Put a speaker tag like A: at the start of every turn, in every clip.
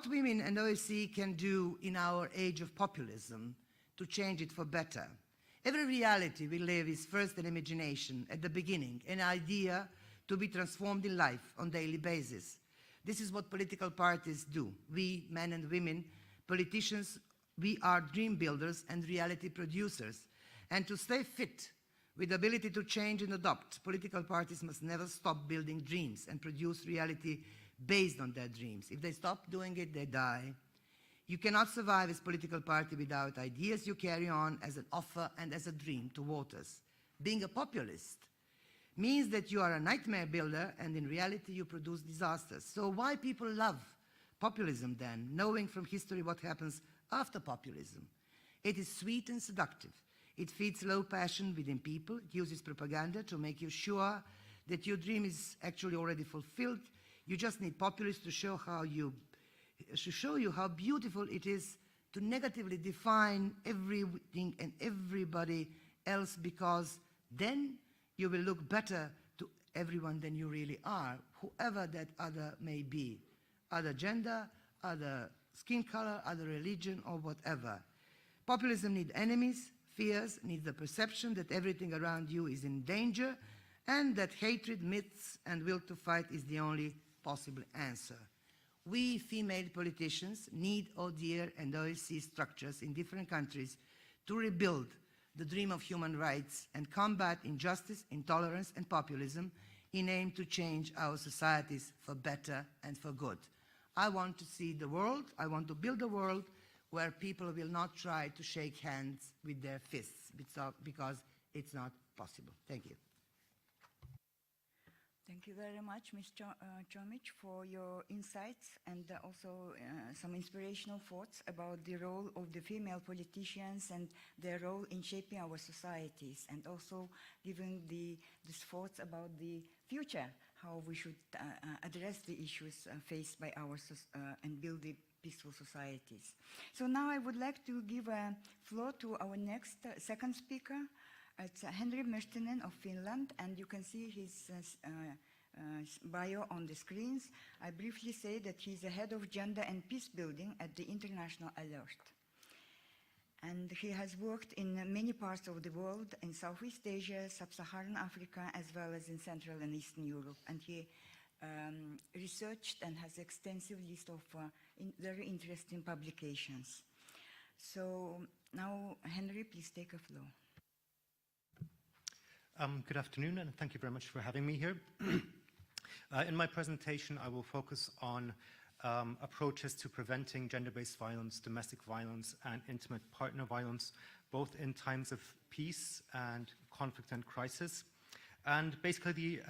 A: What women and OSCE can do in our age of populism to change it for better? Every reality we live is first an imagination at the beginning, an idea to be transformed in life on a daily basis. This is what political parties do. We, men and women, politicians, we are dream builders and reality producers. And to stay fit, with the ability to change and adopt, political parties must never stop building dreams and produce reality based on their dreams. If they stop doing it, they die. You cannot survive as a political party without ideas you carry on as an offer and as a dream to voters. Being a populist means that you are a nightmare builder and in reality you produce disasters. So why people love populism then, knowing from history what happens after populism? It is sweet and seductive. It feeds low passion within people. It uses propaganda to make you sure that your dream is actually already fulfilled. You just need populists to show you how beautiful it is to negatively define everything and everybody else, because then you will look better to everyone than you really are, whoever that other may be, other gender, other skin color, other religion, or whatever. Populism needs enemies, fears, needs the perception that everything around you is in danger, and that hatred, myths, and will to fight is the only possible answer. We female politicians need ODIHR and OSCE structures in different countries to rebuild the dream of human rights and combat injustice, intolerance, and populism in aim to change our societies for better and for good. I want to see the world, I want to build a world where people will not try to shake hands with their fists because it's not possible. Thank you.
B: Thank you very much, Ms. Chomic, for your insights and also some inspirational thoughts about the role of the female politicians and their role in shaping our societies, and also giving these thoughts about the future, how we should address the issues faced by our and build the peaceful societies. So now I would like to give a floor to our next second speaker. It's Henry Myrstinen of Finland, and you can see his bio on the screens. I briefly say that he's the head of gender and peace building at the International Alert. And he has worked in many parts of the world, in Southeast Asia, Sub-Saharan Africa, as well as in Central and Eastern Europe. And he researched and has extensive list of very interesting publications. So now, Henry, please take a floor.
C: Good afternoon, and thank you very much for having me here. In my presentation, I will focus on approaches to preventing gender-based violence, domestic violence, and intimate partner violence, both in times of peace and conflict and crisis. And basically, the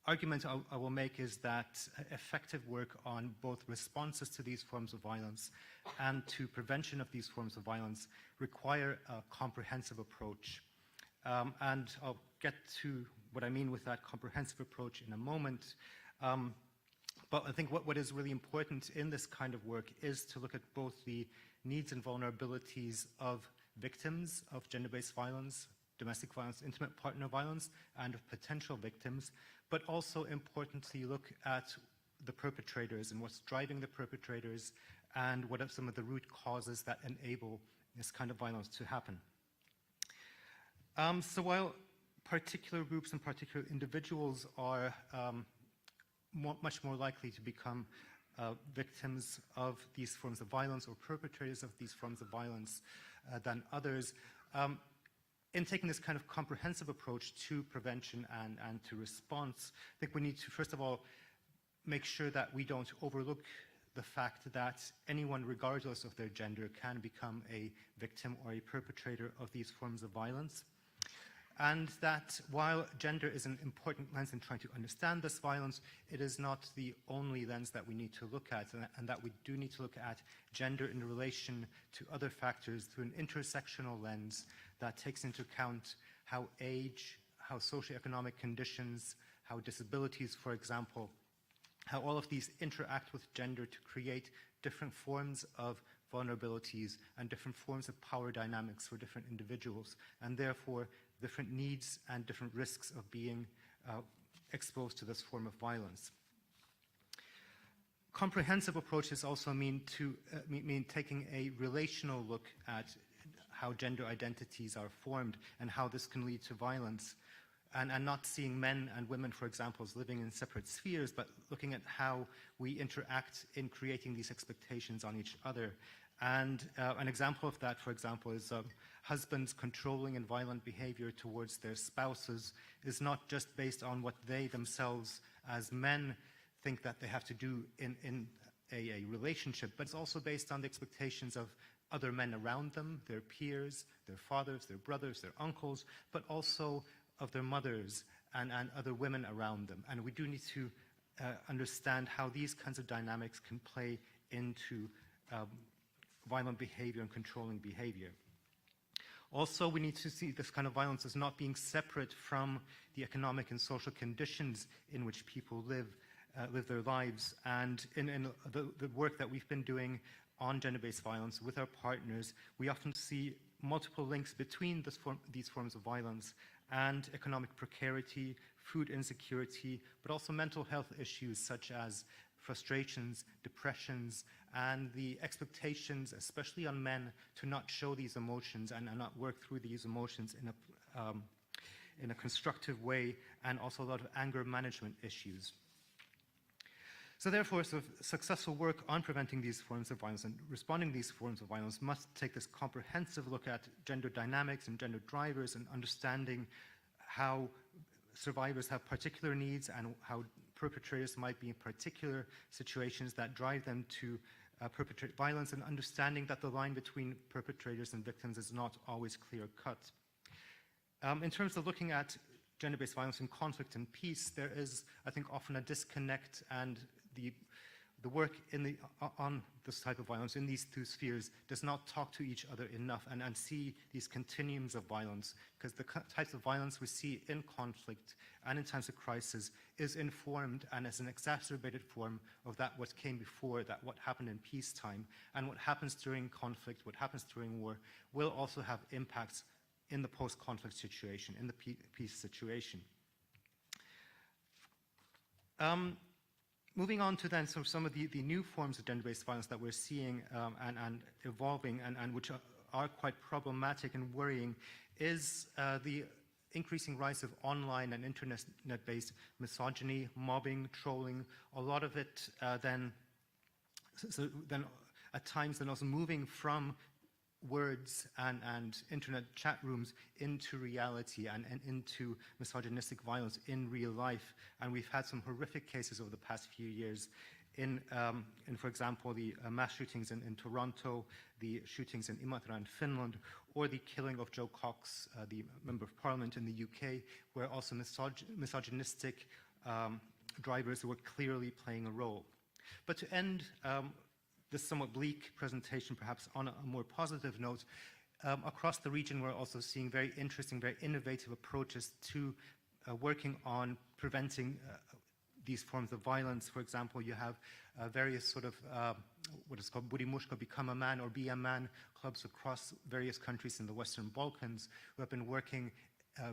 C: argument I will make is that effective work on both responses to these forms of violence and to prevention of these forms of violence require a comprehensive approach. And I'll get to what I mean with that comprehensive approach in a moment. But I think what is really important in this kind of work is to look at both the needs and vulnerabilities of victims of gender-based violence, domestic violence, intimate partner violence, and of potential victims, but also importantly look at the perpetrators and what's driving the perpetrators and what are some of the root causes that enable this kind of violence to happen. So while particular groups and particular individuals are much more likely to become victims of these forms of violence or perpetrators of these forms of violence than others, in taking this kind of comprehensive approach to prevention and to response, I think we need to, first of all, make sure that we don't overlook the fact that anyone, regardless of their gender, can become a victim or a perpetrator of these forms of violence. And that while gender is an important lens in trying to understand this violence, it is not the only lens that we need to look at, and that we do need to look at gender in relation to other factors through an intersectional lens that takes into account how age, how socioeconomic conditions, how disabilities, for example, how all of these interact with gender to create different forms of vulnerabilities and different forms of power dynamics for different individuals, and therefore different needs and different risks of being exposed to this form of violence. Comprehensive approaches also mean taking a relational look at how gender identities are formed and how this can lead to violence. And not seeing men and women, for example, as living in separate spheres, but looking at how we interact in creating these expectations on each other. And an example of that, for example, is husbands' controlling and violent behavior towards their spouses is not just based on what they themselves as men think that they have to do in a relationship, but it's also based on the expectations of other men around them, their peers, their fathers, their brothers, their uncles, but also of their mothers and other women around them. And we do need to understand how these kinds of dynamics can play into violent behavior and controlling behavior. Also, we need to see this kind of violence as not being separate from the economic and social conditions in which people live their lives. And in the work that we've been doing on gender-based violence with our partners, we often see multiple links between these forms of violence and economic precarity, food insecurity, but also mental health issues such as frustrations, depressions, and the expectations, especially on men, to not show these emotions and not work through these emotions in a constructive way, and also a lot of anger management issues. So therefore, successful work on preventing these forms of violence and responding to these forms of violence must take this comprehensive look at gender dynamics and gender drivers and understanding how survivors have particular needs and how perpetrators might be in particular situations that drive them to perpetrate violence, and understanding that the line between perpetrators and victims is not always clear-cut. In terms of looking at gender-based violence in conflict and peace, there is, I think, often a disconnect, and the work on this type of violence in these two spheres does not talk to each other enough and see these continuums of violence, because the types of violence we see in conflict and in times of crisis is informed and is an exacerbated form of what came before, what happened in peacetime. And what happens during conflict, what happens during war, will also have impacts in the post-conflict situation, in the peace situation. Moving on to then some of the new forms of gender-based violence that we're seeing and evolving and which are quite problematic and worrying is the increasing rise of online and internet-based misogyny, mobbing, trolling. A lot of it then at times then also moving from words and internet chat rooms into reality and into misogynistic violence in real life. And we've had some horrific cases over the past few years in for example, the mass shootings in Toronto, the shootings in Imatra in Finland, or the killing of Joe Cox, the Member of Parliament in the UK, where also misogynistic drivers were clearly playing a role. But to end this somewhat bleak presentation, perhaps on a more positive note, across the region we're also seeing very interesting, very innovative approaches to working on preventing these forms of violence. For example, you have various sort of what is called Budi Mushko, Become a Man or Be a Man clubs across various countries in the Western Balkans who have been working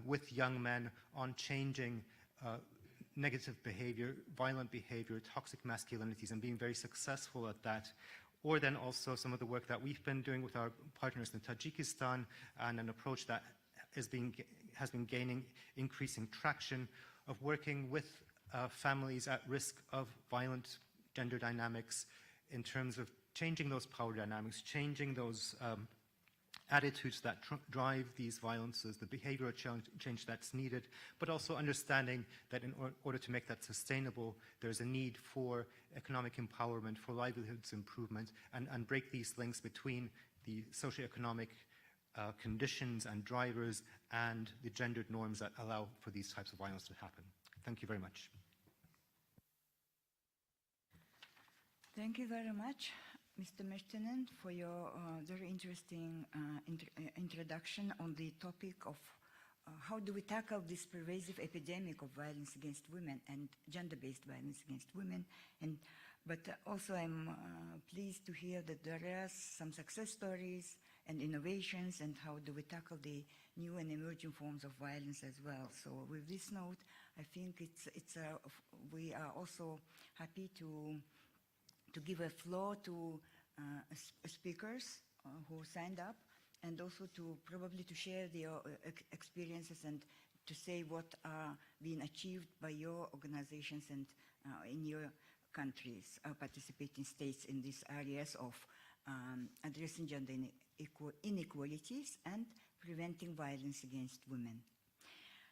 C: with young men on changing negative behavior, violent behavior, toxic masculinities, and being very successful at that. Or then also some of the work that we've been doing with our partners in Tajikistan, and an approach that has been gaining increasing traction, of working with families at risk of violent gender dynamics in terms of changing those power dynamics, changing those attitudes that drive these violences, the behavioral change that's needed, but also understanding that in order to make that sustainable, there's a need for economic empowerment, for livelihoods improvement, and break these links between the socioeconomic conditions and drivers and the gendered norms that allow for these types of violence to happen. Thank you very much.
B: Thank you very much, Mr. Mehtinen, for your very interesting introduction on the topic of how do we tackle this pervasive epidemic of violence against women and gender-based violence against women. But also I'm pleased to hear that there are some success stories and innovations, and how do we tackle the new and emerging forms of violence as well. So with this note, I think we are also happy to to give a floor to speakers who signed up, and also to probably to share their experiences and to say what are being achieved by your organizations and in your countries, participating states in these areas of addressing gender inequalities and preventing violence against women.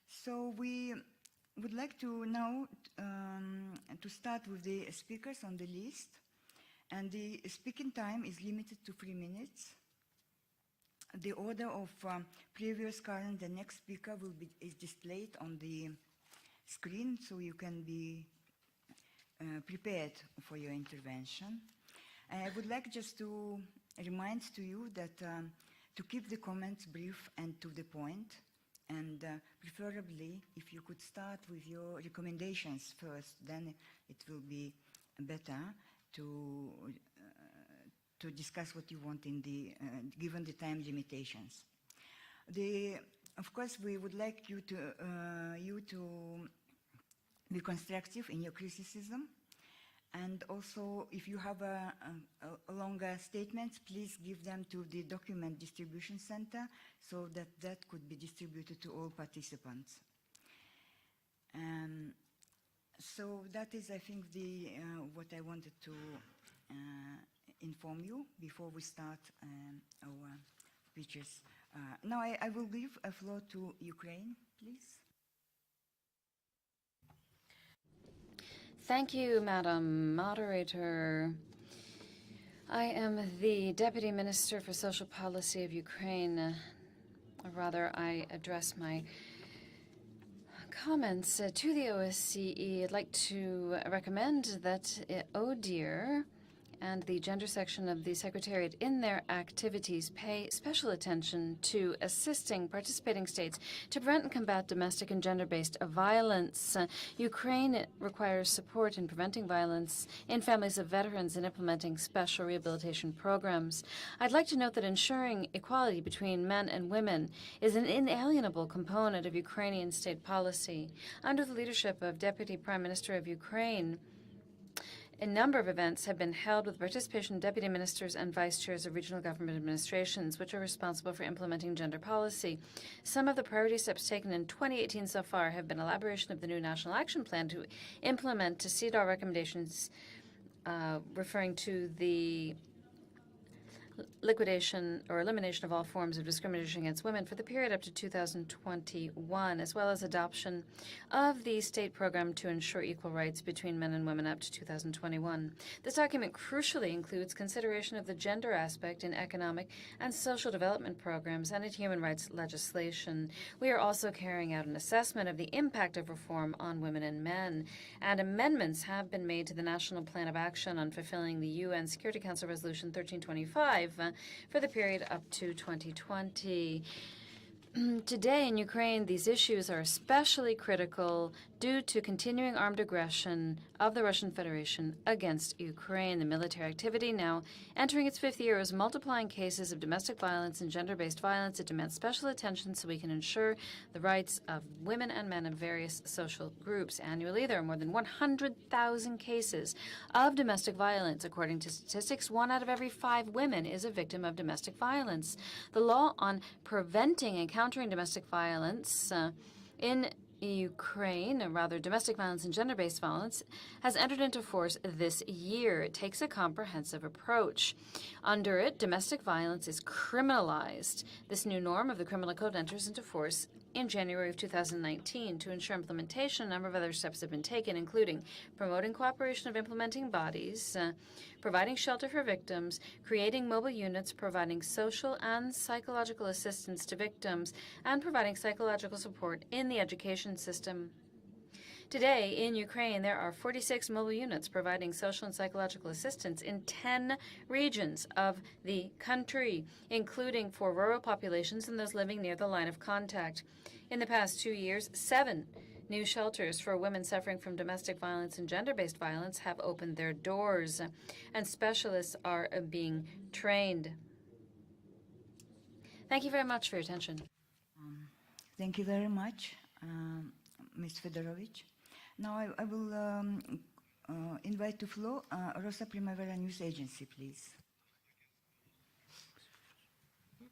B: So we would like to now to start with the speakers on the list, and the speaking time is limited to 3 minutes. The order of previous, current, and next speaker is displayed on the screen, so you can be prepared for your intervention. I would like just to remind to you that to keep the comments brief and to the point, and preferably if you could start with your recommendations first, then it will be better to discuss what you want in the given the time limitations. Of course, we would like you to be constructive in your criticism, and also if you have a longer statements, please give them to the document distribution center so that could be distributed to all participants. So that is, I think, what I wanted to inform you before we start our speeches. Now I will give a floor to Ukraine, please.
D: Thank you, Madam Moderator. I am the Deputy Minister for Social Policy of Ukraine. Or rather, I address my comments to the OSCE. I'd like to recommend that ODIHR and the gender section of the Secretariat in their activities pay special attention to assisting participating states to prevent and combat domestic and gender-based violence. Ukraine requires support in preventing violence in families of veterans and implementing special rehabilitation programs. I'd like to note that ensuring equality between men and women is an inalienable component of Ukrainian state policy. Under the leadership of Deputy Prime Minister of Ukraine, a number of events have been held with participation of deputy ministers and vice chairs of regional government administrations, which are responsible for implementing gender policy. Some of the priority steps taken in 2018 so far have been elaboration of the new National Action Plan to implement to CEDAW recommendations referring to the liquidation or elimination of all forms of discrimination against women for the period up to 2021, as well as adoption of the state program to ensure equal rights between men and women up to 2021. This document crucially includes consideration of the gender aspect in economic and social development programs and in human rights legislation. We are also carrying out an assessment of the impact of reform on women and men, and amendments have been made to the National Plan of Action on fulfilling the UN Security Council Resolution 1325 for the period up to 2020. Today in Ukraine, these issues are especially critical due to continuing armed aggression of the Russian Federation against Ukraine. The military activity, now entering its 5th year, is multiplying cases of domestic violence and gender-based violence. It demands special attention so we can ensure the rights of women and men of various social groups. Annually, there are more than 100,000 cases of domestic violence. According to statistics, 1 out of every 5 women is a victim of domestic violence. The law on preventing and countering domestic violence in Ukraine, or rather domestic violence and gender-based violence, has entered into force this year. It takes a comprehensive approach. Under it, domestic violence is criminalized. This new norm of the criminal code enters into force in January of 2019. To ensure implementation, a number of other steps have been taken, including promoting cooperation of implementing bodies, providing shelter for victims, creating mobile units, providing social and psychological assistance to victims, and providing psychological support in the education system. Today, in Ukraine, there are 46 mobile units providing social and psychological assistance in 10 regions of the country, including for rural populations and those living near the line of contact. In the past 2 years, 7 new shelters for women suffering from domestic violence and gender-based violence have opened their doors, and specialists are being trained. Thank you very much for your attention.
B: Thank you very much, Ms. Fedorovich. Now I will invite to floor Rosa Primavera News Agency, please.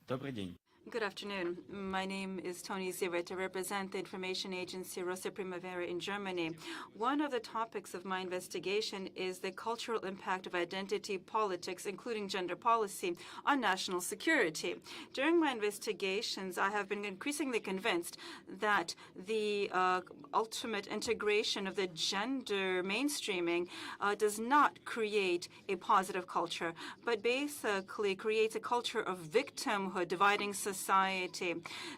E: Добрый день.
F: Good afternoon. My name is Toni Zirit. I represent the information agency Rosa Primavera in Germany. One of the topics of my investigation is the cultural impact of identity politics, including gender policy, on national security. During my investigations, I have been increasingly convinced that the ultimate integration of the gender mainstreaming does not create a positive culture, but basically creates a culture of victimhood, dividing society.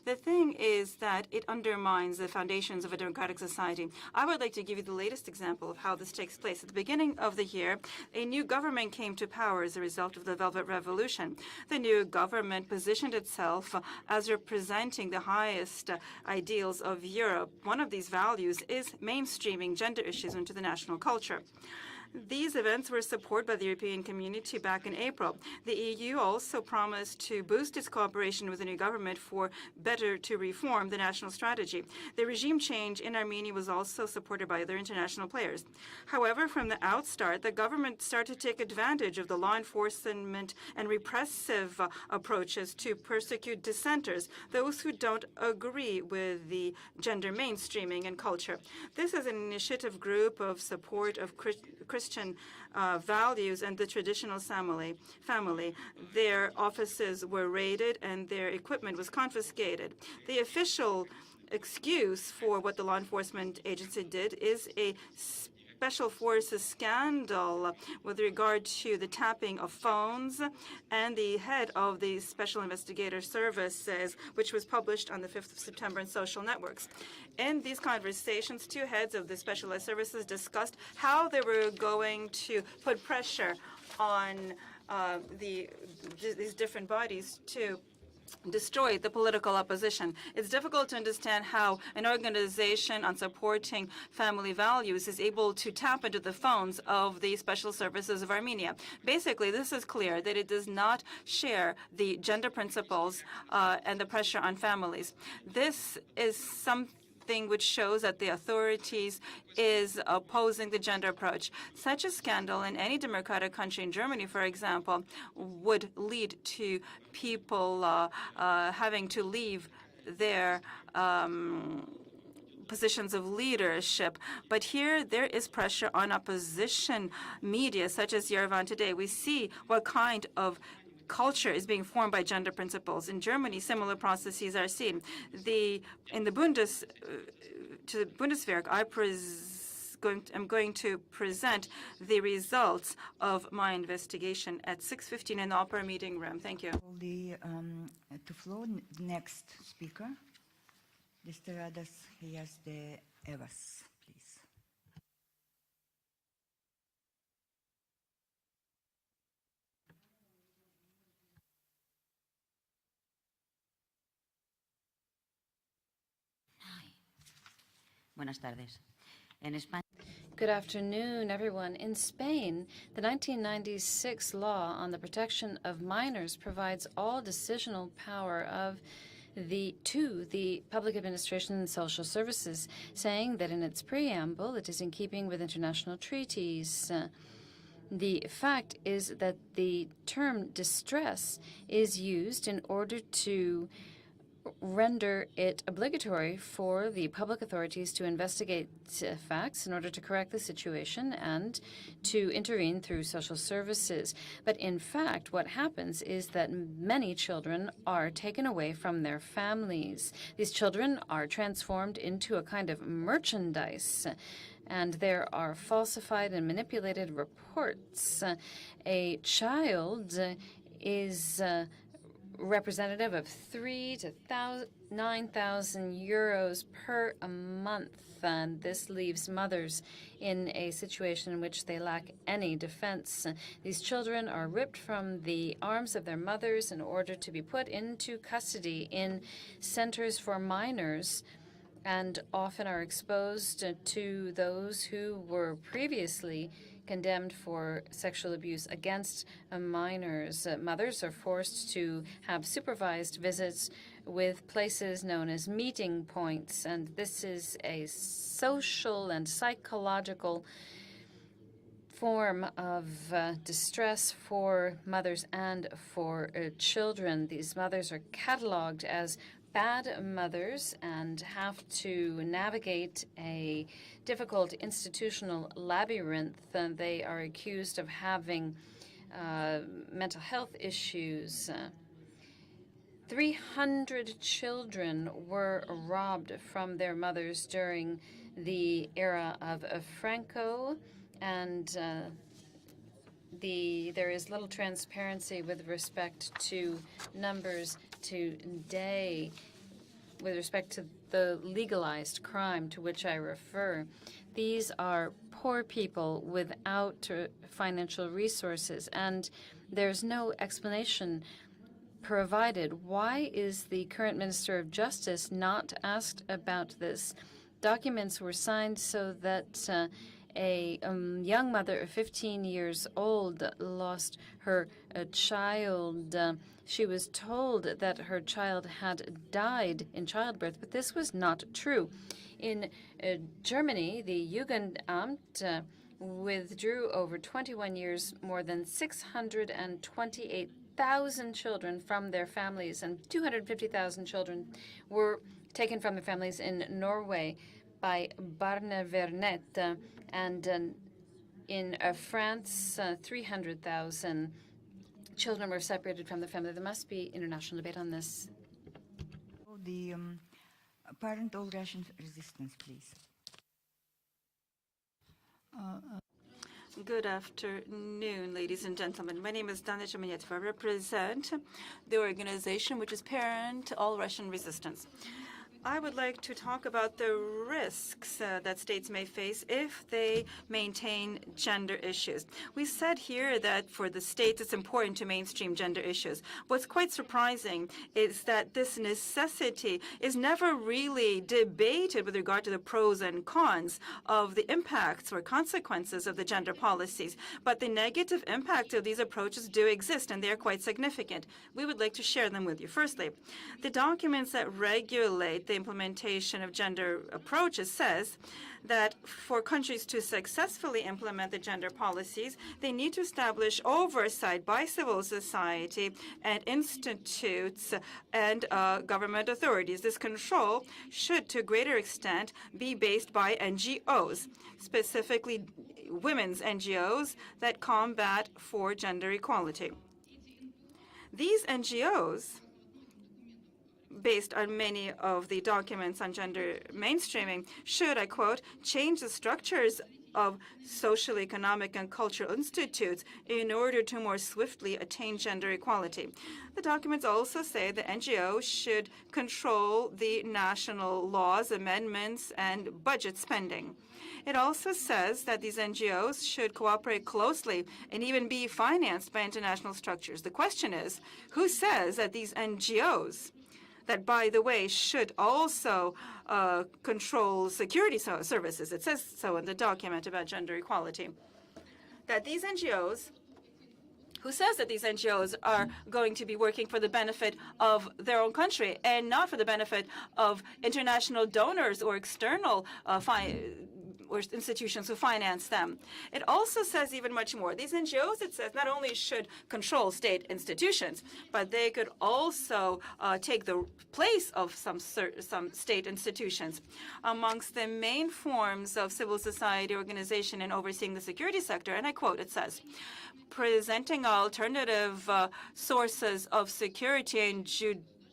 F: The thing is that it undermines the foundations of a democratic society. I would like to give you the latest example of how this takes place. At the beginning of the year, a new government came to power as a result of the Velvet Revolution. The new government positioned itself as representing the highest ideals of Europe. One of these values is mainstreaming gender issues into the national culture. These events were supported by the European community back in April. The EU also promised to boost its cooperation with the new government for better to reform the national strategy. The regime change in Armenia was also supported by other international players. However, from the outstart, the government started to take advantage of the law enforcement and repressive approaches to persecute dissenters, those who don't agree with the gender mainstreaming and culture. This is an initiative group of support of Christian values and the traditional family. Their offices were raided and their equipment was confiscated. The official excuse for what the law enforcement agency did is a special forces scandal with regard to the tapping of phones, and the head of the Special Investigator Services, which was published on the 5th of September in social networks. In these conversations, two heads of the specialized services discussed how they were going to put pressure on these different bodies to destroy the political opposition. It's difficult to understand how an organization on supporting family values is able to tap into the phones of the special services of Armenia. Basically, this is clear that it does not share the gender principles and the pressure on families. This is something which shows that the authorities is opposing the gender approach. Such a scandal in any democratic country, in Germany, for example, would lead to people having to leave their positions of leadership. But here there is pressure on opposition media, such as Yerevan Today. We see what kind of culture is being formed by gender principles. In Germany, similar processes are seen. In the Bundeswehr, I'm going to present the results of my investigation at 6:15 in the upper meeting room. Thank you.
B: To floor next speaker, Desteradas Hayas de Evas, please.
G: Buenas tardes. En España.
D: Good afternoon, everyone. In Spain, the 1996 law on the protection of minors provides all decisional power to the public administration and social services, saying that in its preamble it is in keeping with international treaties. The fact is that the term distress is used in order to render it obligatory for the public authorities to investigate facts in order to correct the situation and to intervene through social services. But in fact, what happens is that many children are taken away from their families. These children are transformed into a kind of merchandise, and there are falsified and manipulated reports. A child is representative of 3,000 to 9,000 euros per month, and this leaves mothers in a situation in which they lack any defense. These children are ripped from the arms of their mothers in order to be put into custody in centers for minors, and often are exposed to those who were previously condemned for sexual abuse against minors. Mothers are forced to have supervised visits with places known as meeting points, and this is a social and psychological form of distress for mothers and for children. These mothers are cataloged as bad mothers and have to navigate a difficult institutional labyrinth. And they are accused of having mental health issues. 300 children were robbed from their mothers during the era of Franco, and there is little transparency with respect to numbers today, with respect to the legalized crime to which I refer. These are poor people without financial resources, and there's no explanation provided. Why is the current Minister of Justice not asked about this? Documents were signed so that a young mother of 15 years old lost her child. She was told that her child had died in childbirth, but this was not true. In Germany, the Jugendamt withdrew over 21 years more than 628,000 children from their families, and 250,000 children were taken from their families in Norway by Barnevernet, and in France, 300,000 children were separated from the family. There must be international debate on this.
B: The parent-all ration resistance, please.
F: Good afternoon, ladies and gentlemen. My name is Dana Shamenyetova. I represent the organization which is Parent All Russian Resistance. I would like to talk about the risks that states may face if they maintain gender issues. We said here that for the states it's important to mainstream gender issues. What's quite surprising is that this necessity is never really debated with regard to the pros and cons of the impacts or consequences of the gender policies. But the negative impact of these approaches do exist, and they are quite significant. We would like to share them with you. Firstly, the documents that regulate the implementation of gender approaches says that for countries to successfully implement the gender policies, they need to establish oversight by civil society and institutes and government authorities. This control should, to a greater extent, be based by NGOs, specifically women's NGOs that combat for gender equality. These NGOs, based on many of the documents on gender mainstreaming, should, I quote, change the structures of social, economic, and cultural institutes in order to more swiftly attain gender equality. The documents also say that NGOs should control the national laws, amendments, and budget spending. It also says that these NGOs should cooperate closely and even be financed by international structures. The question is, who says that these NGOs, that, by the way, should also control security services? It says so in the document about gender equality. That these NGOs, who says that these NGOs are going to be working for the benefit of their own country and not for the benefit of international donors or external or institutions who finance them. It also says even much more. These NGOs, it says, not only should control state institutions, but they could also take the place of some state institutions. Amongst the main forms of civil society organization in overseeing the security sector, and I quote, it says, presenting alternative sources of security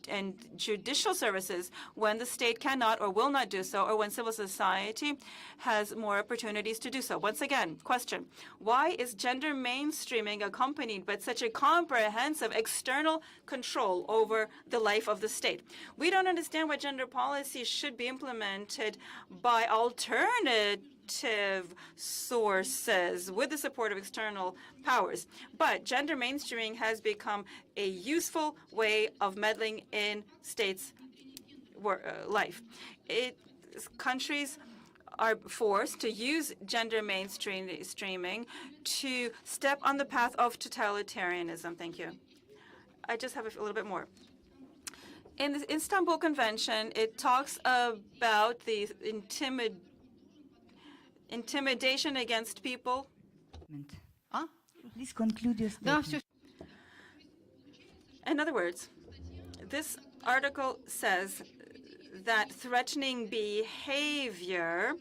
F: and judicial services when the state cannot or will not do so, or when civil society has more opportunities to do so. Once again, question, why is gender mainstreaming accompanied by such a comprehensive external control over the life of the state? We don't understand why gender policy should be implemented by alternative sources with the support of external powers. But gender mainstreaming has become a useful way of meddling in states' life. Countries are forced to use gender mainstreaming to step on the path of totalitarianism. Thank you. I just have a little bit more. In the Istanbul Convention, it talks about the intimidation against people
A: Huh?
B: Please conclude your statement.
F: In other words, this article says that threatening behavior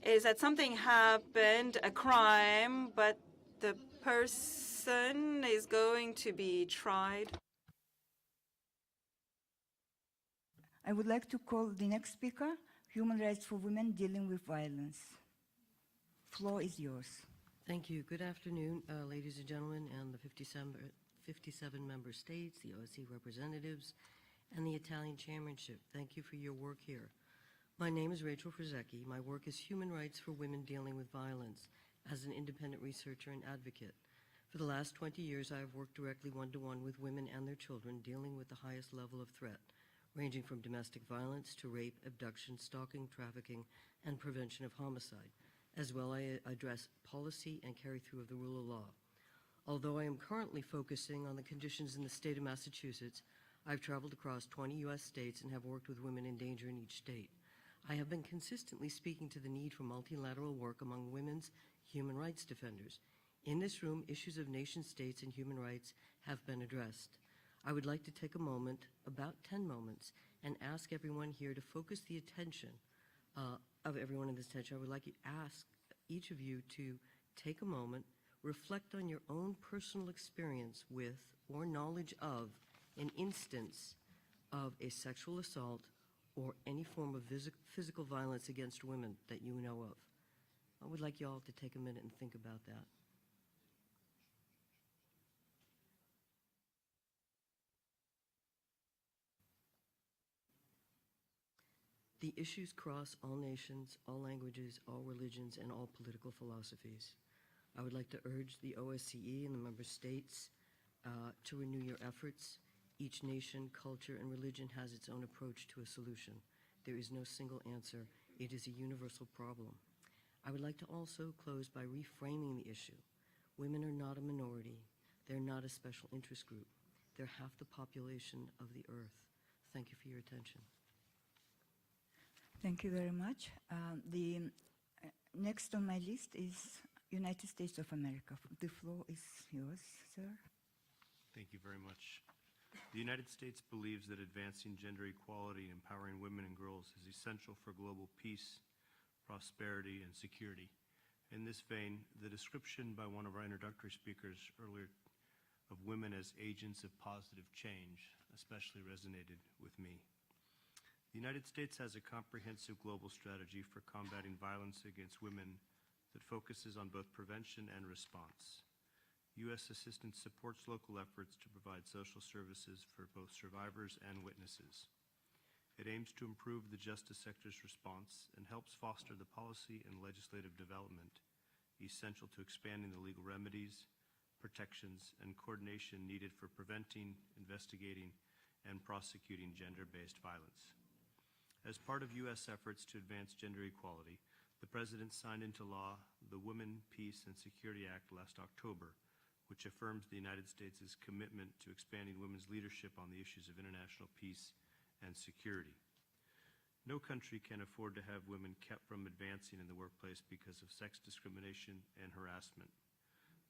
F: is that something happened, a crime, but the person is going to be tried.
B: I would like to call the next speaker, Human Rights for Women Dealing with Violence. Floor is yours.
H: Thank you. Good afternoon, ladies and gentlemen, and the 57 member states, the OSCE representatives, and the Italian chairmanship. Thank you for your work here. My name is Rachel Frizecki. My work is Human Rights for Women Dealing with Violence as an independent researcher and advocate. For the last 20 years, I have worked directly one-to-one with women and their children dealing with the highest level of threat, ranging from domestic violence to rape, abduction, stalking, trafficking, and prevention of homicide. As well, I address policy and carry-through of the rule of law. Although I am currently focusing on the conditions in the state of Massachusetts, I've traveled across 20 U.S. states and have worked with women in danger in each state. I have been consistently speaking to the need for multilateral work among women's human rights defenders. In this room, issues of nation-states and human rights have been addressed. I would like to take a moment, about 10 moments, and ask everyone here to focus the attention of everyone in this attention. I would like to ask each of you to take a moment, reflect on your own personal experience with or knowledge of an instance of a sexual assault or any form of physical violence against women that you know of. I would like you all to take a minute and think about that. The issues cross all nations, all languages, all religions, and all political philosophies. I would like to urge the OSCE and the member states to renew your efforts. Each nation, culture, and religion has its own approach to a solution. There is no single answer. It is a universal problem. I would like to also close by reframing the issue. Women are not a minority. They're not a special interest group. They're half the population of the earth. Thank you for your attention.
B: Thank you very much. The next on my list is United States of America. The floor is yours, sir.
I: Thank you very much. The United States believes that advancing gender equality and empowering women and girls is essential for global peace, prosperity, and security. In this vein, the description by one of our introductory speakers earlier of women as agents of positive change especially resonated with me. The United States has a comprehensive global strategy for combating violence against women that focuses on both prevention and response. U.S. assistance supports local efforts to provide social services for both survivors and witnesses. It aims to improve the justice sector's response and helps foster the policy and legislative development essential to expanding the legal remedies, protections, and coordination needed for preventing, investigating, and prosecuting gender-based violence. As part of U.S. efforts to advance gender equality, the President signed into law the Women, Peace, and Security Act last October, which affirms the United States' commitment to expanding women's leadership on the issues of international peace and security. No country can afford to have women kept from advancing in the workplace because of sex discrimination and harassment.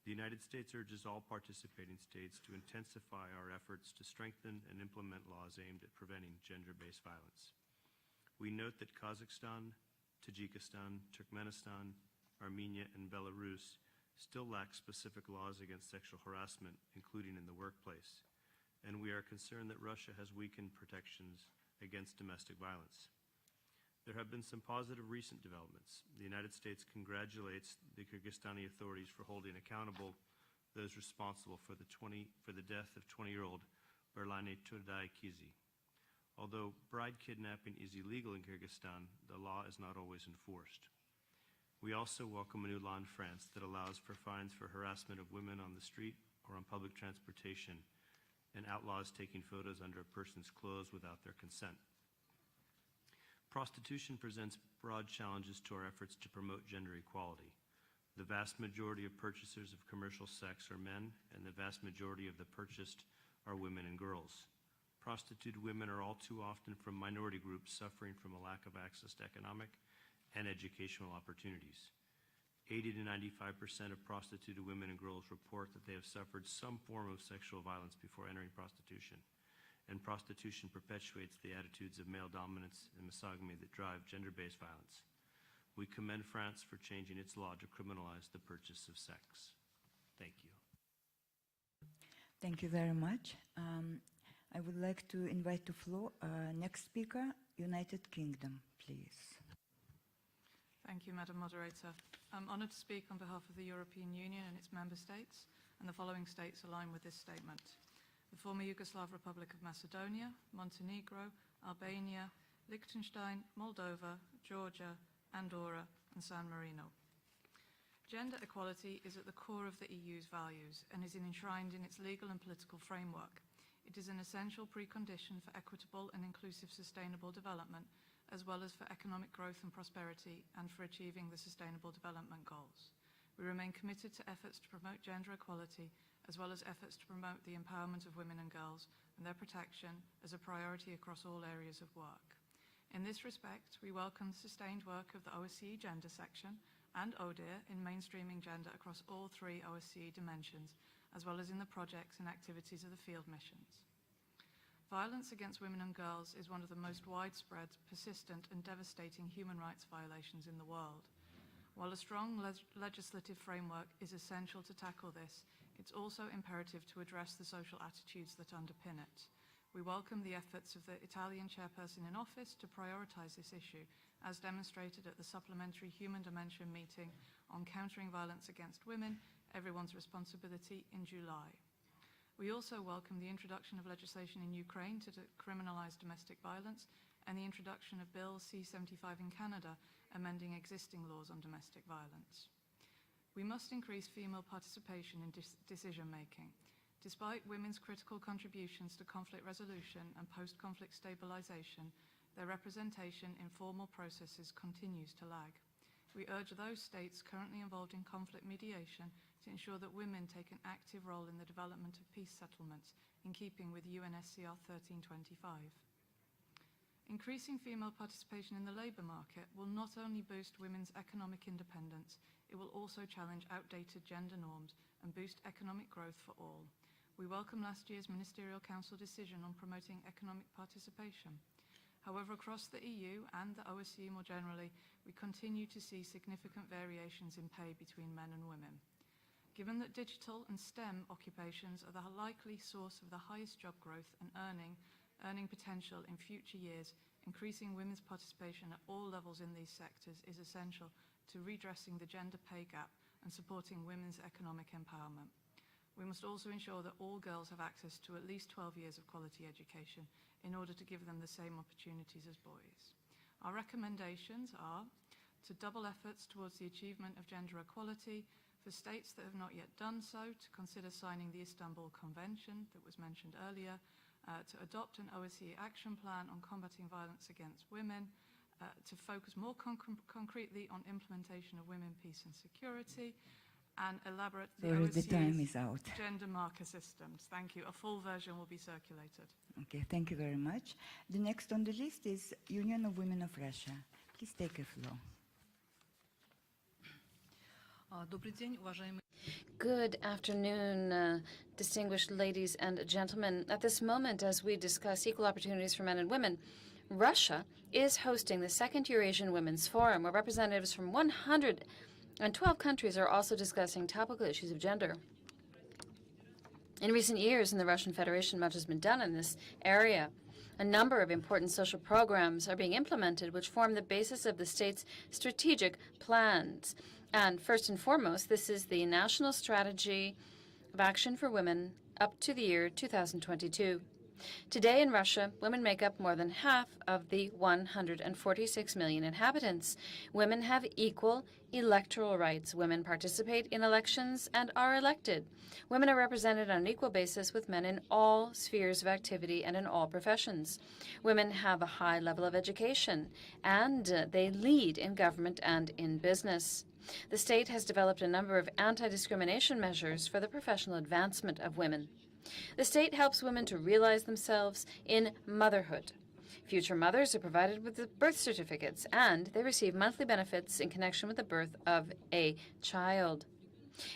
I: The United States urges all participating states to intensify our efforts to strengthen and implement laws aimed at preventing gender-based violence. We note that Kazakhstan, Tajikistan, Turkmenistan, Armenia, and Belarus still lack specific laws against sexual harassment, including in the workplace, and we are concerned that Russia has weakened protections against domestic violence. There have been some positive recent developments. The United States congratulates the Kyrgyzstani authorities for holding accountable those responsible for the death of 20-year-old Berlane Turdai-Kizi. Although bride kidnapping is illegal in Kyrgyzstan, the law is not always enforced. We also welcome a new law in France that allows for fines for harassment of women on the street or on public transportation, and outlaws taking photos under a person's clothes without their consent. Prostitution presents broad challenges to our efforts to promote gender equality. The vast majority of purchasers of commercial sex are men, and the vast majority of the purchased are women and girls. Prostituted women are all too often from minority groups suffering from a lack of access to economic and educational opportunities. 80 to 95% of prostituted women and girls report that they have suffered some form of sexual violence before entering prostitution, and prostitution perpetuates the attitudes of male dominance and misogyny that drive gender-based violence. We commend France for changing its law to criminalize the purchase of sex. Thank you.
B: Thank you very much. I would like to invite to floor next speaker, United Kingdom, please.
J: Thank you, Madam Moderator. I'm honoured to speak on behalf of the European Union and its member states, and the following states align with this statement: the former Yugoslav Republic of Macedonia, Montenegro, Albania, Liechtenstein, Moldova, Georgia, Andorra, and San Marino. Gender equality is at the core of the EU's values and is enshrined in its legal and political framework. It is an essential precondition for equitable and inclusive sustainable development, as well as for economic growth and prosperity and for achieving the Sustainable Development Goals. We remain committed to efforts to promote gender equality, as well as efforts to promote the empowerment of women and girls and their protection as a priority across all areas of work. In this respect, we welcome the sustained work of the OSCE Gender Section and ODIHR in mainstreaming gender across all 3 OSCE dimensions, as well as in the projects and activities of the field missions. Violence against women and girls is one of the most widespread, persistent and devastating human rights violations in the world. While a strong legislative framework is essential to tackle this, it's also imperative to address the social attitudes that underpin it. We welcome the efforts of the Italian chairperson in office to prioritise this issue, as demonstrated at the supplementary Human Dimension meeting on countering violence against women, Everyone's Responsibility, in July. We also welcome the introduction of legislation in Ukraine to criminalise domestic violence and the introduction of Bill C-75 in Canada, amending existing laws on domestic violence. We must increase female participation in decision-making. Despite women's critical contributions to conflict resolution and post-conflict stabilisation, their representation in formal processes continues to lag. We urge those states currently involved in conflict mediation to ensure that women take an active role in the development of peace settlements, in keeping with UNSCR 1325. Increasing female participation in the labour market will not only boost women's economic independence, it will also challenge outdated gender norms and boost economic growth for all. We welcome last year's Ministerial Council decision on promoting economic participation. However, across the EU and the OSCE more generally, we continue to see significant variations in pay between men and women. Given that digital and STEM occupations are the likely source of the highest job growth and earning potential in future years, increasing women's participation at all levels in these sectors is essential to redressing the gender pay gap and supporting women's economic empowerment. We must also ensure that all girls have access to at least 12 years of quality education in order to give them the same opportunities as boys. Our recommendations are to double efforts towards the achievement of gender equality, for states that have not yet done so to consider signing the Istanbul Convention that was mentioned earlier, to adopt an OSCE Action Plan on combating violence against women, to focus more concretely on implementation of women, peace and security, and elaborate the OSCE's gender marker systems. Thank you. A full version will be circulated.
B: Okay, thank you very much. The next on the list is Union of Women of Russia. Please take a floor.
D: Good afternoon, distinguished ladies and gentlemen. At this moment, as we discuss equal opportunities for men and women, Russia is hosting the second Eurasian Women's Forum, where representatives from 112 countries are also discussing topical issues of gender. In recent years in the Russian Federation, much has been done in this area. A number of important social programs are being implemented, which form the basis of the state's strategic plans. And first and foremost, this is the National Strategy of Action for Women up to the year 2022. Today in Russia, women make up more than half of the 146 million inhabitants. Women have equal electoral rights. Women participate in elections and are elected. Women are represented on an equal basis with men in all spheres of activity and in all professions. Women have a high level of education, and they lead in government and in business. The state has developed a number of anti-discrimination measures for the professional advancement of women. The state helps women to realize themselves in motherhood. Future mothers are provided with birth certificates, and they receive monthly benefits in connection with the birth of a child.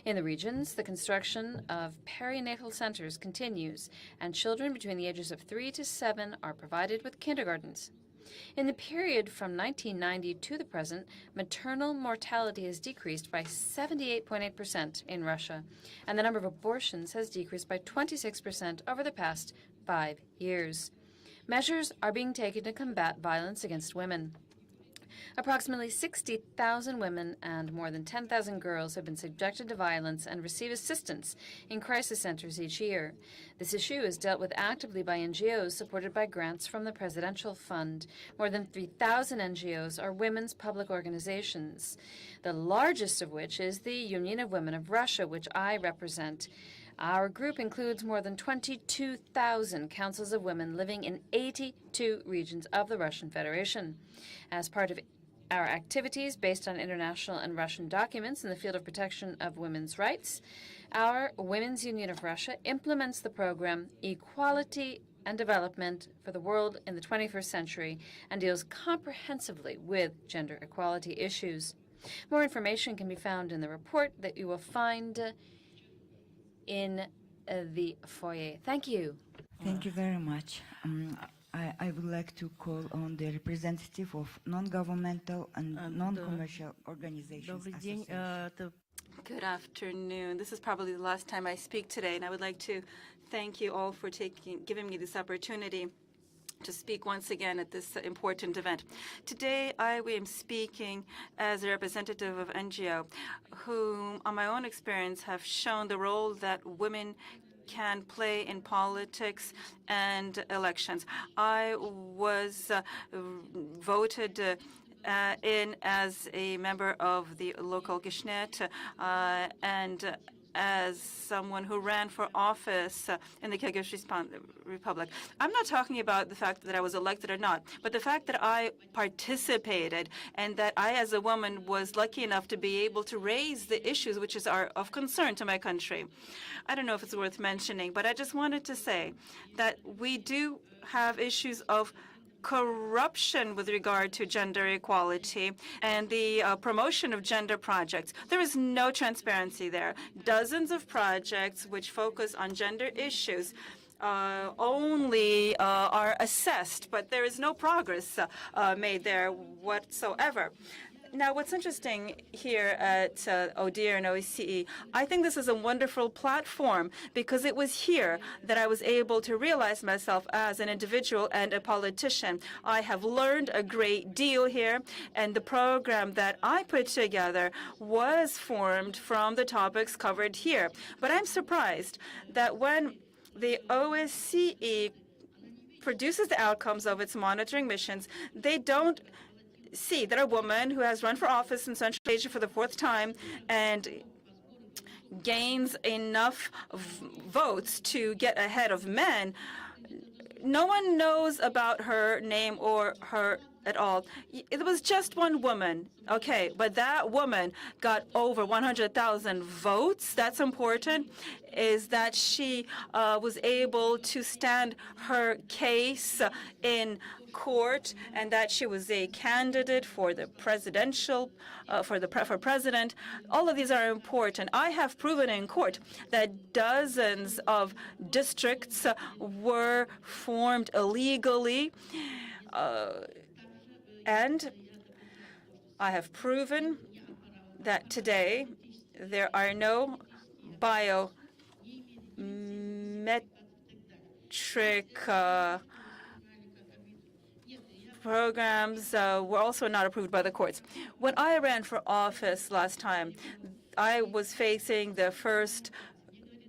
D: In the regions, the construction of perinatal centers continues, and children between the ages of 3 to 7 are provided with kindergartens. In the period from 1990 to the present, maternal mortality has decreased by 78.8% in Russia, and the number of abortions has decreased by 26% over the past 5 years. Measures are being taken to combat violence against women. Approximately 60,000 women and more than 10,000 girls have been subjected to violence and receive assistance in crisis centers each year. This issue is dealt with actively by NGOs supported by grants from the Presidential Fund. More than 3,000 NGOs are women's public organizations, the largest of which is the Union of Women of Russia, which I represent. Our group includes more than 22,000 councils of women living in 82 regions of the Russian Federation. As part of our activities based on international and Russian documents in the field of protection of women's rights, our Women's Union of Russia implements the program Equality and Development for the World in the 21st Century and deals comprehensively with gender equality issues. More information can be found in the report that you will find in the foyer. Thank you.
B: Thank you very much. I would like to call on the representative of non-governmental and non-commercial organizations.
H: Добрый день.
B: Association.
F: Good afternoon. This is probably the last time I speak today, and I would like to thank you all for giving me this opportunity to speak once again at this important event. Today, I am speaking as a representative of NGO, who, on my own experience, have shown the role that women can play in politics and elections. I was voted in as a member of the local Gishnet and as someone who ran for office in the Kyrgyz Republic. I'm not talking about the fact that I was elected or not, but the fact that I participated and that I, as a woman, was lucky enough to be able to raise the issues which are of concern to my country. I don't know if it's worth mentioning, but I just wanted to say that we do have issues of corruption with regard to gender equality and the promotion of gender projects. There is no transparency there. Dozens of projects which focus on gender issues only are assessed, but there is no progress made there whatsoever. Now, what's interesting here at ODIHR and OSCE, I think this is a wonderful platform because it was here that I was able to realize myself as an individual and a politician. I have learned a great deal here, and the program that I put together was formed from the topics covered here. But I'm surprised that when the OSCE produces the outcomes of its monitoring missions, they don't see that a woman who has run for office in Central Asia for the 4th time and gains enough votes to get ahead of men, no one knows about her name or her at all. It was just one woman, okay, but that woman got over 100,000 votes. That's important, is that she was able to stand her case in court, and that she was a candidate for the presidential, for president. All of these are important. I have proven in court that dozens of districts were formed illegally, and I have proven that today there are no biometric programs were also not approved by the courts. When I ran for office last time, I was facing the first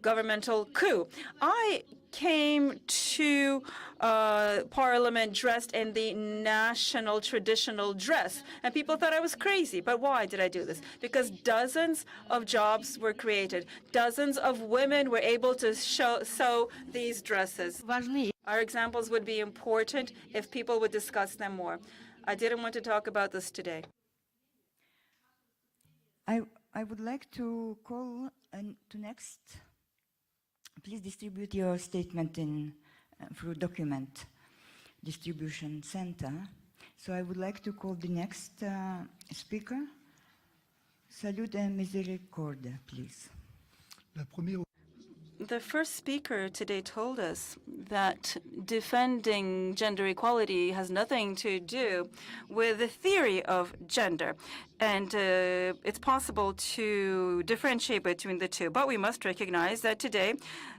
F: governmental coup. I came to Parliament dressed in the national traditional dress, and people thought I was crazy. But why did I do this? Because dozens of jobs were created. Dozens of women were able to sew these dresses. Our examples would be important if people would discuss them more. I didn't want to talk about this today.
B: I would like to call to next. Please distribute your statement through document. distribution center. So I would like to call the next speaker. Salute et miséricorde, please.
F: The first speaker today told us that defending gender equality has nothing to do with the theory of gender. And it's possible to differentiate between the two. But we must recognize that today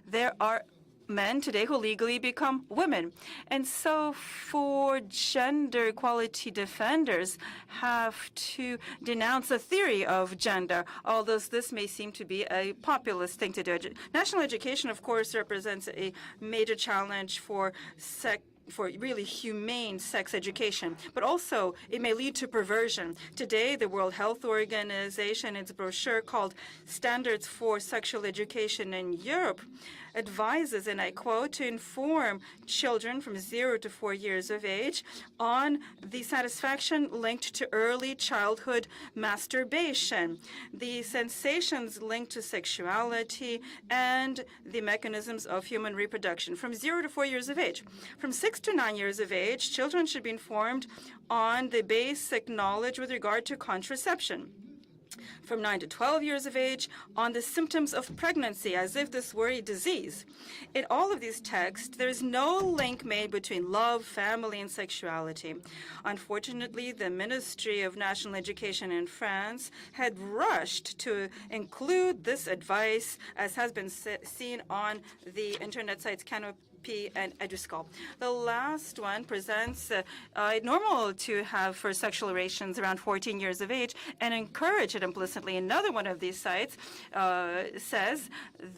F: there are men today who legally become women. And so for gender equality defenders have to denounce the theory of gender, although this may seem to be a populist thing to do. National education, of course, represents a major challenge for really humane sex education, but also it may lead to perversion. Today, the World Health Organization, in its brochure called Standards for Sexual Education in Europe, advises, and I quote, to inform children from 0 to 4 years of age on the satisfaction linked to early childhood masturbation, the sensations linked to sexuality, and the mechanisms of human reproduction from 0 to 4 years of age. From 6 to 9 years of age, children should be informed on the basic knowledge with regard to contraception. From 9 to 12 years of age, on the symptoms of pregnancy, as if this were a disease. In all of these texts, there is no link made between love, family, and sexuality. Unfortunately, the Ministry of National Education in France had rushed to include this advice, as has been seen on the internet sites Canopy and Eduscol. The last one presents normal to have for sexual relations around 14 years of age and encourage it implicitly. Another one of these sites says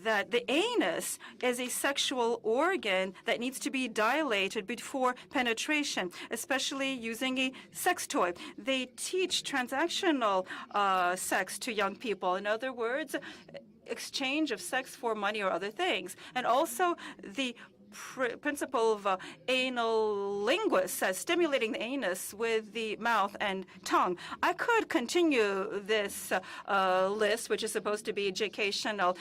F: that the anus is a sexual organ that needs to be dilated before penetration, especially using a sex toy. They teach transactional sex to young people. In other words, exchange of sex for money or other things. And also the principle of anal linguist says stimulating the anus with the mouth and tongue. I could continue this list, which is supposed to be educational,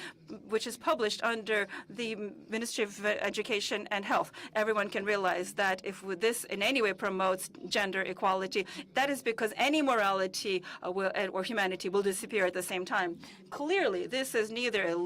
F: which is published under the Ministry of Education and Health. Everyone can realize that if this in any way promotes gender equality, that is because any morality or humanity will disappear at the same time. Clearly, this is neither a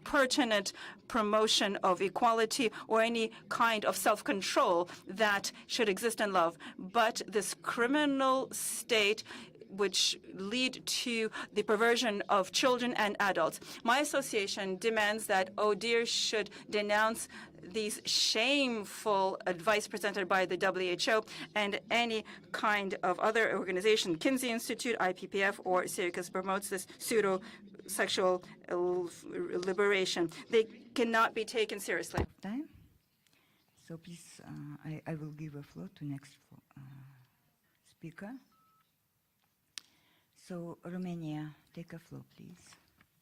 F: pertinent promotion of equality or any kind of self-control that should exist in love, but this criminal state which lead to the perversion of children and adults. My association demands that ODIHR should denounce these shameful advice presented by the WHO and any kind of other organization, Kinsey Institute, IPPF, or Syracuse promotes this pseudo-sexual liberation. They cannot be taken seriously.
B: Time. So please, I will give a floor to next speaker. So Romania, take a floor, please.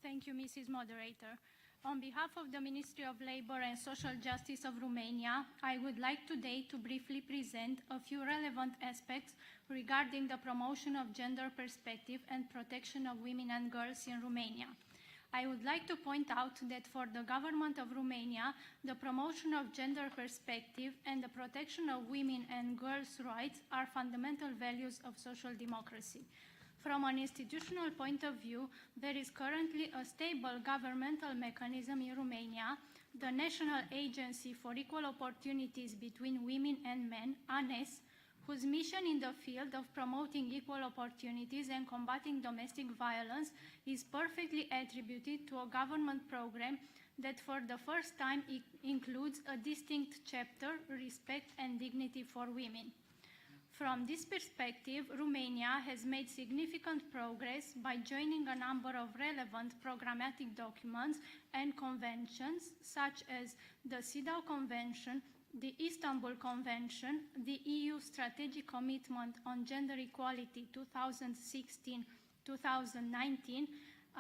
K: Thank you, Mrs. Moderator. On behalf of the Ministry of Labor and Social Justice of Romania, I would like today to briefly present a few relevant aspects regarding the promotion of gender perspective and protection of women and girls in Romania. I would like to point out that for the government of Romania, the promotion of gender perspective and the protection of women and girls' rights are fundamental values of social democracy. From an institutional point of view, there is currently a stable governmental mechanism in Romania, the National Agency for Equal Opportunities Between Women and Men, ANES, whose mission in the field of promoting equal opportunities and combating domestic violence is perfectly attributed to a government program that for the first time includes a distinct chapter, Respect and Dignity for Women. From this perspective, Romania has made significant progress by joining a number of relevant programmatic documents and conventions, such as the CEDAW Convention, the Istanbul Convention, the EU Strategic Commitment on Gender Equality 2016-2019,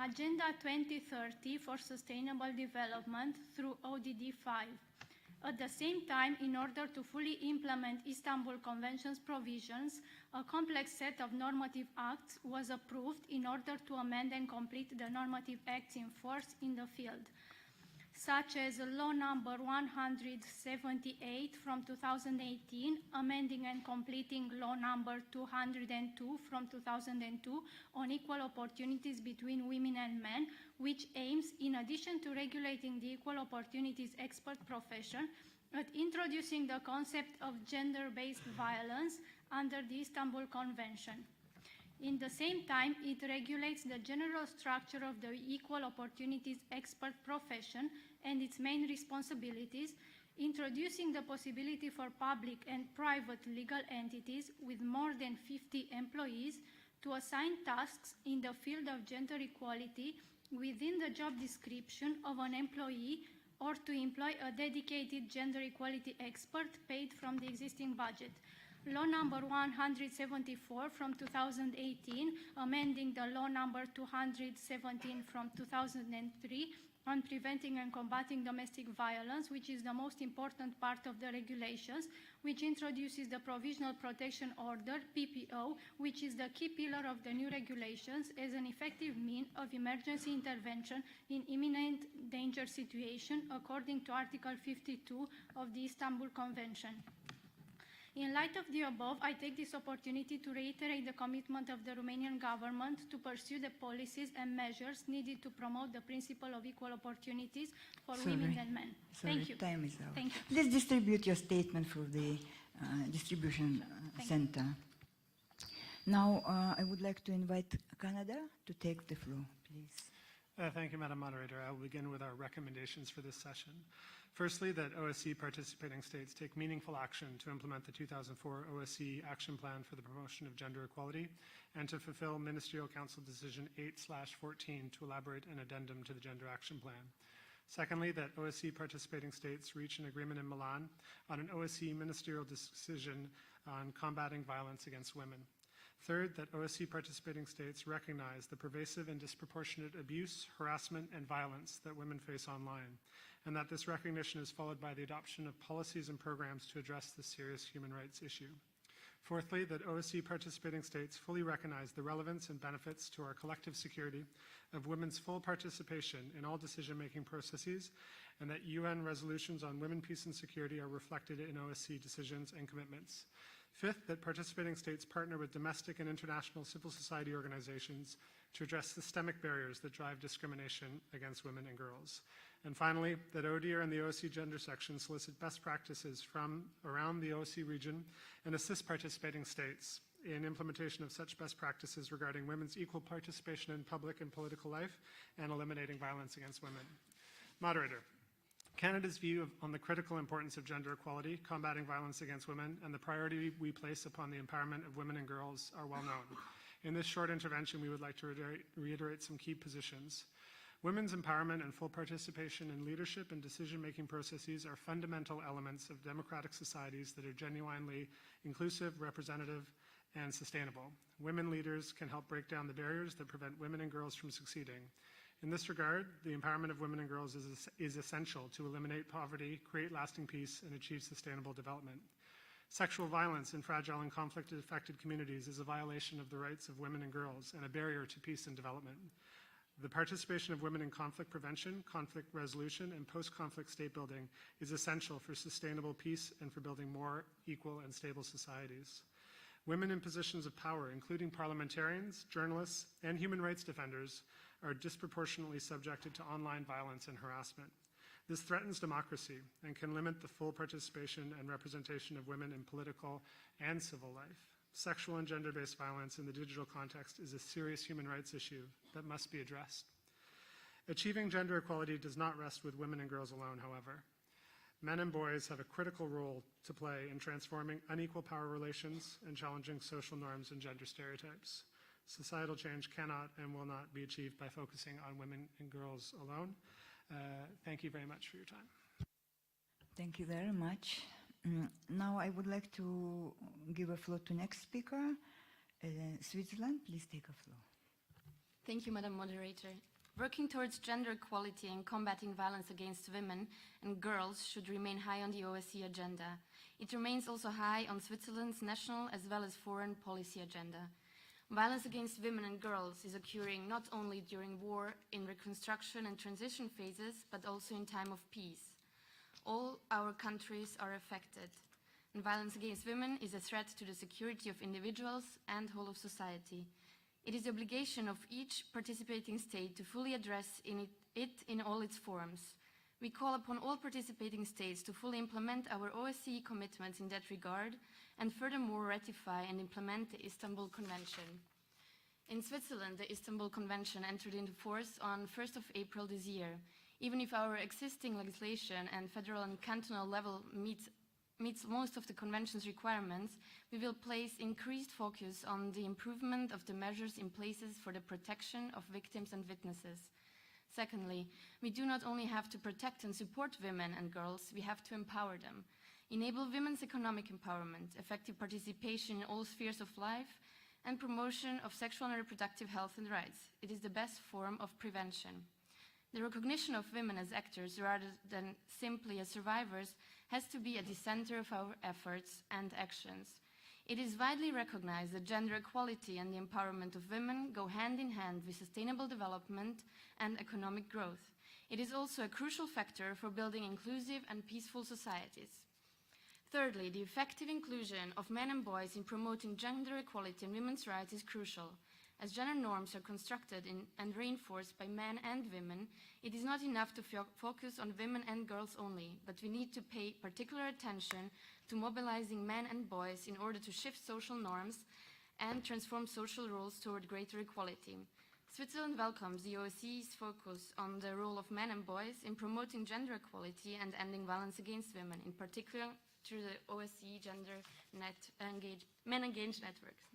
K: Agenda 2030 for Sustainable Development through ODD 5. At the same time, in order to fully implement Istanbul Convention's provisions, a complex set of normative acts was approved in order to amend and complete the normative acts in force in the field. such as Law Number 178 from 2018, amending and completing Law Number 202 from 2002 on equal opportunities between women and men, which aims, in addition to regulating the equal opportunities expert profession, at introducing the concept of gender-based violence under the Istanbul Convention. In the same time, it regulates the general structure of the equal opportunities expert profession and its main responsibilities, introducing the possibility for public and private legal entities with more than 50 employees to assign tasks in the field of gender equality within the job description of an employee, or to employ a dedicated gender equality expert paid from the existing budget. Law Number 174 from 2018, amending the Law Number 217 from 2003 on preventing and combating domestic violence, which is the most important part of the regulations, which introduces the Provisional Protection Order, PPO, which is the key pillar of the new regulations as an effective means of emergency intervention in imminent danger situation, according to Article 52 of the Istanbul Convention. In light of the above, I take this opportunity to reiterate the commitment of the Romanian government to pursue the policies and measures needed to promote the principle of equal opportunities for women and men. Thank you.
B: Time is out.
K: Thank you.
B: Let's distribute your statement through the distribution center. Now, I would like to invite Canada to take the floor, please.
L: Thank you, Madam Moderator. I will begin with our recommendations for this session. Firstly, that OSCE participating states take meaningful action to implement the 2004 OSCE Action Plan for the Promotion of Gender Equality and to fulfill Ministerial Council Decision 8/14 to elaborate an addendum to the Gender Action Plan. Secondly, that OSCE participating states reach an agreement in Milan on an OSCE ministerial decision on combating violence against women. Third, that OSCE participating states recognize the pervasive and disproportionate abuse, harassment, and violence that women face online, and that this recognition is followed by the adoption of policies and programs to address this serious human rights issue. Fourthly, that OSCE participating states fully recognize the relevance and benefits to our collective security of women's full participation in all decision-making processes, and that UN resolutions on women, peace, and security are reflected in OSCE decisions and commitments. Fifth, that participating states partner with domestic and international civil society organizations to address systemic barriers that drive discrimination against women and girls. And finally, that ODIHR and the OSCE Gender Section solicit best practices from around the OSCE region and assist participating states in implementation of such best practices regarding women's equal participation in public and political life and eliminating violence against women. Moderator, Canada's view on the critical importance of gender equality, combating violence against women, and the priority we place upon the empowerment of women and girls are well known. In this short intervention, we would like to reiterate some key positions. Women's empowerment and full participation in leadership and decision-making processes are fundamental elements of democratic societies that are genuinely inclusive, representative, and sustainable. Women leaders can help break down the barriers that prevent women and girls from succeeding. In this regard, the empowerment of women and girls is essential to eliminate poverty, create lasting peace, and achieve sustainable development. Sexual violence in fragile and conflict-affected communities is a violation of the rights of women and girls and a barrier to peace and development. The participation of women in conflict prevention, conflict resolution, and post-conflict state building is essential for sustainable peace and for building more equal and stable societies. Women in positions of power, including parliamentarians, journalists, and human rights defenders, are disproportionately subjected to online violence and harassment. This threatens democracy and can limit the full participation and representation of women in political and civil life. Sexual and gender-based violence in the digital context is a serious human rights issue that must be addressed. Achieving gender equality does not rest with women and girls alone, however. Men and boys have a critical role to play in transforming unequal power relations and challenging social norms and gender stereotypes. Societal change cannot and will not be achieved by focusing on women and girls alone. Thank you very much for your time.
B: Thank you very much. Now I would like to give a floor to next speaker. Switzerland, please take a floor.
M: Thank you, Madam Moderator. Working towards gender equality and combating violence against women and girls should remain high on the OSCE agenda. It remains also high on Switzerland's national as well as foreign policy agenda. Violence against women and girls is occurring not only during war, in reconstruction and transition phases, but also in time of peace. All our countries are affected, and violence against women is a threat to the security of individuals and whole of society. It is the obligation of each participating state to fully address it in all its forms. We call upon all participating states to fully implement our OSCE commitments in that regard, and furthermore ratify and implement the Istanbul Convention. In Switzerland, the Istanbul Convention entered into force on 1st of April this year. Even if our existing legislation and federal and cantonal level meets most of the Convention's requirements, we will place increased focus on the improvement of the measures in places for the protection of victims and witnesses. Secondly, we do not only have to protect and support women and girls, we have to empower them. Enable women's economic empowerment, effective participation in all spheres of life, and promotion of sexual and reproductive health and rights. It is the best form of prevention. The recognition of women as actors rather than simply as survivors has to be at the center of our efforts and actions. It is widely recognized that gender equality and the empowerment of women go hand in hand with sustainable development and economic growth. It is also a crucial factor for building inclusive and peaceful societies. Thirdly, the effective inclusion of men and boys in promoting gender equality and women's rights is crucial. As gender norms are constructed and reinforced by men and women, it is not enough to focus on women and girls only, but we need to pay particular attention to mobilizing men and boys in order to shift social norms and transform social roles toward greater equality. Switzerland welcomes the OSCE's focus on the role of men and boys in promoting gender equality and ending violence against women, in particular through the OSCE Men Engaged Networks.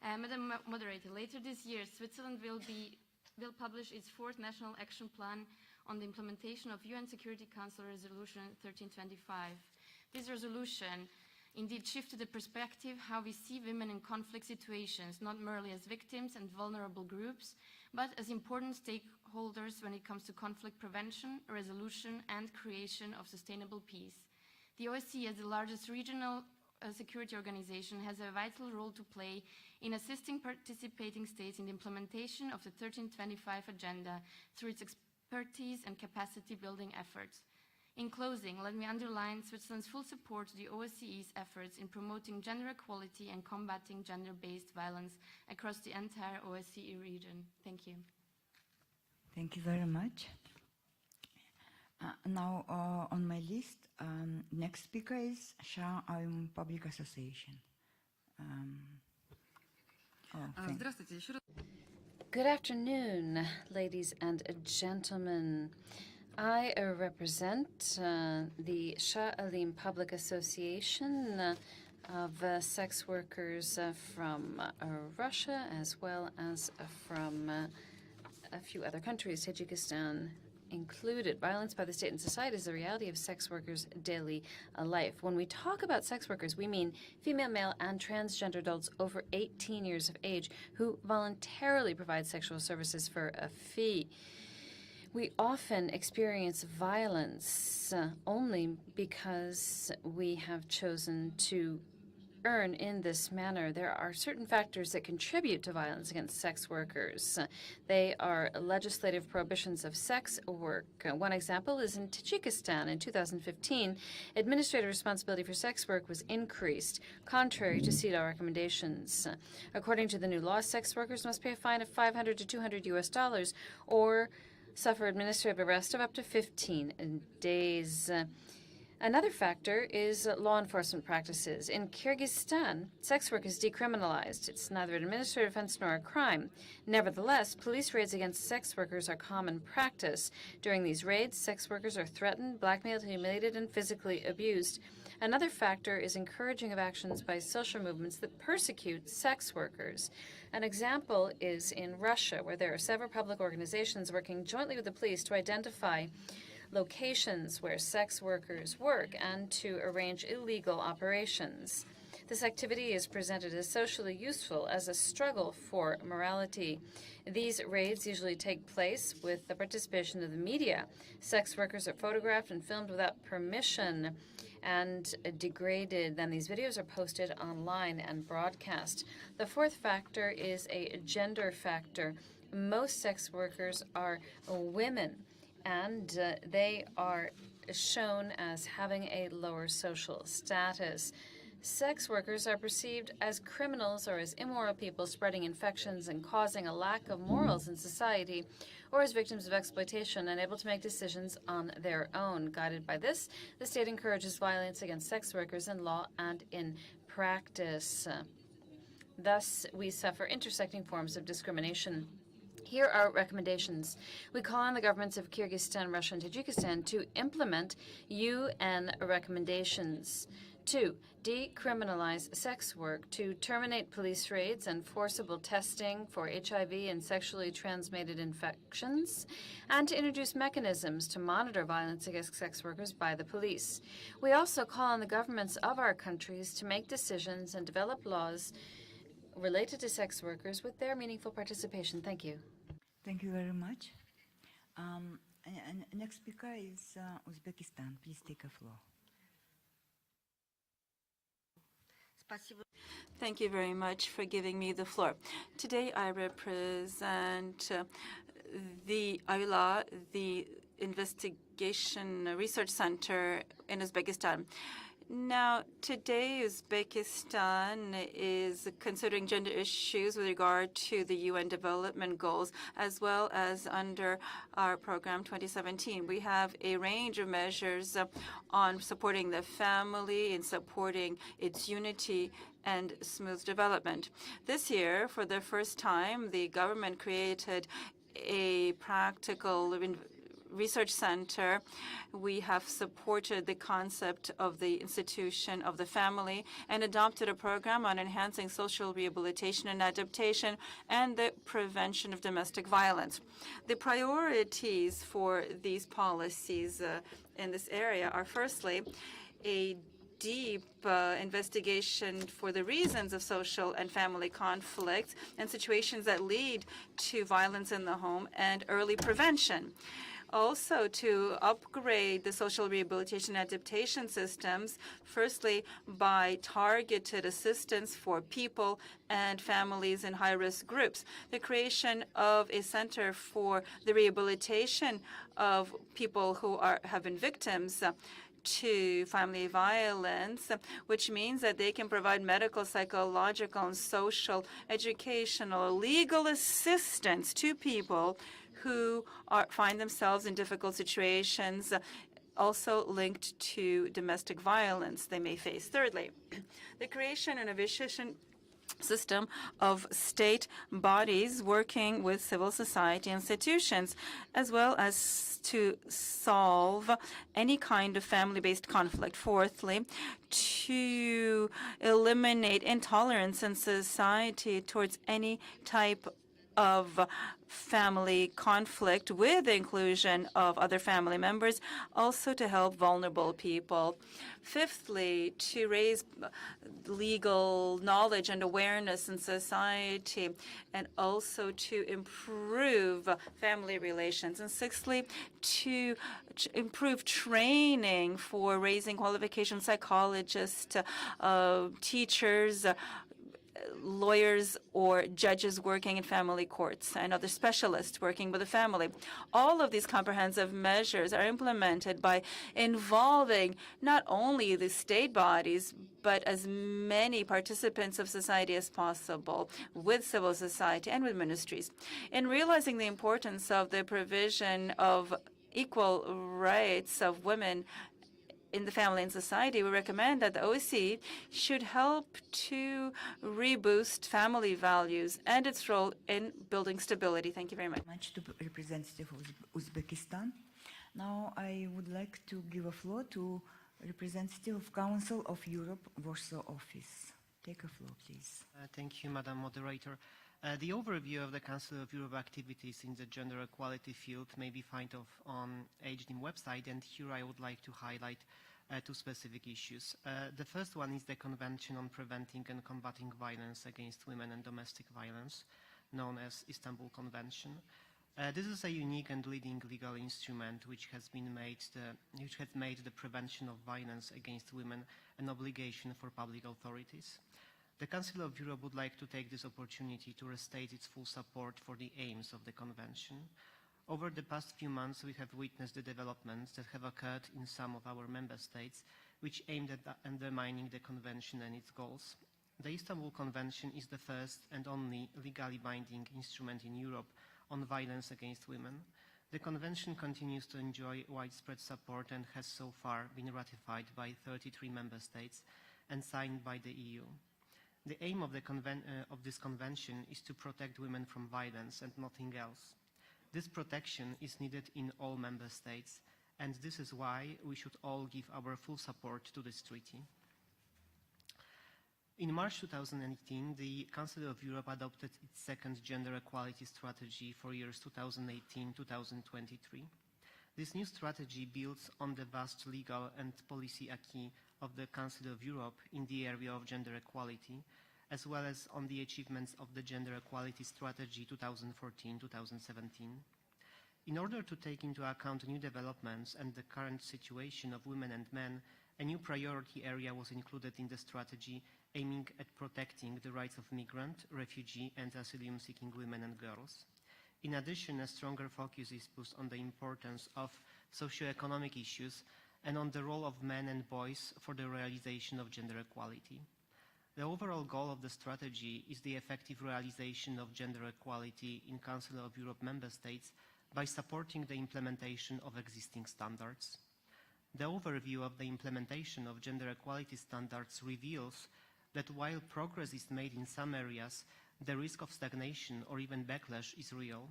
M: Madam Moderator, later this year, Switzerland will publish its 4th National Action Plan on the implementation of UN Security Council Resolution 1325. This resolution indeed shifted the perspective how we see women in conflict situations, not merely as victims and vulnerable groups, but as important stakeholders when it comes to conflict prevention, resolution, and creation of sustainable peace. The OSCE, as the largest regional security organization, has a vital role to play in assisting participating states in the implementation of the 1325 agenda through its expertise and capacity building efforts. In closing, let me underline Switzerland's full support to the OSCE's efforts in promoting gender equality and combating gender-based violence across the entire OSCE region. Thank you.
B: Thank you very much. Now on my list, next speaker is Shah-Aum Public Association.
D: Good afternoon, ladies and gentlemen. I represent the Shah Alim Public Association of sex workers from Russia, as well as from a few other countries, Tajikistan included. Violence by the state and society is the reality of sex workers' daily life. When we talk about sex workers, we mean female, male, and transgender adults over 18 years of age who voluntarily provide sexual services for a fee. We often experience violence only because we have chosen to earn in this manner. There are certain factors that contribute to violence against sex workers. They are legislative prohibitions of sex work. One example is in Tajikistan. In 2015, administrative responsibility for sex work was increased, contrary to CEDAW recommendations. According to the new law, sex workers must pay a fine of $500 to $200 or suffer administrative arrest of up to 15 days. Another factor is law enforcement practices. In Kyrgyzstan, sex work is decriminalized. It's neither an administrative offense nor a crime. Nevertheless, police raids against sex workers are common practice. During these raids, sex workers are threatened, blackmailed, humiliated, and physically abused. Another factor is encouraging of actions by social movements that persecute sex workers. An example is in Russia, where there are several public organizations working jointly with the police to identify locations where sex workers work and to arrange illegal operations. This activity is presented as socially useful as a struggle for morality. These raids usually take place with the participation of the media. Sex workers are photographed and filmed without permission and degraded. Then these videos are posted online and broadcast. The fourth factor is a gender factor. Most sex workers are women, and they are shown as having a lower social status. Sex workers are perceived as criminals or as immoral people spreading infections and causing a lack of morals in society, or as victims of exploitation, unable to make decisions on their own. Guided by this, the state encourages violence against sex workers in law and in practice. Thus, we suffer intersecting forms of discrimination. Here are recommendations. We call on the governments of Kyrgyzstan, Russia, and Tajikistan to implement UN recommendations. 2. Decriminalize sex work, to terminate police raids and forcible testing for HIV and sexually transmitted infections, and to introduce mechanisms to monitor violence against sex workers by the police. We also call on the governments of our countries to make decisions and develop laws related to sex workers with their meaningful participation. Thank you.
B: Thank you very much. And next speaker is Uzbekistan. Please take a floor.
F: Thank you very much for giving me the floor. Today I represent the AYLA, the Investigation Research Center in Uzbekistan. Now, today Uzbekistan is considering gender issues with regard to the UN Development Goals, as well as under our program 2017. We have a range of measures on supporting the family and supporting its unity and smooth development. This year, for the first time, the government created a practical research center. We have supported the concept of the institution of the family and adopted a program on enhancing social rehabilitation and adaptation and the prevention of domestic violence. The priorities for these policies in this area are, firstly, a deep investigation for the reasons of social and family conflicts and situations that lead to violence in the home, and early prevention. Also, to upgrade the social rehabilitation adaptation systems, firstly by targeted assistance for people and families in high-risk groups. The creation of a center for the rehabilitation of people who have been victims to family violence, which means that they can provide medical, psychological, and social, educational, legal assistance to people who find themselves in difficult situations, also linked to domestic violence they may face. Thirdly, the creation and efficient system of state bodies working with civil society institutions, as well as to solve any kind of family-based conflict. Fourthly, to eliminate intolerance in society towards any type of family conflict with the inclusion of other family members, also to help vulnerable people. Fifthly, to raise legal knowledge and awareness in society, and also to improve family relations. And sixthly, to improve training for raising qualification psychologists, teachers, lawyers or judges working in family courts and other specialists working with the family. All of these comprehensive measures are implemented by involving not only the state bodies, but as many participants of society as possible, with civil society and with ministries. In realizing the importance of the provision of equal rights of women in the family and society, we recommend that the OSCE should help to reboost family values and its role in building stability. Thank you very much.
B: Much to representative of Uzbekistan. Now I would like to give a floor to representative of Council of Europe, Warsaw office. Take a floor, please.
N: Thank you, Madam Moderator. The overview of the Council of Europe activities in the gender equality field may be found on HDIM website, and here I would like to highlight two specific issues. The first one is the Convention on Preventing and Combating Violence Against Women and Domestic Violence, known as Istanbul Convention. This is a unique and leading legal instrument which has made the prevention of violence against women an obligation for public authorities. The Council of Europe would like to take this opportunity to restate its full support for the aims of the Convention. Over the past few months, we have witnessed the developments that have occurred in some of our member states, which aimed at undermining the Convention and its goals. The Istanbul Convention is the first and only legally binding instrument in Europe on violence against women. The Convention continues to enjoy widespread support and has so far been ratified by 33 member states and signed by the EU. The aim of this convention is to protect women from violence and nothing else. This protection is needed in all member states, and this is why we should all give our full support to this treaty. In March 2018, the Council of Europe adopted its second gender equality strategy for years 2018-2023. This new strategy builds on the vast legal and policy acquis of the Council of Europe in the area of gender equality, as well as on the achievements of the Gender Equality Strategy 2014-2017. In order to take into account new developments and the current situation of women and men, a new priority area was included in the strategy aiming at protecting the rights of migrant, refugee and asylum-seeking women and girls. In addition, a stronger focus is put on the importance of socio-economic issues and on the role of men and boys for the realization of gender equality. The overall goal of the strategy is the effective realization of gender equality in Council of Europe member states by supporting the implementation of existing standards. The overview of the implementation of gender equality standards reveals that while progress is made in some areas, the risk of stagnation or even backlash is real.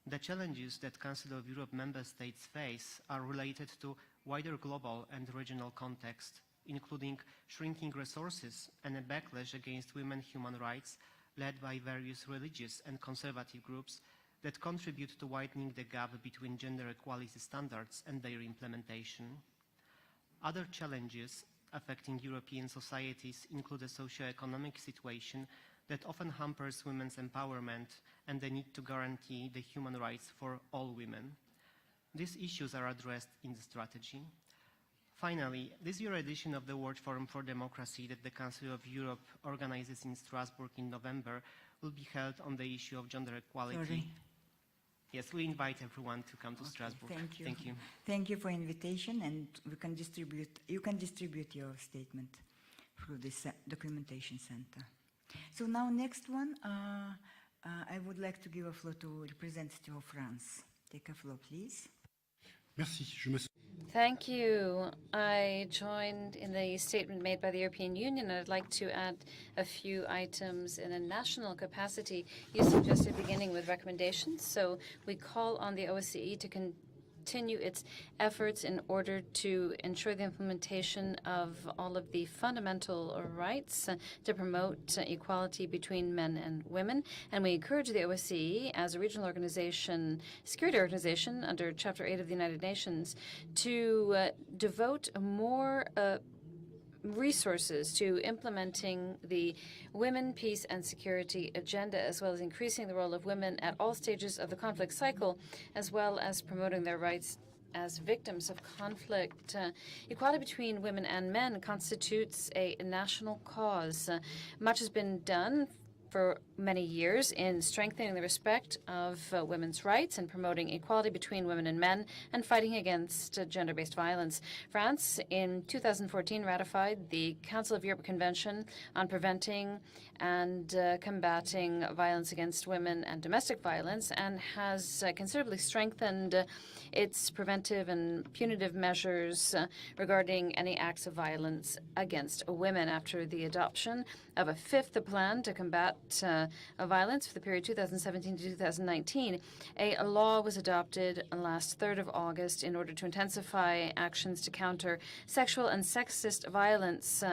N: The challenges that Council of Europe member states face are related to wider global and regional context, including shrinking resources and a backlash against women's human rights led by various religious and conservative groups that contribute to widening the gap between gender equality standards and their implementation. Other challenges affecting European societies include a socio-economic situation that often hampers women's empowerment and the need to guarantee the human rights for all women. These issues are addressed in the strategy. Finally, this year's edition of the World Forum for Democracy that the Council of Europe organizes in Strasbourg in November will be held on the issue of gender equality.
B: Sorry.
N: Yes, we invite everyone to come to Strasbourg.
B: Thank you.
N: Thank you.
B: Thank you for invitation, and you can distribute your statement through this documentation center. So now next one, I would like to give a floor to representative of France. Take a floor, please.
O: Merci.
D: Thank you. I joined in the statement made by the European Union, and I'd like to add a few items in a national capacity. You suggested beginning with recommendations, so we call on the OSCE to continue its efforts in order to ensure the implementation of all of the fundamental rights to promote equality between men and women. And we encourage the OSCE as a regional organization, security organization under Chapter 8 of the United Nations, to devote more resources to implementing the Women, Peace and Security agenda, as well as increasing the role of women at all stages of the conflict cycle, as well as promoting their rights as victims of conflict. Equality between women and men constitutes a national cause. Much has been done for many years in strengthening the respect of women's rights and promoting equality between women and men and fighting against gender-based violence. France, in 2014, ratified the Council of Europe Convention on Preventing and Combating Violence Against Women and Domestic Violence, and has considerably strengthened its preventive and punitive measures regarding any acts of violence against women. After the adoption of a fifth plan to combat violence for the period 2017 to 2019, a law was adopted last 3rd of August in order to intensify actions to counter sexual and sexist violence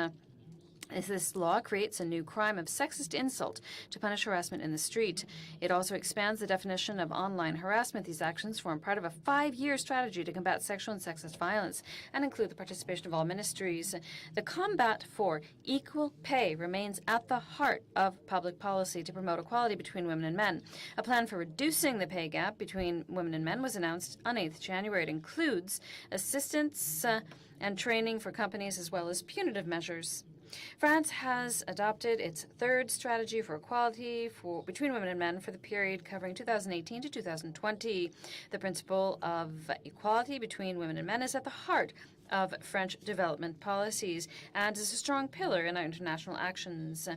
D: This law creates a new crime of sexist insult to punish harassment in the street. It also expands the definition of online harassment. These actions form part of a 5-year strategy to combat sexual and sexist violence and include the participation of all ministries. The combat for equal pay remains at the heart of public policy to promote equality between women and men. A plan for reducing the pay gap between women and men was announced on 8th January. It includes assistance and training for companies as well as punitive measures. France has adopted its third strategy for equality between women and men for the period covering 2018 to 2020. The principle of equality between women and men is at the heart of French development policies and is a strong pillar in our international actions.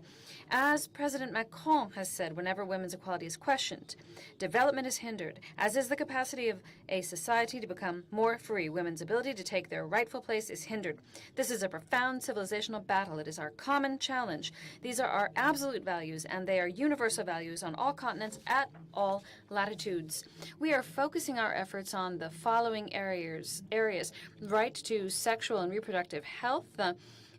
D: As President Macron has said, whenever women's equality is questioned, development is hindered, as is the capacity of a society to become more free. Women's ability to take their rightful place is hindered. This is a profound civilizational battle. It is our common challenge. These are our absolute values, and they are universal values on all continents at all latitudes. We are focusing our efforts on the following areas: right to sexual and reproductive health,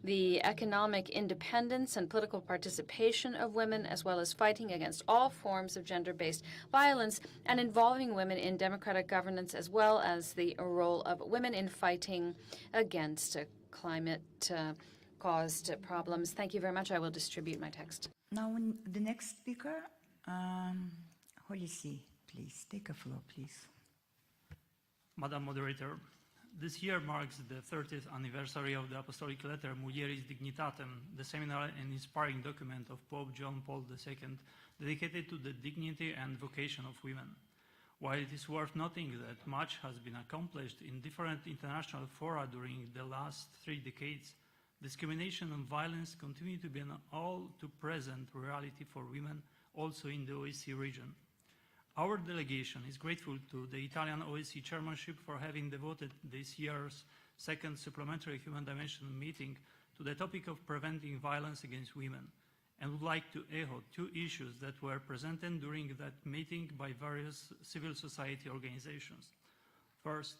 D: the economic independence and political participation of women, as well as fighting against all forms of gender-based violence and involving women in democratic governance, as well as the role of women in fighting against climate-caused problems. Thank you very much. I will distribute my text.
B: Now, the next speaker, Holly C., please, take a floor, please.
O: Madam Moderator, this year marks the 30th anniversary of the Apostolic Letter Mulieris Dignitatem, the seminal and inspiring document of Pope John Paul II dedicated to the dignity and vocation of women. While it is worth noting that much has been accomplished in different international fora during the last 3 decades, discrimination and violence continue to be an all-too-present reality for women also in the OSCE region. Our delegation is grateful to the Italian OSCE chairmanship for having devoted this year's second supplementary human dimension meeting to the topic of preventing violence against women, and would like to echo 2 issues that were presented during that meeting by various civil society organizations. First,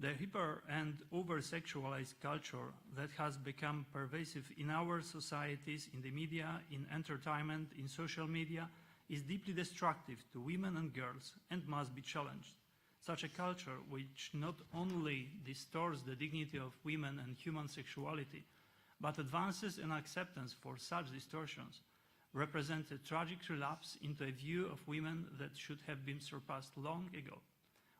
O: the hyper and over-sexualized culture that has become pervasive in our societies, in the media, in entertainment, in social media, is deeply destructive to women and girls and must be challenged. Such a culture, which not only distorts the dignity of women and human sexuality, but advances in acceptance for such distortions, represents a tragic relapse into a view of women that should have been surpassed long ago.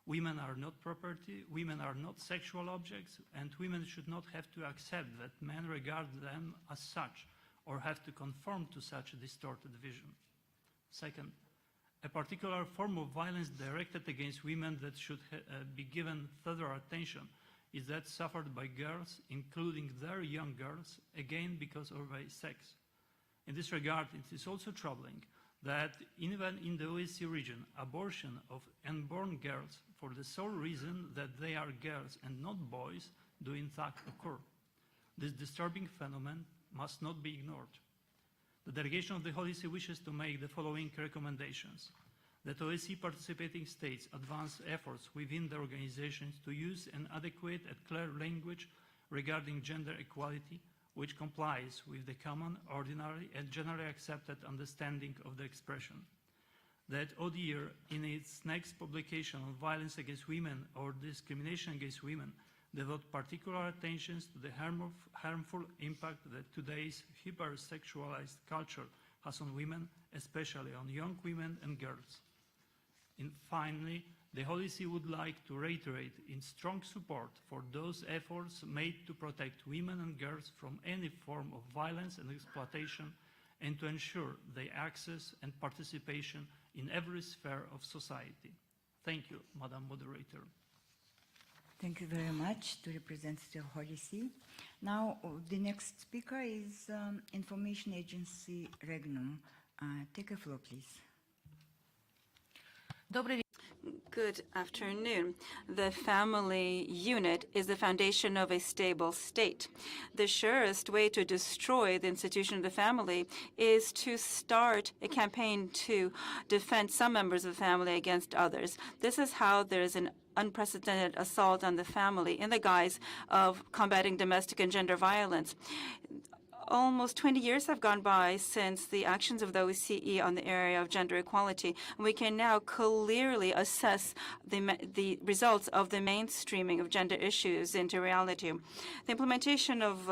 O: Women are not property, women are not sexual objects, and women should not have to accept that men regard them as such or have to conform to such a distorted vision. Second, a particular form of violence directed against women that should be given further attention is that suffered by girls, including very young girls, again because of their sex. In this regard, it is also troubling that even in the OSCE region, abortion of unborn girls for the sole reason that they are girls and not boys do in fact occur. This disturbing phenomenon must not be ignored. The delegation of the Holy See wishes to make the following recommendations: that OSCE participating states advance efforts within the organizations to use an adequate and clear language regarding gender equality, which complies with the common, ordinary, and generally accepted understanding of the expression. That ODIHR, in its next publication on violence against women or discrimination against women, devote particular attention to the harmful impact that today's hypersexualized culture has on women, especially on young women and girls. And finally, the Holy See would like to reiterate its strong support for those efforts made to protect women and girls from any form of violence and exploitation, and to ensure their access and participation in every sphere of society. Thank you, Madam Moderator.
B: Thank you very much to Representative Holy See. Now, the next speaker is Information Agency Regnum. Take a floor, please.
F: Good afternoon. The family unit is the foundation of a stable state. The surest way to destroy the institution of the family is to start a campaign to defend some members of the family against others. This is how there is an unprecedented assault on the family in the guise of combating domestic and gender violence. Almost 20 years have gone by since the actions of the OSCE on the area of gender equality, and we can now clearly assess the results of the mainstreaming of gender issues into reality. The implementation of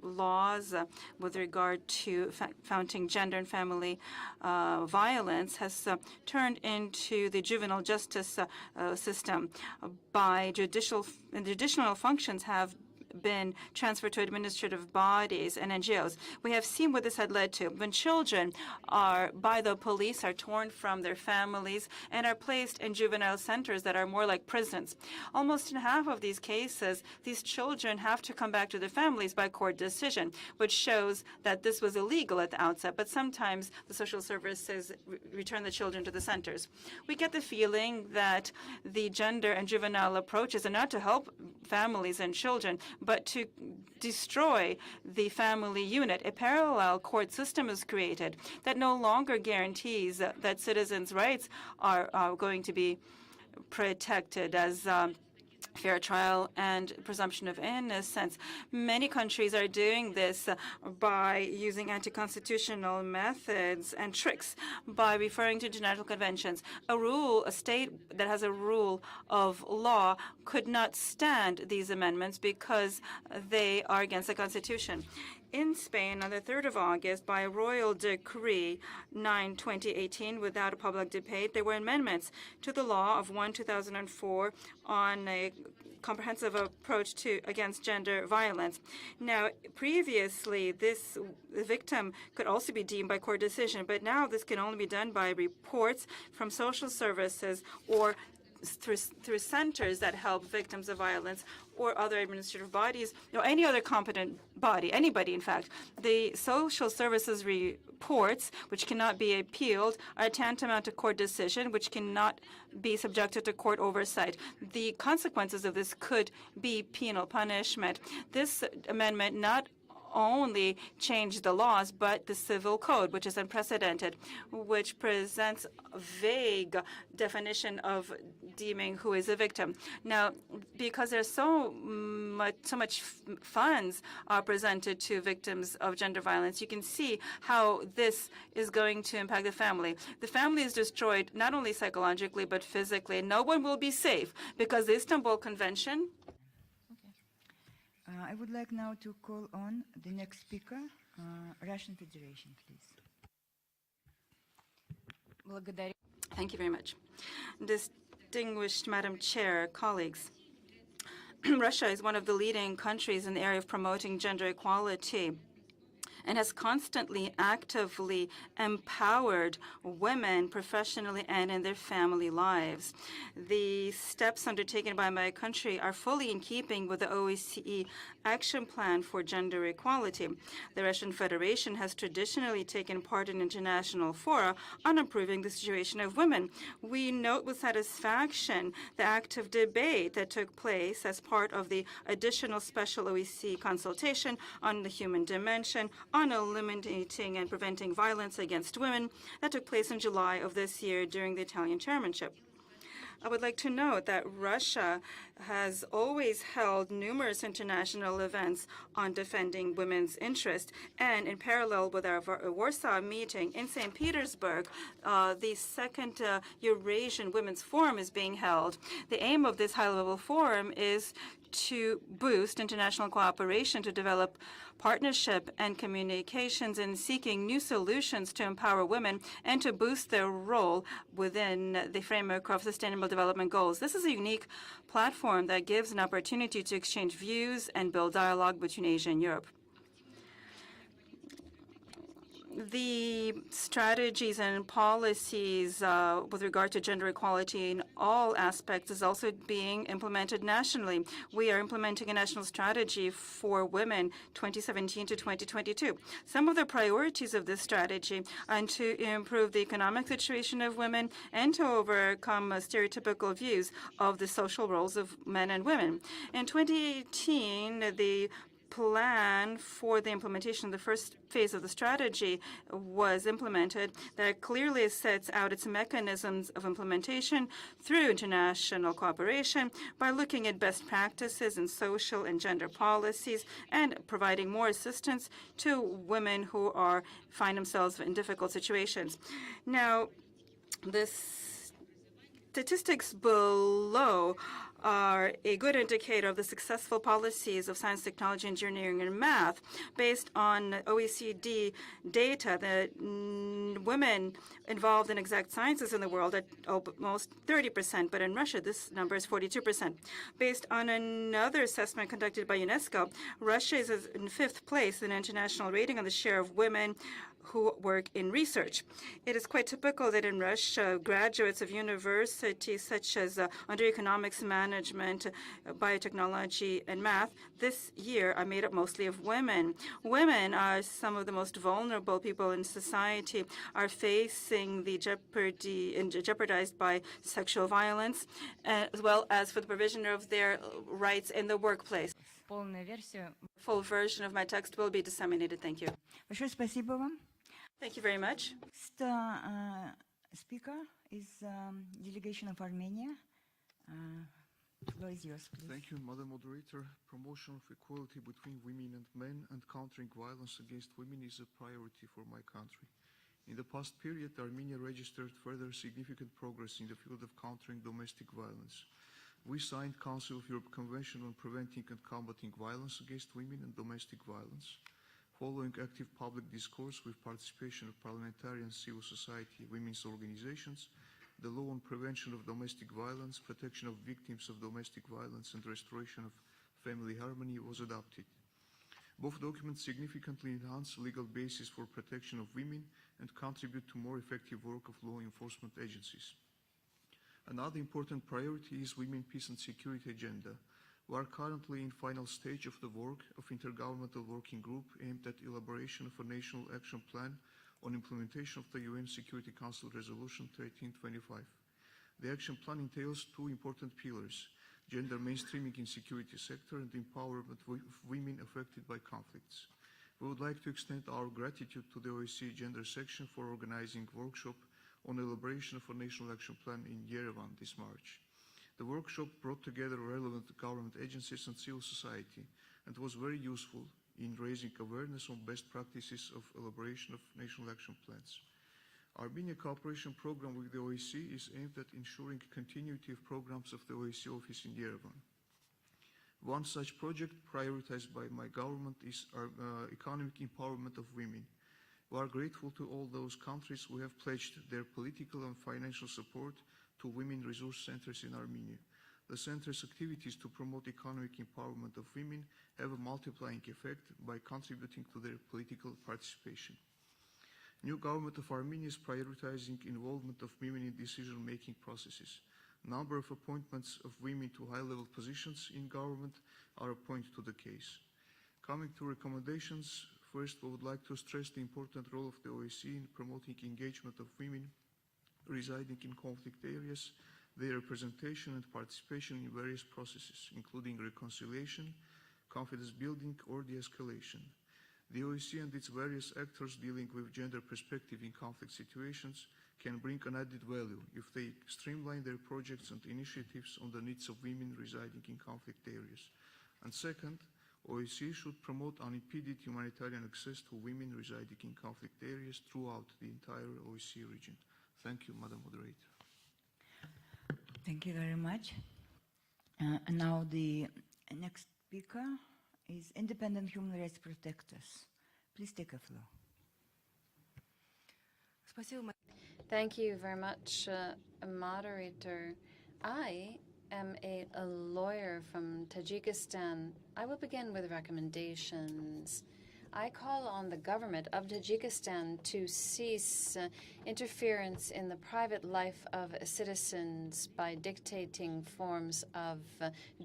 F: laws with regard to founding gender and family violence has turned into the juvenile justice system. By judicial functions have been transferred to administrative bodies and NGOs. We have seen what this had led to. When children are, by the police, are torn from their families and are placed in juvenile centers that are more like prisons. Almost in half of these cases, these children have to come back to their families by court decision, which shows that this was illegal at the outset, but sometimes the social services return the children to the centers. We get the feeling that the gender and juvenile approaches are not to help families and children, but to destroy the family unit. A parallel court system is created that no longer guarantees that citizens' rights are going to be protected as fair trial and presumption of innocence. Many countries are doing this by using anti-constitutional methods and tricks, by referring to international conventions. A state that has a rule of law could not stand these amendments because they are against the Constitution. In Spain, on the 3rd of August, by Royal Decree 9/2018, without a public debate, there were amendments to the law of 1/2004 on a comprehensive approach against gender violence. Now, previously, the victim could also be deemed by court decision, but now this can only be done by reports from social services or through centers that help victims of violence or other administrative bodies or any other competent body, anybody in fact. The social services reports, which cannot be appealed, are tantamount to court decision, which cannot be subjected to court oversight. The consequences of this could be penal punishment. This amendment not only changed the laws, but the civil code, which is unprecedented, which presents a vague definition of deeming who is a victim. Now, because there's so much funds are presented to victims of gender violence, you can see how this is going to impact the family. The family is destroyed not only psychologically, but physically. No one will be safe because the Istanbul Convention.
B: I would like now to call on the next speaker, Russian Federation, please.
F: Thank you very much. Distinguished Madam Chair, colleagues, Russia is one of the leading countries in the area of promoting gender equality and has constantly actively empowered women professionally and in their family lives. The steps undertaken by my country are fully in keeping with the OSCE Action Plan for Gender Equality. The Russian Federation has traditionally taken part in international fora on improving the situation of women. We note with satisfaction the active debate that took place as part of the additional special OSCE consultation on the human dimension on eliminating and preventing violence against women that took place in July of this year during the Italian chairmanship. I would like to note that Russia has always held numerous international events on defending women's interests, and in parallel with our Warsaw meeting in St. Petersburg, the second Eurasian Women's Forum is being held. The aim of this high-level forum is to boost international cooperation to develop partnership and communications in seeking new solutions to empower women and to boost their role within the framework of Sustainable Development Goals. This is a unique platform that gives an opportunity to exchange views and build dialogue between Asia and Europe. The strategies and policies with regard to gender equality in all aspects is also being implemented nationally. We are implementing a national strategy for women 2017 to 2022. Some of the priorities of this strategy are to improve the economic situation of women and to overcome stereotypical views of the social roles of men and women. In 2018, the plan for the implementation, the first phase of the strategy was implemented that clearly sets out its mechanisms of implementation through international cooperation by looking at best practices in social and gender policies and providing more assistance to women who find themselves in difficult situations. Now, the statistics below are a good indicator of the successful policies of science, technology, engineering, and math. Based on OECD data, the women involved in exact sciences in the world are almost 30%, but in Russia, this number is 42%. Based on another assessment conducted by UNESCO, Russia is in 5th place in international rating on the share of women who work in research. It is quite typical that in Russia, graduates of universities such as under economics, management, biotechnology, and math this year are made up mostly of women. Women are some of the most vulnerable people in society, are facing the jeopardized by sexual violence, as well as for the provision of their rights in the workplace. Full version of my text will be disseminated. Thank you.
B: Большое спасибо вам.
F: Thank you very much.
B: Next speaker is delegation of Armenia. Floor is yours, please.
P: Thank you, Madam Moderator. Promotion of equality between women and men and countering violence against women is a priority for my country. In the past period, Armenia registered further significant progress in the field of countering domestic violence. We signed Council of Europe Convention on Preventing and Combating Violence Against Women and Domestic Violence. Following active public discourse with participation of parliamentarians, civil society, women's organizations, the law on prevention of domestic violence, protection of victims of domestic violence, and restoration of family harmony was adopted. Both documents significantly enhance legal basis for protection of women and contribute to more effective work of law enforcement agencies. Another important priority is Women, Peace and Security agenda. We are currently in final stage of the work of Intergovernmental Working Group aimed at elaboration of a national action plan on implementation of the UN Security Council Resolution 1325. The action plan entails two important pillars: gender mainstreaming in security sector and empowerment of women affected by conflicts. We would like to extend our gratitude to the OSCE Gender Section for organizing a workshop on elaboration of a national action plan in Yerevan this March. The workshop brought together relevant government agencies and civil society and was very useful in raising awareness on best practices of elaboration of national action plans. Armenia cooperation program with the OSCE is aimed at ensuring continuity of programs of the OSCE office in Yerevan. One such project prioritized by my government is economic empowerment of women. We are grateful to all those countries who have pledged their political and financial support to women resource centers in Armenia. The center's activities to promote economic empowerment of women have a multiplying effect by contributing to their political participation. New government of Armenia is prioritizing involvement of women in decision-making processes. Number of appointments of women to high-level positions in government are a point to the case. Coming to recommendations, first we would like to stress the important role of the OSCE in promoting engagement of women residing in conflict areas, their representation and participation in various processes, including reconciliation, confidence building, or de-escalation. The OSCE and its various actors dealing with gender perspective in conflict situations can bring an added value if they streamline their projects and initiatives on the needs of women residing in conflict areas. And second, OSCE should promote unimpeded humanitarian access to women residing in conflict areas throughout the entire OSCE region. Thank you, Madam Moderator.
B: Thank you very much. And now the next speaker is Independent Human Rights Protectors. Please take a floor.
D: Thank you very much, moderator. I am a lawyer from Tajikistan. I will begin with recommendations. I call on the government of Tajikistan to cease interference in the private life of citizens by dictating forms of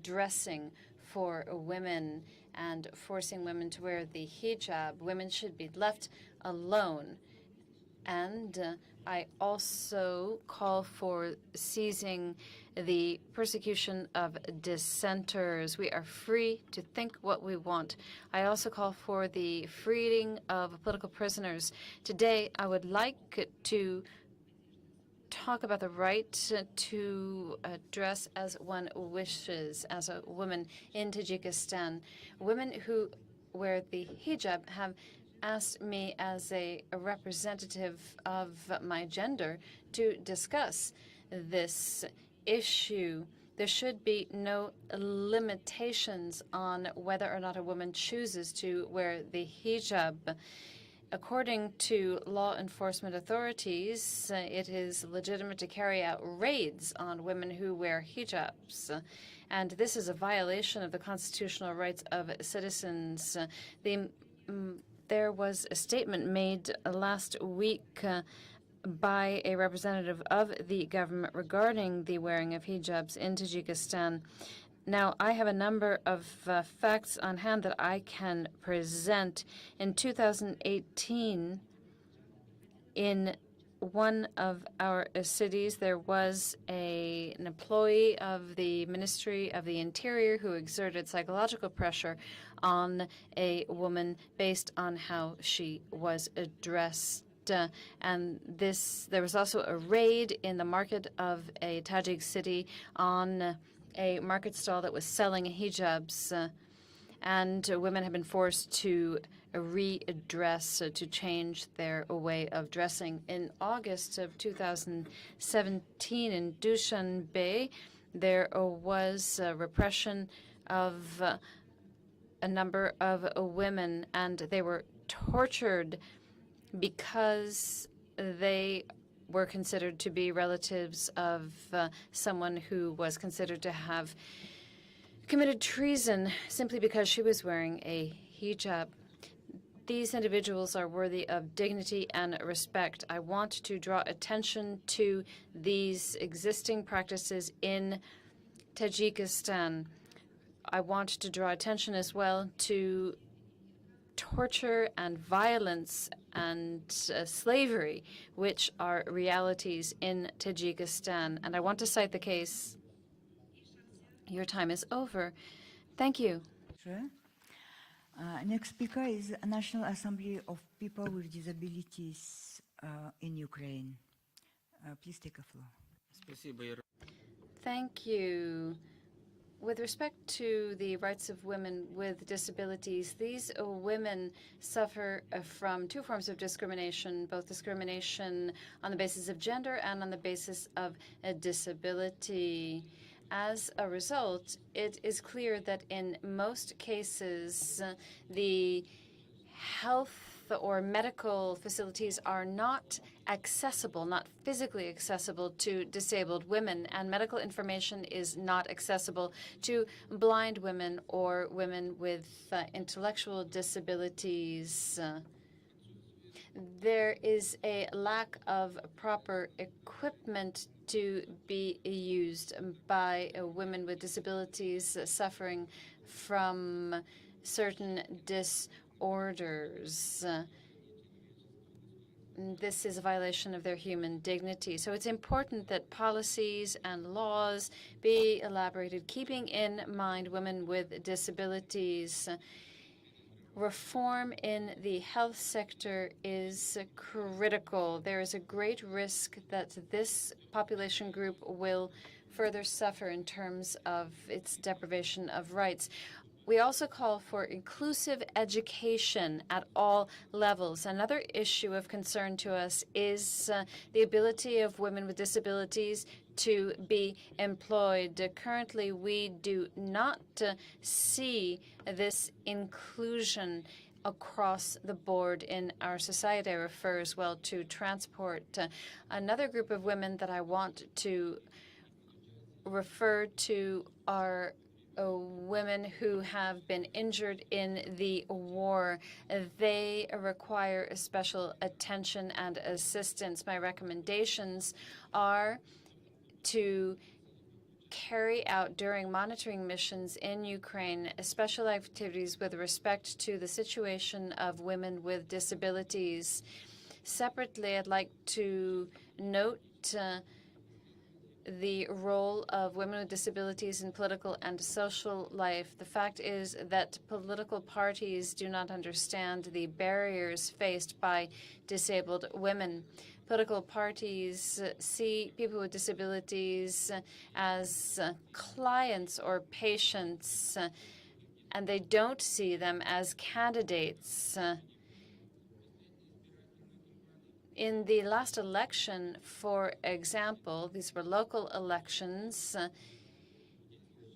D: dressing for women and forcing women to wear the hijab. Women should be left alone. And I also call for seizing the persecution of dissenters. We are free to think what we want. I also call for the freeing of political prisoners. Today, I would like to talk about the right to dress as one wishes as a woman in Tajikistan. Women who wear the hijab have asked me as a representative of my gender to discuss this issue. There should be no limitations on whether or not a woman chooses to wear the hijab. According to law enforcement authorities, it is legitimate to carry out raids on women who wear hijabs. And this is a violation of the constitutional rights of citizens. There was a statement made last week by a representative of the government regarding the wearing of hijabs in Tajikistan. Now, I have a number of facts on hand that I can present. In 2018, in one of our cities, there was an employee of the Ministry of the Interior who exerted psychological pressure on a woman based on how she was dressed. And there was also a raid in the market of a Tajik city on a market stall that was selling hijabs, and women have been forced to redress, to change their way of dressing. In August of 2017 in Dushanbe, there was repression of a number of women, and they were tortured because they were considered to be relatives of someone who was considered to have committed treason simply because she was wearing a hijab. These individuals are worthy of dignity and respect. I want to draw attention to these existing practices in Tajikistan. I want to draw attention as well to torture and violence and slavery, which are realities in Tajikistan. And I want to cite the case. Your time is over. Thank you.
B: Next speaker is National Assembly of People with Disabilities in Ukraine. Please take a floor.
D: Thank you. With respect to the rights of women with disabilities, these women suffer from two forms of discrimination, both discrimination on the basis of gender and on the basis of a disability. As a result, it is clear that in most cases, the health or medical facilities are not accessible, not physically accessible to disabled women, and medical information is not accessible to blind women or women with intellectual disabilities. There is a lack of proper equipment to be used by women with disabilities suffering from certain disorders. This is a violation of their human dignity. So it's important that policies and laws be elaborated, keeping in mind women with disabilities. Reform in the health sector is critical. There is a great risk that this population group will further suffer in terms of its deprivation of rights. We also call for inclusive education at all levels. Another issue of concern to us is the ability of women with disabilities to be employed. Currently, we do not see this inclusion across the board in our society. I refer as well to transport. Another group of women that I want to refer to are women who have been injured in the war. They require special attention and assistance. My recommendations are to carry out during monitoring missions in Ukraine special activities with respect to the situation of women with disabilities. Separately, I'd like to note the role of women with disabilities in political and social life. The fact is that political parties do not understand the barriers faced by disabled women. Political parties see people with disabilities as clients or patients, and they don't see them as candidates. In the last election, for example, these were local elections,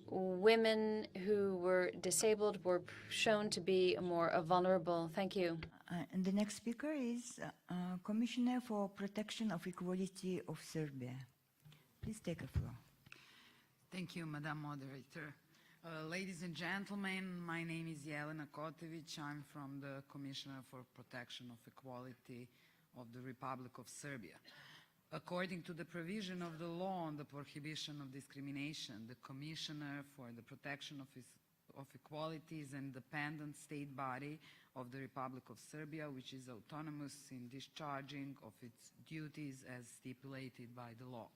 D: women who were disabled were shown to be more vulnerable. Thank you.
B: And the next speaker is Commissioner for Protection of Equality of Serbia. Please take a floor.
Q: Thank you, Madam Moderator. Ladies and gentlemen, my name is Jelena Kotević. I'm from the Commissioner for Protection of Equality of the Republic of Serbia. According to the provision of the law on the prohibition of discrimination, the Commissioner for the Protection of Equality is an independent state body of the Republic of Serbia, which is autonomous in discharging of its duties as stipulated by the law.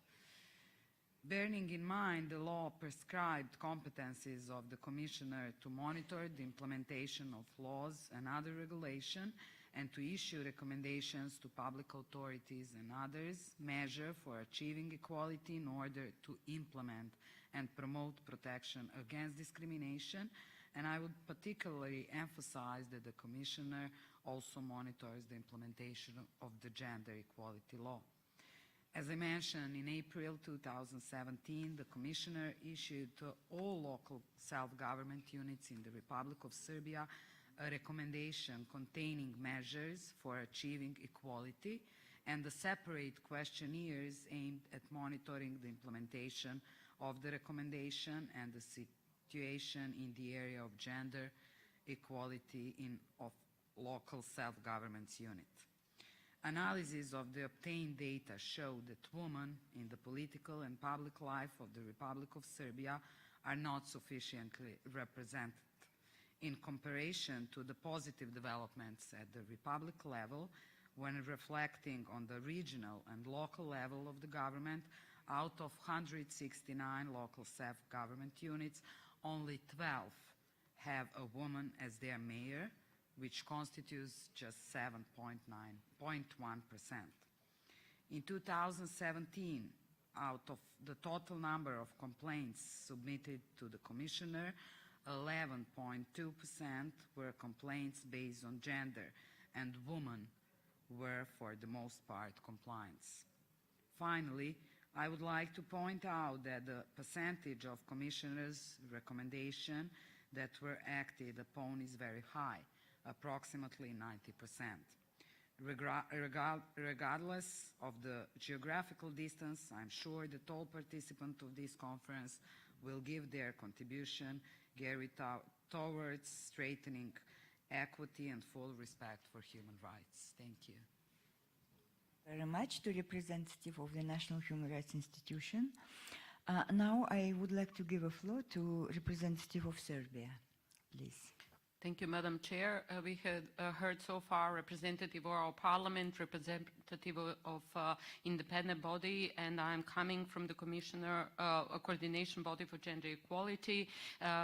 Q: Bearing in mind the law prescribed competencies of the Commissioner to monitor the implementation of laws and other regulation, and to issue recommendations to public authorities and others, measure for achieving equality in order to implement and promote protection against discrimination. And I would particularly emphasize that the Commissioner also monitors the implementation of the gender equality law. As I mentioned, in April 2017, the Commissioner issued to all local self-government units in the Republic of Serbia a recommendation containing measures for achieving equality and the separate questionnaires aimed at monitoring the implementation of the recommendation and the situation in the area of gender equality of local self-government units. Analysis of the obtained data showed that women in the political and public life of the Republic of Serbia are not sufficiently represented. In comparison to the positive developments at the Republic level, when reflecting on the regional and local level of the government, out of 169 local self-government units, only 12 have a woman as their mayor, which constitutes just 7.1%. In 2017, out of the total number of complaints submitted to the Commissioner, 11.2% were complaints based on gender, and women were, for the most part, compliance. Finally, I would like to point out that the percentage of Commissioners' recommendations that were acted upon is very high, approximately 90%. Regardless of the geographical distance, I'm sure that all participants of this conference will give their contribution geared towards strengthening equity and full respect for human rights. Thank you.
B: Very much to representative of the National Human Rights Institution. Now I would like to give a floor to representative of Serbia, please.
R: Thank you, Madam Chair. We had heard so far representative of our parliament, representative of independent body, and I'm coming from the Commissioner, a coordination body for gender equality,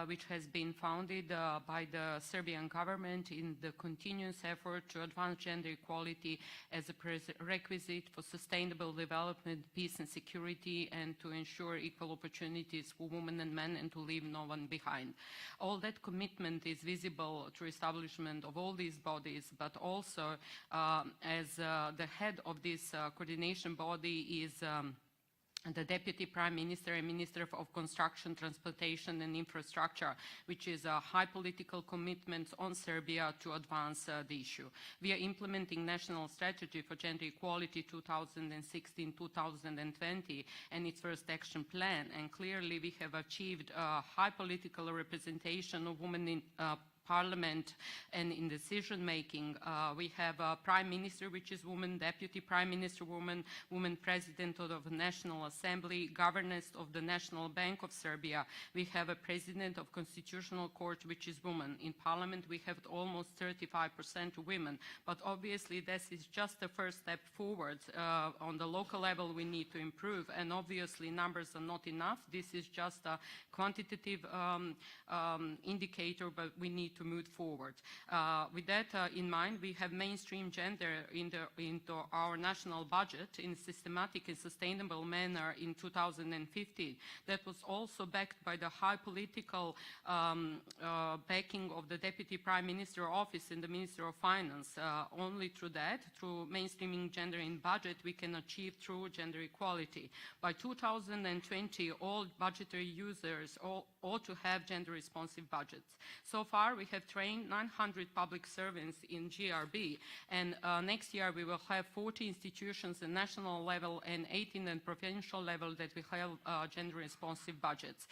R: which has been founded by the Serbian government in the continuous effort to advance gender equality as a prerequisite for sustainable development, peace and security, and to ensure equal opportunities for women and men and to leave no one behind. All that commitment is visible through establishment of all these bodies, but also as the head of this coordination body is the Deputy Prime Minister and Minister of Construction, Transportation and Infrastructure, which is a high political commitment on Serbia to advance the issue. We are implementing National Strategy for Gender Equality 2016-2020 and its first action plan, and clearly we have achieved a high political representation of women in parliament and in decision making. We have a prime minister, which is woman, deputy prime minister woman, woman president of the National Assembly, governess of the National Bank of Serbia. We have a president of Constitutional Court, which is woman. In parliament, we have almost 35% women. But obviously, this is just the first step forward. On the local level, we need to improve. And obviously, numbers are not enough. This is just a quantitative indicator, but we need to move forward. With that in mind, we have mainstream gender into our national budget in a systematic and sustainable manner in 2015. That was also backed by the high political backing of the Deputy Prime Minister office and the Minister of Finance. Only through that, through mainstreaming gender in budget, we can achieve true gender equality. By 2020, all budgetary users ought to have gender-responsive budgets. So far, we have trained 900 public servants in GRB, and next year we will have 40 institutions at national level and 18 at provincial level that will have gender-responsive budgets.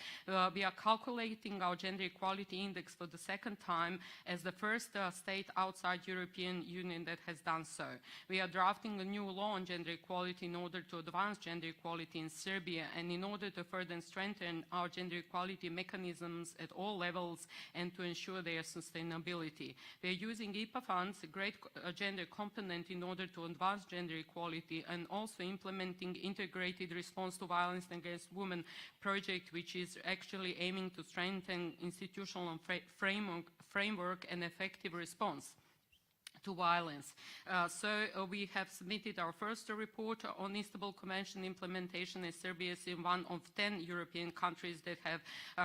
R: We are calculating our gender equality index for the second time as the first state outside European Union that has done so. We are drafting a new law on gender equality in order to advance gender equality in Serbia and in order to further strengthen our gender equality mechanisms at all levels and to ensure their sustainability. We are using IPA funds, a great gender component, in order to advance gender equality and also implementing integrated response to violence against women project, which is actually aiming to strengthen institutional framework and effective response to violence. We have submitted our first report on Istanbul Convention implementation, and Serbia is one of 10 European countries that have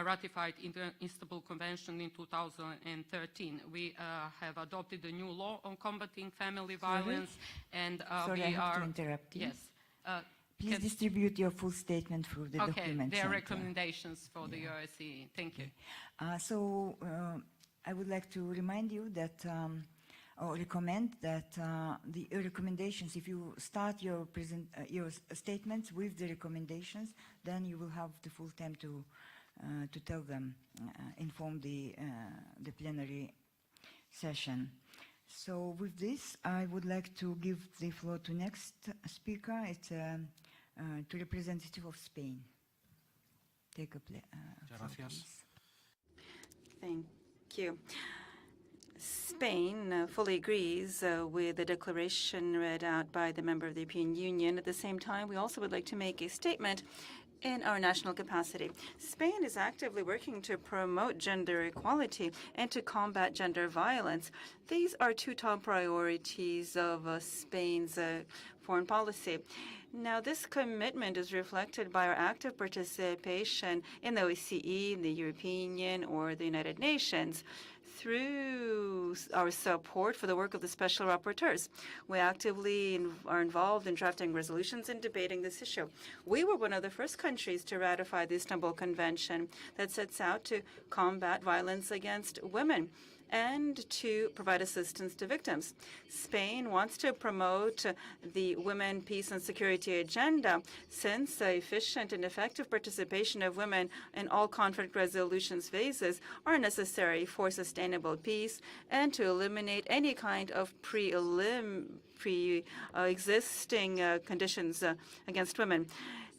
R: ratified the Istanbul Convention in 2013. We have adopted a new law on combating family violence, and
B: Sorry,
R: we
B: I have
R: are...
B: to interrupt you.
R: Yes.
B: Please distribute your full statement through the document
R: there are
B: center.
R: recommendations for the OSCE. Thank you.
B: I would like to remind you that or recommend that the recommendations, if you start your statements with the recommendations, then you will have the full time to tell them, inform the plenary session. So with this, I would like to give the floor to next speaker. It's to representative of Spain. Take a floor, please.
F: Thank you. Spain fully agrees with the declaration read out by the member of the European Union. At the same time, we also would like to make a statement in our national capacity. Spain is actively working to promote gender equality and to combat gender violence. These are two top priorities of Spain's foreign policy. Now, this commitment is reflected by our active participation in the OSCE, in the European Union, or the United Nations, through our support for the work of the special rapporteurs. We actively are involved in drafting resolutions and debating this issue. We were one of the first countries to ratify the Istanbul Convention that sets out to combat violence against women and to provide assistance to victims. Spain wants to promote the Women, Peace and Security agenda, since the efficient and effective participation of women in all conflict resolution phases are necessary for sustainable peace and to eliminate any kind of pre-existing conditions against women.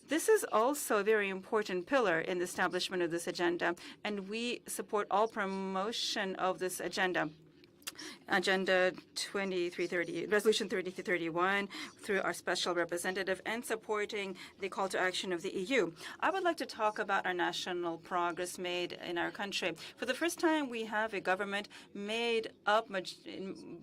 F: This is also a very important pillar in the establishment of this agenda, and we support all promotion of this agenda. Agenda 2330, Resolution 2331, through our special representative, and supporting the call to action of the EU. I would like to talk about our national progress made in our country. For the first time, we have a government made up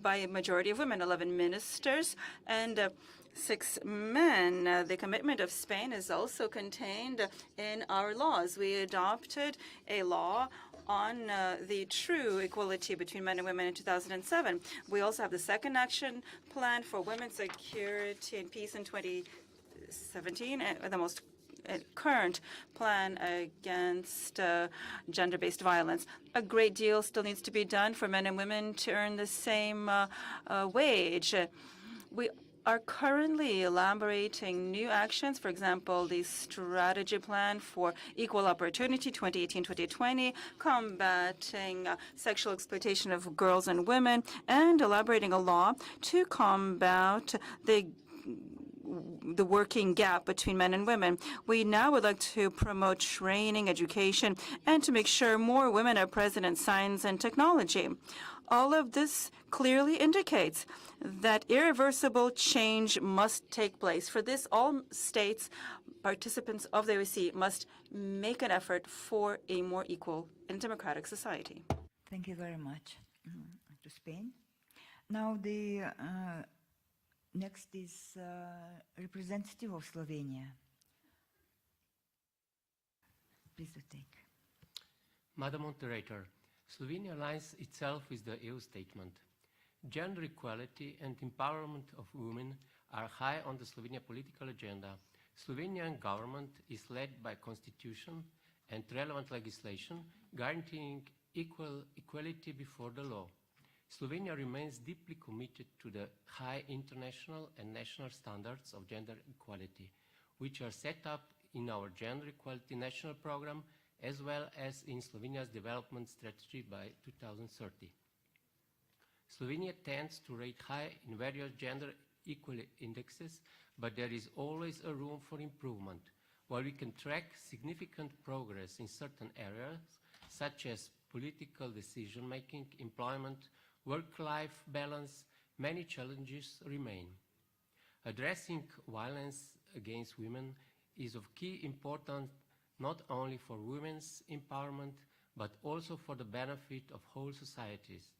F: by a majority of women, 11 ministers, and 6 men. The commitment of Spain is also contained in our laws. We adopted a law on the true equality between men and women in 2007. We also have the second action plan for women's security and peace in 2017, the most current plan against gender-based violence. A great deal still needs to be done for men and women to earn the same wage. We are currently elaborating new actions, for example, the strategy plan for equal opportunity 2018-2020, combating sexual exploitation of girls and women, and elaborating a law to combat the working gap between men and women. We now would like to promote training, education, and to make sure more women are present in science and technology. All of this clearly indicates that irreversible change must take place. For this, all states, participants of the OSCE, must make an effort for a more equal and democratic society.
B: Thank you very much to Spain. Now the next is representative of Slovenia. Please do take.
S: Madam Moderator, Slovenia aligns itself with the EU statement. Gender equality and empowerment of women are high on the Slovenia political agenda. Slovenian government is led by constitution and relevant legislation guaranteeing equality before the law. Slovenia remains deeply committed to the high international and national standards of gender equality, which are set up in our Gender Equality National Program as well as in Slovenia's development strategy by 2030. Slovenia tends to rate high in various gender equality indexes, but there is always a room for improvement. While we can track significant progress in certain areas, such as political decision-making, employment, work-life balance, many challenges remain. Addressing violence against women is of key importance not only for women's empowerment, but also for the benefit of whole societies.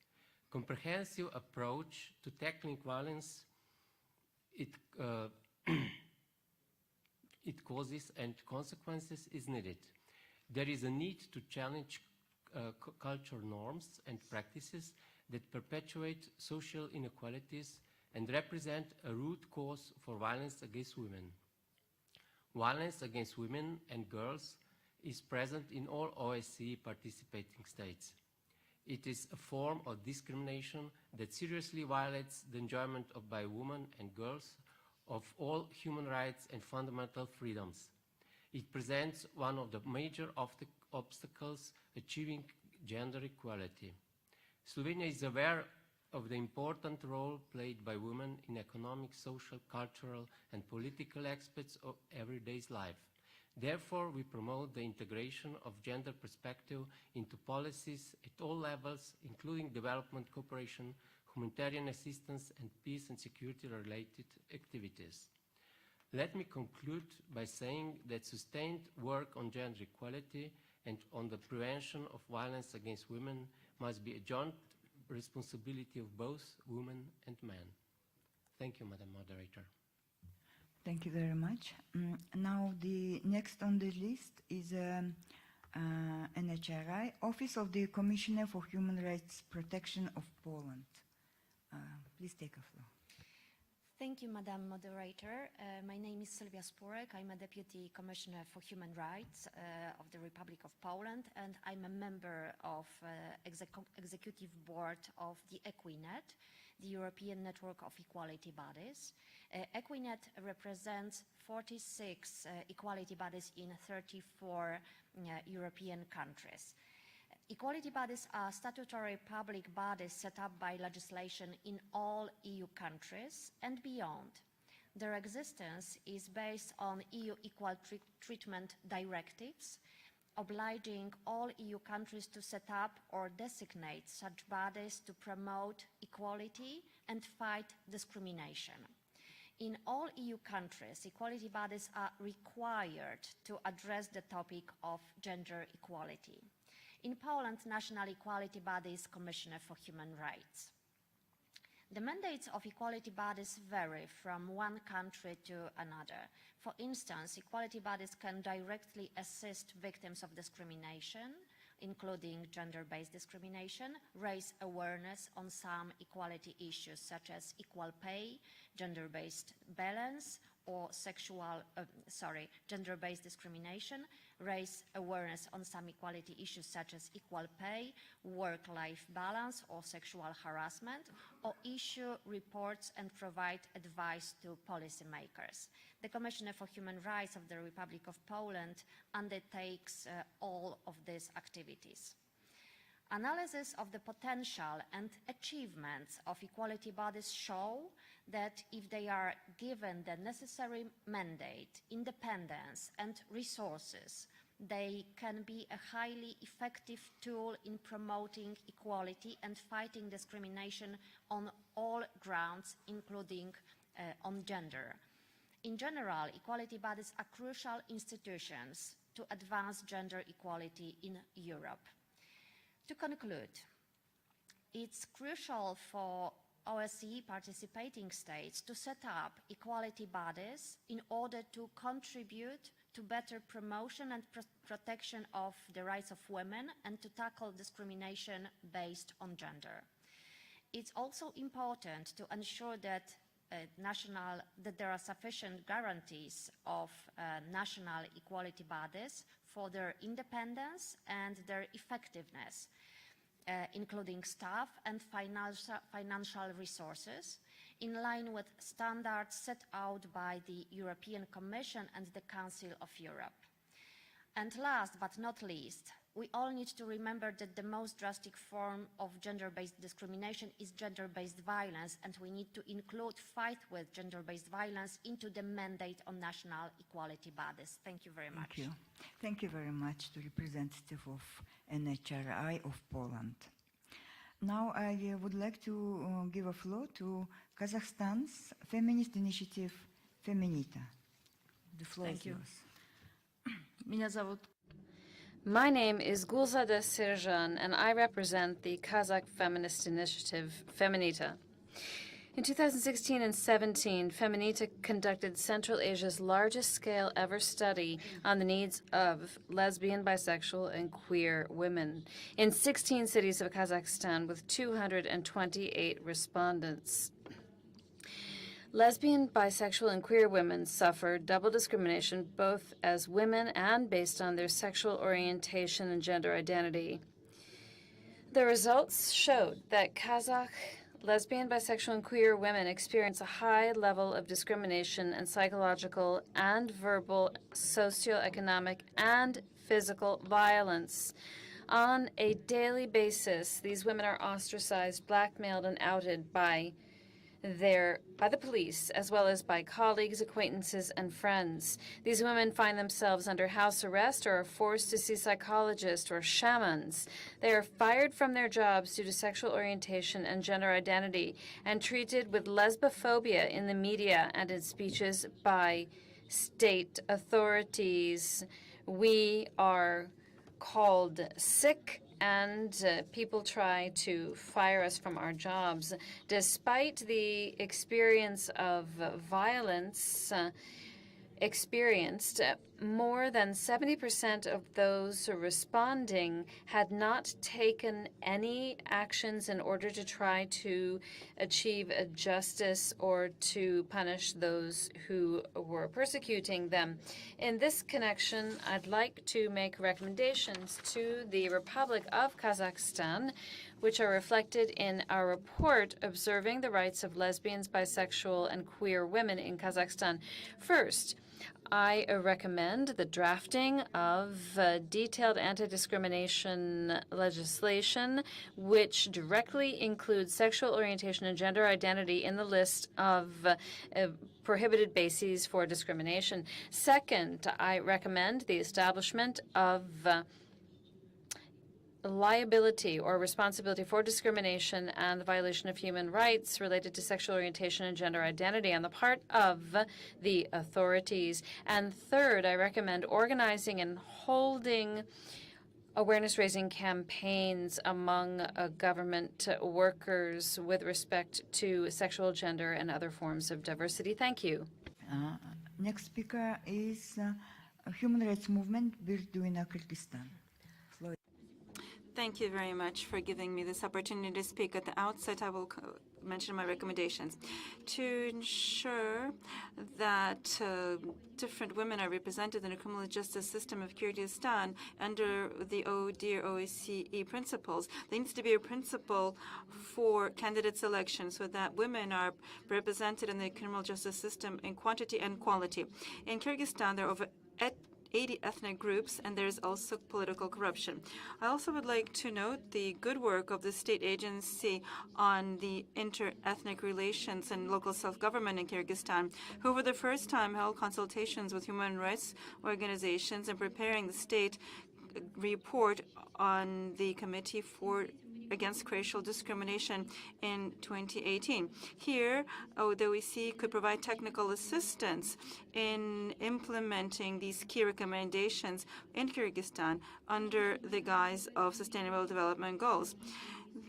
S: Comprehensive approach to tackling violence, its causes and consequences is needed. There is a need to challenge cultural norms and practices that perpetuate social inequalities and represent a root cause for violence against women. Violence against women and girls is present in all OSCE participating states. It is a form of discrimination that seriously violates the enjoyment by women and girls of all human rights and fundamental freedoms. It presents one of the major obstacles achieving gender equality. Slovenia is aware of the important role played by women in economic, social, cultural, and political aspects of everyday life. Therefore, we promote the integration of gender perspective into policies at all levels, including development cooperation, humanitarian assistance, and peace and security-related activities. Let me conclude by saying that sustained work on gender equality and on the prevention of violence against women must be a joint responsibility of both women and men. Thank you, Madam Moderator.
B: Thank you very much. Now the next on the list is NHRI, Office of the Commissioner for Human Rights Protection of Poland. Please take a floor.
T: Thank you, Madam Moderator. My name is Sylwia Spurek. I'm a Deputy Commissioner for Human Rights of the Republic of Poland, and I'm a member of Executive Board of the Equinet, the European Network of Equality Bodies. Equinet represents 46 equality bodies in 34 European countries. Equality bodies are statutory public bodies set up by legislation in all EU countries and beyond. Their existence is based on EU equal treatment directives, obliging all EU countries to set up or designate such bodies to promote equality and fight discrimination. In all EU countries, equality bodies are required to address the topic of gender equality. In Poland, National Equality Body is Commissioner for Human Rights. The mandates of equality bodies vary from one country to another. For instance, equality bodies can directly assist victims of discrimination, including gender-based discrimination, raise awareness on some equality issues such as equal pay, gender-based balance, or gender-based discrimination, raise awareness on some equality issues such as equal pay, work-life balance, or sexual harassment, or issue reports and provide advice to policymakers. The Commissioner for Human Rights of the Republic of Poland undertakes all of these activities. Analysis of the potential and achievements of equality bodies show that if they are given the necessary mandate, independence, and resources, they can be a highly effective tool in promoting equality and fighting discrimination on all grounds, including on gender. In general, equality bodies are crucial institutions to advance gender equality in Europe. To conclude, it's crucial for OSCE participating states to set up equality bodies in order to contribute to better promotion and protection of the rights of women and to tackle discrimination based on gender. It's also important to ensure that there are sufficient guarantees of national equality bodies for their independence and their effectiveness, including staff and financial resources, in line with standards set out by the European Commission and the Council of Europe. And last but not least, we all need to remember that the most drastic form of gender-based discrimination is gender-based violence, and we need to include fight with gender-based violence into the mandate on national equality bodies. Thank you very much.
B: Thank you. Thank you very much to representative of NHRI of Poland. Now I would like to give a floor to Kazakhstan's feminist initiative Feminita. The floor is yours.
D: Меня зовут My name is Gulzada Sirjan, and I represent the Kazakh feminist initiative, Feminita. In 2016 and 17, Feminita conducted Central Asia's largest scale ever study on the needs of lesbian, bisexual, and queer women in 16 cities of Kazakhstan with 228 respondents. Lesbian, bisexual, and queer women suffer double discrimination both as women and based on their sexual orientation and gender identity. The results showed that Kazakh lesbian, bisexual, and queer women experience a high level of discrimination and psychological and verbal, socioeconomic, and physical violence. On a daily basis, these women are ostracized, blackmailed, and outed by the police, as well as by colleagues, acquaintances, and friends. These women find themselves under house arrest or are forced to see psychologists or shamans. They are fired from their jobs due to sexual orientation and gender identity and treated with lesbophobia in the media and in speeches by state authorities. We are called sick, and people try to fire us from our jobs. Despite the experience of violence experienced, more than 70% of those responding had not taken any actions in order to try to achieve a justice or to punish those who were persecuting them. In this connection, I'd like to make recommendations to the Republic of Kazakhstan, which are reflected in our report observing the rights of lesbians, bisexual, and queer women in Kazakhstan. First, I recommend the drafting of detailed anti-discrimination legislation, which directly includes sexual orientation and gender identity in the list of prohibited bases for discrimination. Second, I recommend the establishment of liability or responsibility for discrimination and the violation of human rights related to sexual orientation and gender identity on the part of the authorities. And third, I recommend organizing and holding awareness-raising campaigns among government workers with respect to sexual, gender, and other forms of diversity. Thank you.
B: Next speaker is Human Rights Movement, Birduina, Kyrgyzstan.
F: Thank you very much for giving me this opportunity to speak. At the outset, I will mention my recommendations. To ensure that different women are represented in the criminal justice system of Kyrgyzstan under the OSCE principles, there needs to be a principle for candidate selection so that women are represented in the criminal justice system in quantity and quality. In Kyrgyzstan, there are over 80 ethnic groups, and there's also political corruption. I also would like to note the good work of the State Agency on the inter-ethnic relations and local self-government in Kyrgyzstan, who for the first time held consultations with human rights organizations in preparing the state report on the Committee Against Racial Discrimination in 2018. Here, the OSCE could provide technical assistance in implementing these key recommendations in Kyrgyzstan under the guise of Sustainable Development Goals.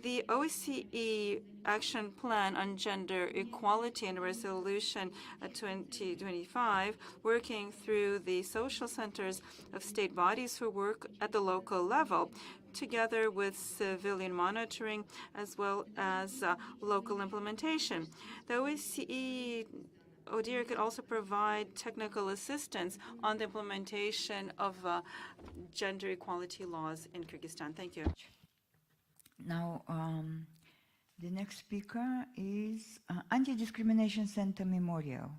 F: The OSCE Action Plan on Gender Equality and Resolution 2025, working through the social centers of state bodies who work at the local level, together with civilian monitoring as well as local implementation. The OSCE ODIHR could also provide technical assistance on the implementation of gender equality laws in Kyrgyzstan. Thank you.
B: Now, the next speaker is Anti-Discrimination Center Memorial.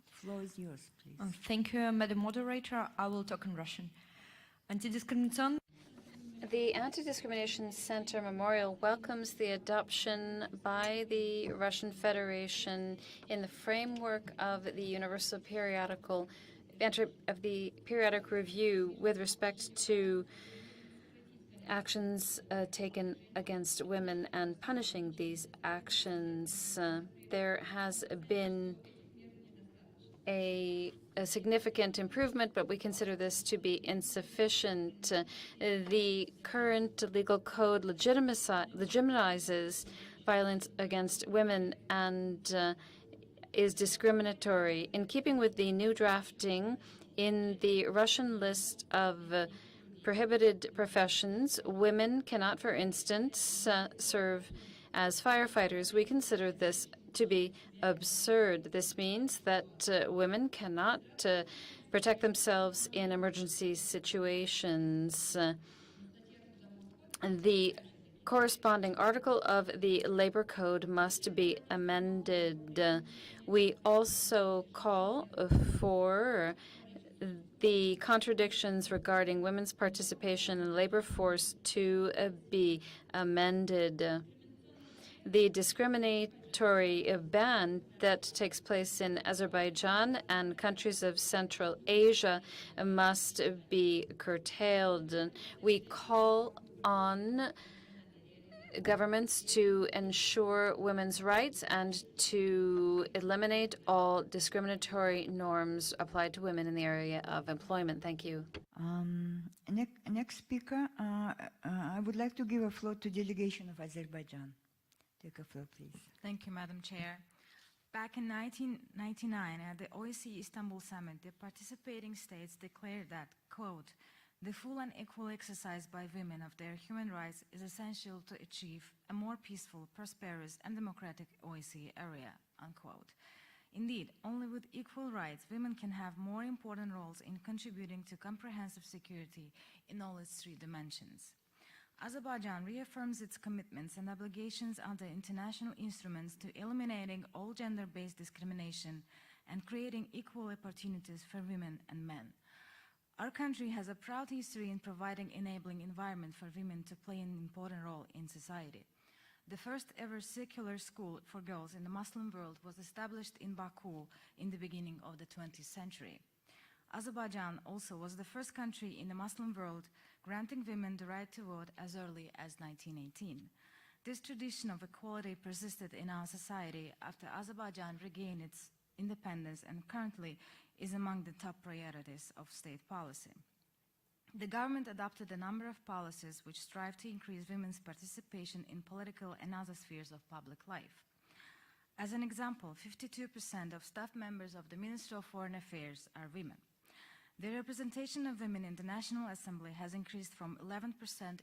B: The floor is yours, please.
U: Thank you, Madam Moderator. I will talk in Russian. Антидискриминационный
D: The Anti-Discrimination Center Memorial welcomes the adoption by the Russian Federation in the framework of the Universal Periodic Review with respect to actions taken against women and punishing these actions. There has been a significant improvement, but we consider this to be insufficient. The current legal code legitimizes violence against women and is discriminatory. In keeping with the new drafting in the Russian list of prohibited professions, women cannot, for instance, serve as firefighters. We consider this to be absurd. This means that women cannot protect themselves in emergency situations. The corresponding article of the Labor Code must be amended. We also call for the contradictions regarding women's participation in the labor force to be amended. The discriminatory ban that takes place in Azerbaijan and countries of Central Asia must be curtailed. We call on governments to ensure women's rights and to eliminate all discriminatory norms applied to women in the area of employment. Thank you.
B: Next speaker, I would like to give a floor to delegation of Azerbaijan. Take a floor, please.
V: Thank you, Madam Chair. Back in 1999, at the OSCE Istanbul Summit, the participating states declared that, quote, "The full and equal exercise by women of their human rights is essential to achieve a more peaceful, prosperous, and democratic OSCE area," unquote. Indeed, only with equal rights, women can have more important roles in contributing to comprehensive security in all its three dimensions. Azerbaijan reaffirms its commitments and obligations under international instruments to eliminating all gender-based discrimination and creating equal opportunities for women and men. Our country has a proud history in providing enabling environment for women to play an important role in society. The first ever secular school for girls in the Muslim world was established in Baku in the beginning of the 20th century. Azerbaijan also was the first country in the Muslim world granting women the right to vote as early as 1918. This tradition of equality persisted in our society after Azerbaijan regained its independence and currently is among the top priorities of state policy. The government adopted a number of policies which strive to increase women's participation in political and other spheres of public life. As an example, 52% of staff members of the Ministry of Foreign Affairs are women. The representation of women in the National Assembly has increased from 11%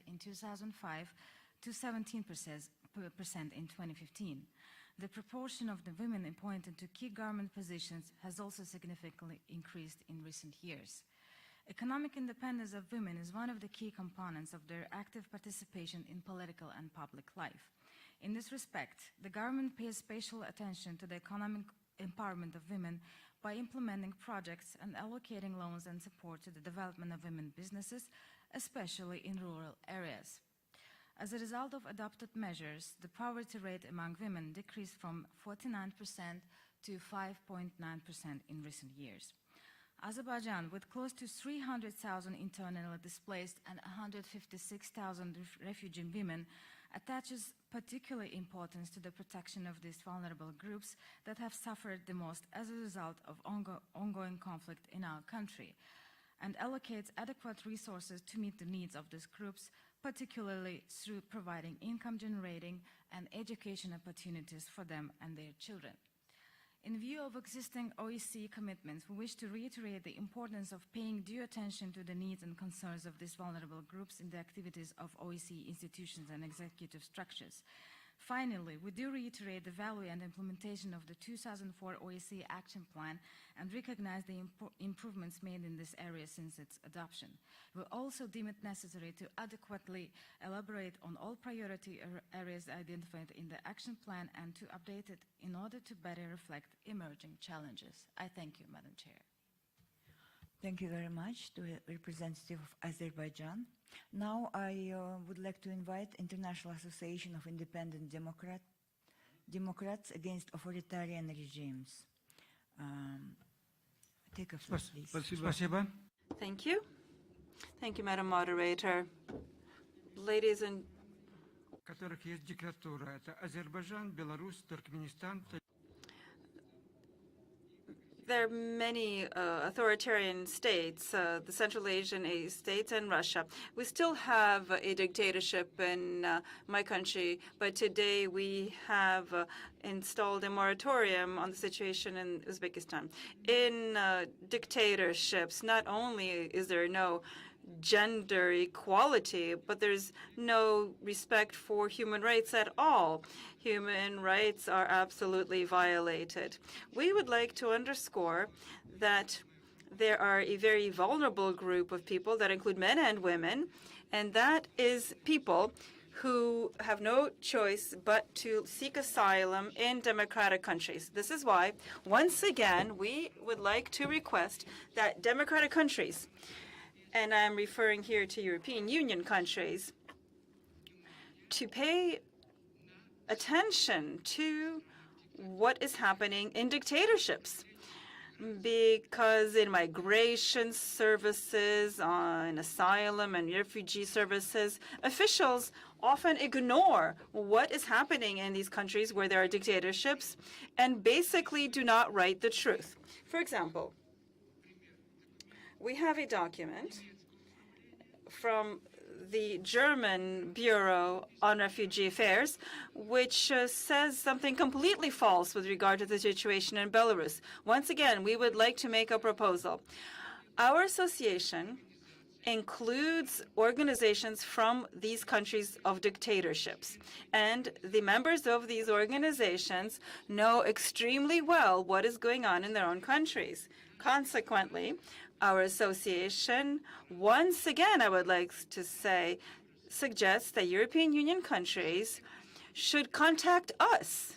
V: in 2005 to 17% in 2015. The proportion of the women appointed to key government positions has also significantly increased in recent years. Economic independence of women is one of the key components of their active participation in political and public life. In this respect, the government pays special attention to the economic empowerment of women by implementing projects and allocating loans and support to the development of women businesses, especially in rural areas. As a result of adopted measures, the poverty rate among women decreased from 49% to 5.9% in recent years. Azerbaijan, with close to 300,000 internally displaced and 156,000 refugee women, attaches particular importance to the protection of these vulnerable groups that have suffered the most as a result of ongoing conflict in our country, and allocates adequate resources to meet the needs of these groups, particularly through providing income-generating and education opportunities for them and their children. In view of existing OSCE commitments, we wish to reiterate the importance of paying due attention to the needs and concerns of these vulnerable groups in the activities of OSCE institutions and executive structures. Finally, we do reiterate the value and implementation of the 2004 OSCE Action Plan and recognize the improvements made in this area since its adoption. We also deem it necessary to adequately elaborate on all priority areas identified in the Action Plan and to update it in order to better reflect emerging challenges. I thank you, Madam Chair.
B: Thank you very much to the representative of Azerbaijan. Now I would like to invite International Association of Independent Democrats Against Authoritarian Regimes. Take a floor, please.
F: Thank you. Thank you, Madam Moderator. Ladies and
C: которых есть диктатура. Это Азербайджан, Беларусь, Туркменистан.
F: There are many authoritarian states, the Central Asian states and Russia. We still have a dictatorship in my country, but today we have installed a moratorium on the situation in Uzbekistan. In dictatorships, not only is there no gender equality, but there's no respect for human rights at all. Human rights are absolutely violated. We would like to underscore that there are a very vulnerable group of people that include men and women, and that is people who have no choice but to seek asylum in democratic countries. This is why, once again, we would like to request that democratic countries, and I'm referring here to European Union countries, to pay attention to what is happening in dictatorships. Because in migration services, in asylum and refugee services, officials often ignore what is happening in these countries where there are dictatorships and basically do not write the truth. For example, we have a document from the German Bureau on Refugee Affairs, which says something completely false with regard to the situation in Belarus. Once again, we would like to make a proposal. Our association includes organizations from these countries of dictatorships, and the members of these organizations know extremely well what is going on in their own countries. Consequently, our association, once again, I would like to say, suggests that European Union countries should contact us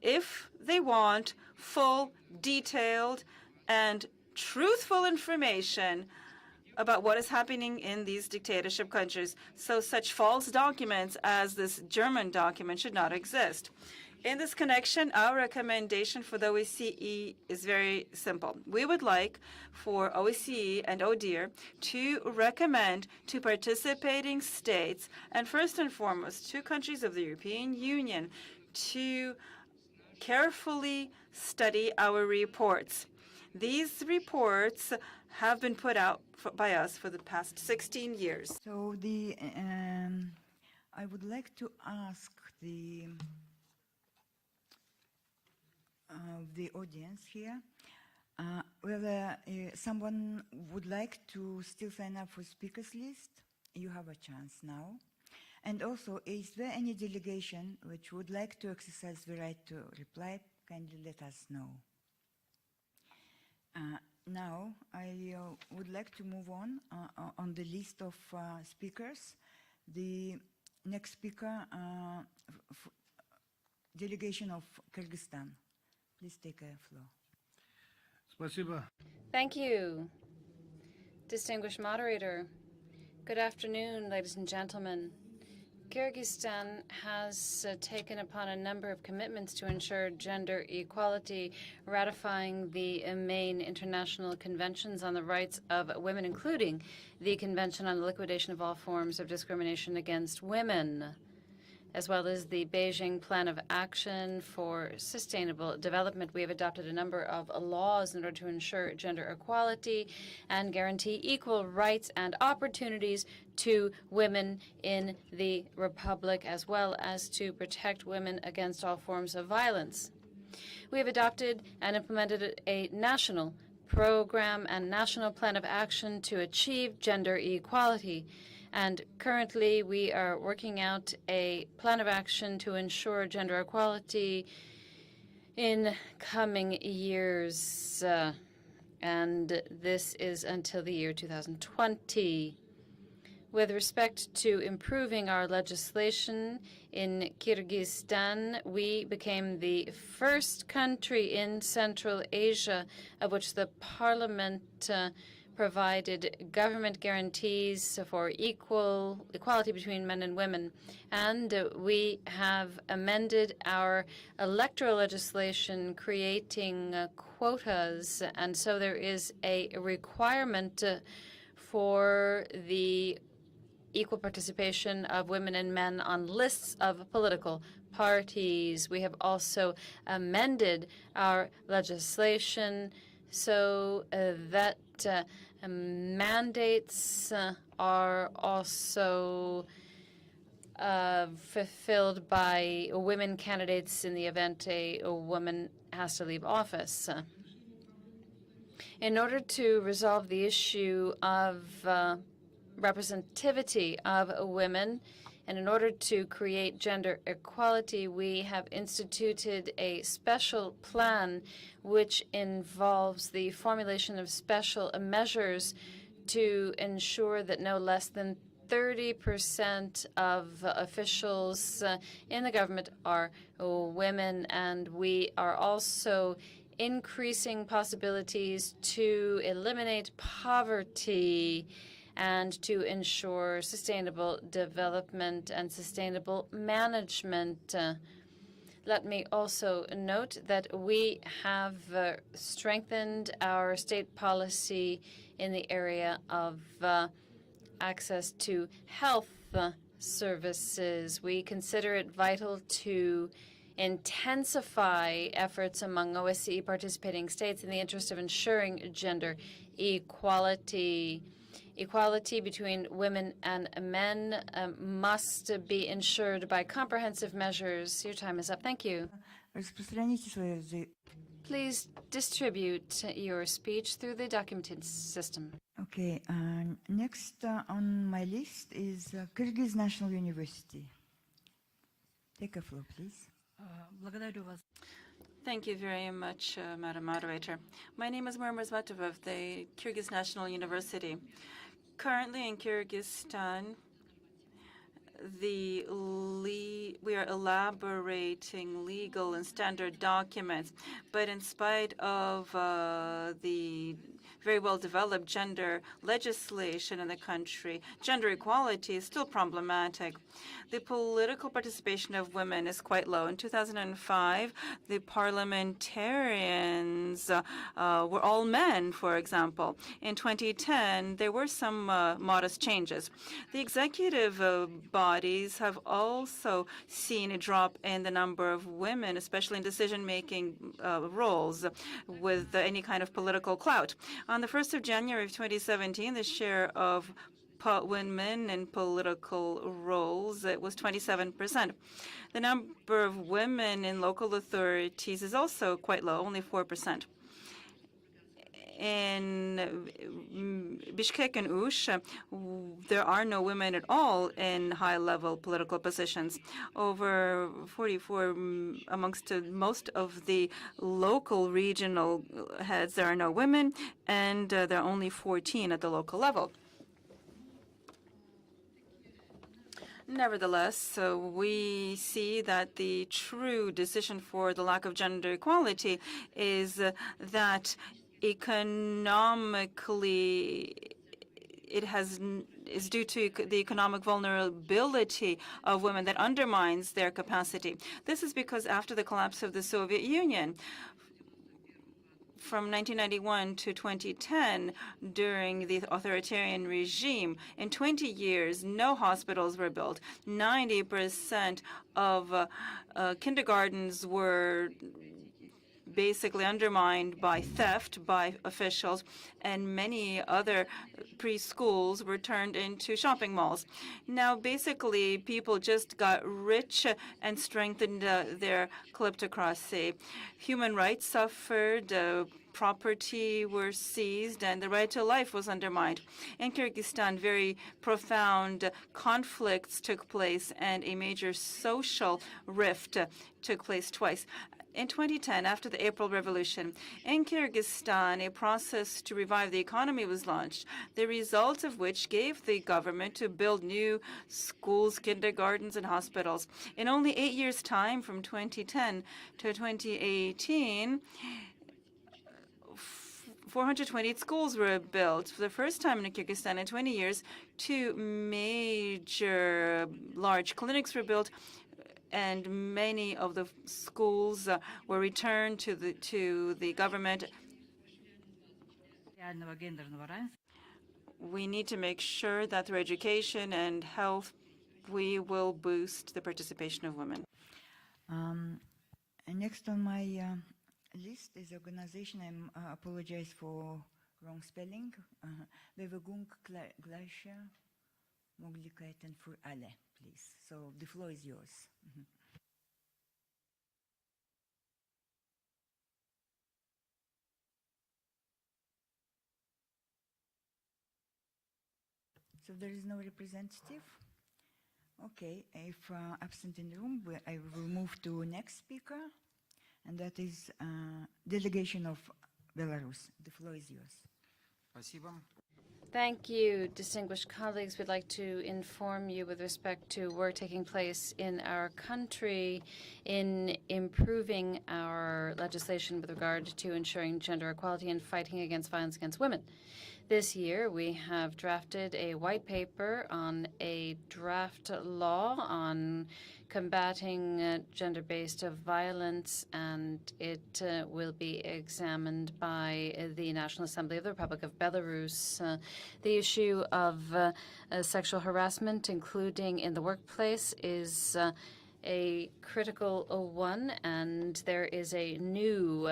F: if they want full, detailed, and truthful information about what is happening in these dictatorship countries. So such false documents as this German document should not exist. In this connection, our recommendation for the OSCE is very simple. We would like for OSCE and ODIHR to recommend to participating states, and first and foremost to countries of the European Union, to carefully study our reports. These reports have been put out by us for the past 16 years.
B: So I would like to ask the audience here, Someone would like to still sign up for speakers list? You have a chance now. And also, is there any delegation which would like to exercise the right to reply? Kindly let us know. Now, I would like to move on the list of speakers. The next speaker, delegation of Kyrgyzstan. Please take a floor.
D: Thank you, distinguished moderator. Good afternoon, ladies and gentlemen. Kyrgyzstan has taken upon a number of commitments to ensure gender equality, ratifying the main international conventions on the rights of women, including the Convention on the Liquidation of All Forms of Discrimination Against Women, as well as the Beijing Plan of Action for Sustainable Development. We have adopted a number of laws in order to ensure gender equality and guarantee equal rights and opportunities to women in the Republic, as well as to protect women against all forms of violence. We have adopted and implemented a national program and national plan of action to achieve gender equality. And currently, we are working out a plan of action to ensure gender equality in coming years. And this is until the year 2020. With respect to improving our legislation in Kyrgyzstan, we became the first country in Central Asia of which the parliament provided government guarantees for equality between men and women. And we have amended our electoral legislation creating quotas. And so there is a requirement for the equal participation of women and men on lists of political parties. We have also amended our legislation so that mandates are also fulfilled by women candidates in the event a woman has to leave office. In order to resolve the issue of representativity of women, and in order to create gender equality, we have instituted a special plan which involves the formulation of special measures to ensure that no less than 30% of officials in the government are women. And we are also increasing possibilities to eliminate poverty and to ensure sustainable development and sustainable management. Let me also note that we have strengthened our state policy in the area of access to health services. We consider it vital to intensify efforts among OSCE participating states in the interest of ensuring gender equality. Equality between women and men must be ensured by comprehensive measures. Your time is up. Thank you. Please distribute your speech through the documented system.
B: Okay, next on my list is Kyrgyz National University. Take a floor, please.
F: Thank you very much, Madam Moderator. My name is Murmur Zvatov of the Kyrgyz National University. Currently in Kyrgyzstan, we are elaborating legal and standard documents, but in spite of the very well-developed gender legislation in the country, gender equality is still problematic. The political participation of women is quite low. In 2005, the parliamentarians were all men, for example. In 2010, there were some modest changes. The executive bodies have also seen a drop in the number of women, especially in decision-making roles with any kind of political clout. On the 1st of January of 2017, the share of women in political roles was 27%. The number of women in local authorities is also quite low, only 4%. In Bishkek and Ush, there are no women at all in high-level political positions. Over 44 amongst most of the local regional heads, there are no women, and there are only 14 at the local level. Nevertheless, we see that the true decision for the lack of gender equality is that economically is due to the economic vulnerability of women that undermines their capacity. This is because after the collapse of the Soviet Union, from 1991 to 2010, during the authoritarian regime, in 20 years, no hospitals were built. 90% of kindergartens were basically undermined by theft by officials, and many other preschools were turned into shopping malls. Now, basically, people just got rich and strengthened their kleptocracy. Human rights suffered, property were seized, and the right to life was undermined. In Kyrgyzstan, very profound conflicts took place, and a major social rift took place twice. In 2010, after the April Revolution, in Kyrgyzstan, a process to revive the economy was launched, the result of which gave the government to build new schools, kindergartens, and hospitals. In only 8 years' time, from 2010 to 2018, 428 schools were built. For the first time in Kyrgyzstan in 20 years, 2 major large clinics were built, and many of the schools were returned to the government. We need to make sure that through education and health, we will boost the participation of women.
B: Next on my list is organization. I apologize for wrong spelling. Bewegung Gleiche Möglichkeiten für alle, please. So the floor is yours. So there is no representative? Okay, if absent in the room, I will move to next speaker, and that is delegation of Belarus. The floor is yours.
C: Спасибо.
D: Thank you, distinguished colleagues. We'd like to inform you with respect to work taking place in our country in improving our legislation with regard to ensuring gender equality and fighting against violence against women. This year, we have drafted a white paper on a draft law on combating gender-based violence, and it will be examined by the National Assembly of the Republic of Belarus. The issue of sexual harassment, including in the workplace, is a critical one, and there is a new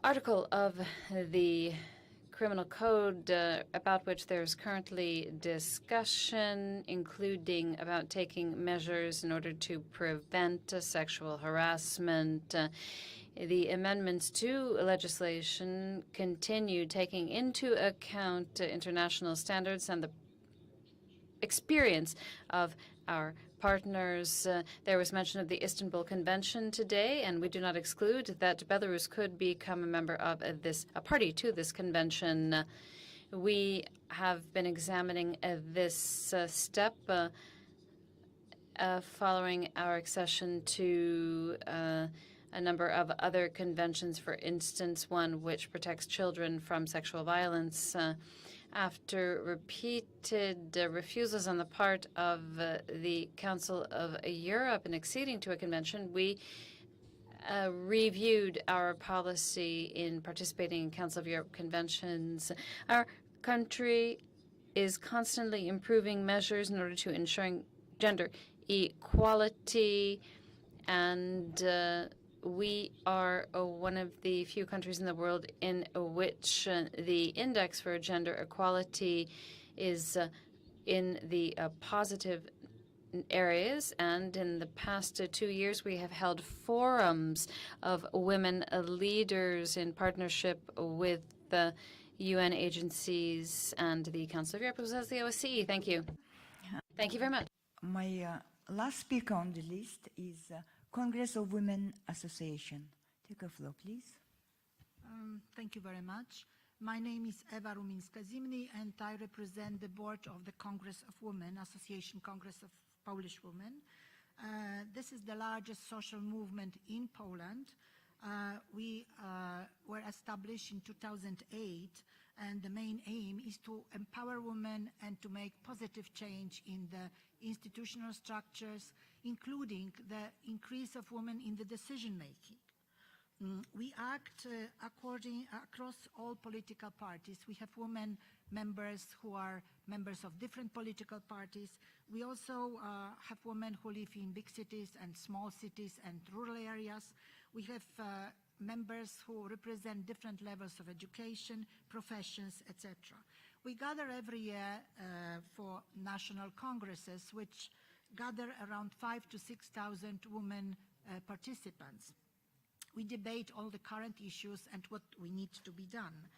D: article of the Criminal Code about which there's currently discussion, including about taking measures in order to prevent sexual harassment. The amendments to legislation continue taking into account international standards and the experience of our partners. There was mention of the Istanbul Convention today, and we do not exclude that Belarus could become a member of a party to this convention. We have been examining this step following our accession to a number of other conventions, for instance, one which protects children from sexual violence. After repeated refusals on the part of the Council of Europe in acceding to a convention, we reviewed our policy in participating in Council of Europe conventions. Our country is constantly improving measures in order to ensuring gender equality, and we are one of the few countries in the world in which the index for gender equality is in the positive areas. And in the past 2 years, we have held forums of women leaders in partnership with the UN agencies and the Council of Europe, as well as the OSCE. Thank you. Thank you very much.
B: My last speaker on the list is Congress of Women Association. Take a floor, please.
E: Thank you very much. My name is Eva Ruminska-Zimny, and I represent the board of the Congress of Women, Association Congress of Polish Women. This is the largest social movement in Poland. We were established in 2008, and the main aim is to empower women and to make positive change in the institutional structures, including the increase of women in the decision-making. We act across all political parties. We have women members who are members of different political parties. We also have women who live in big cities and small cities and rural areas. We have members who represent different levels of education, professions, etc. We gather every year for national congresses, which gather around 5,000 to 6,000 women participants. We debate all the current issues and what we need to be done.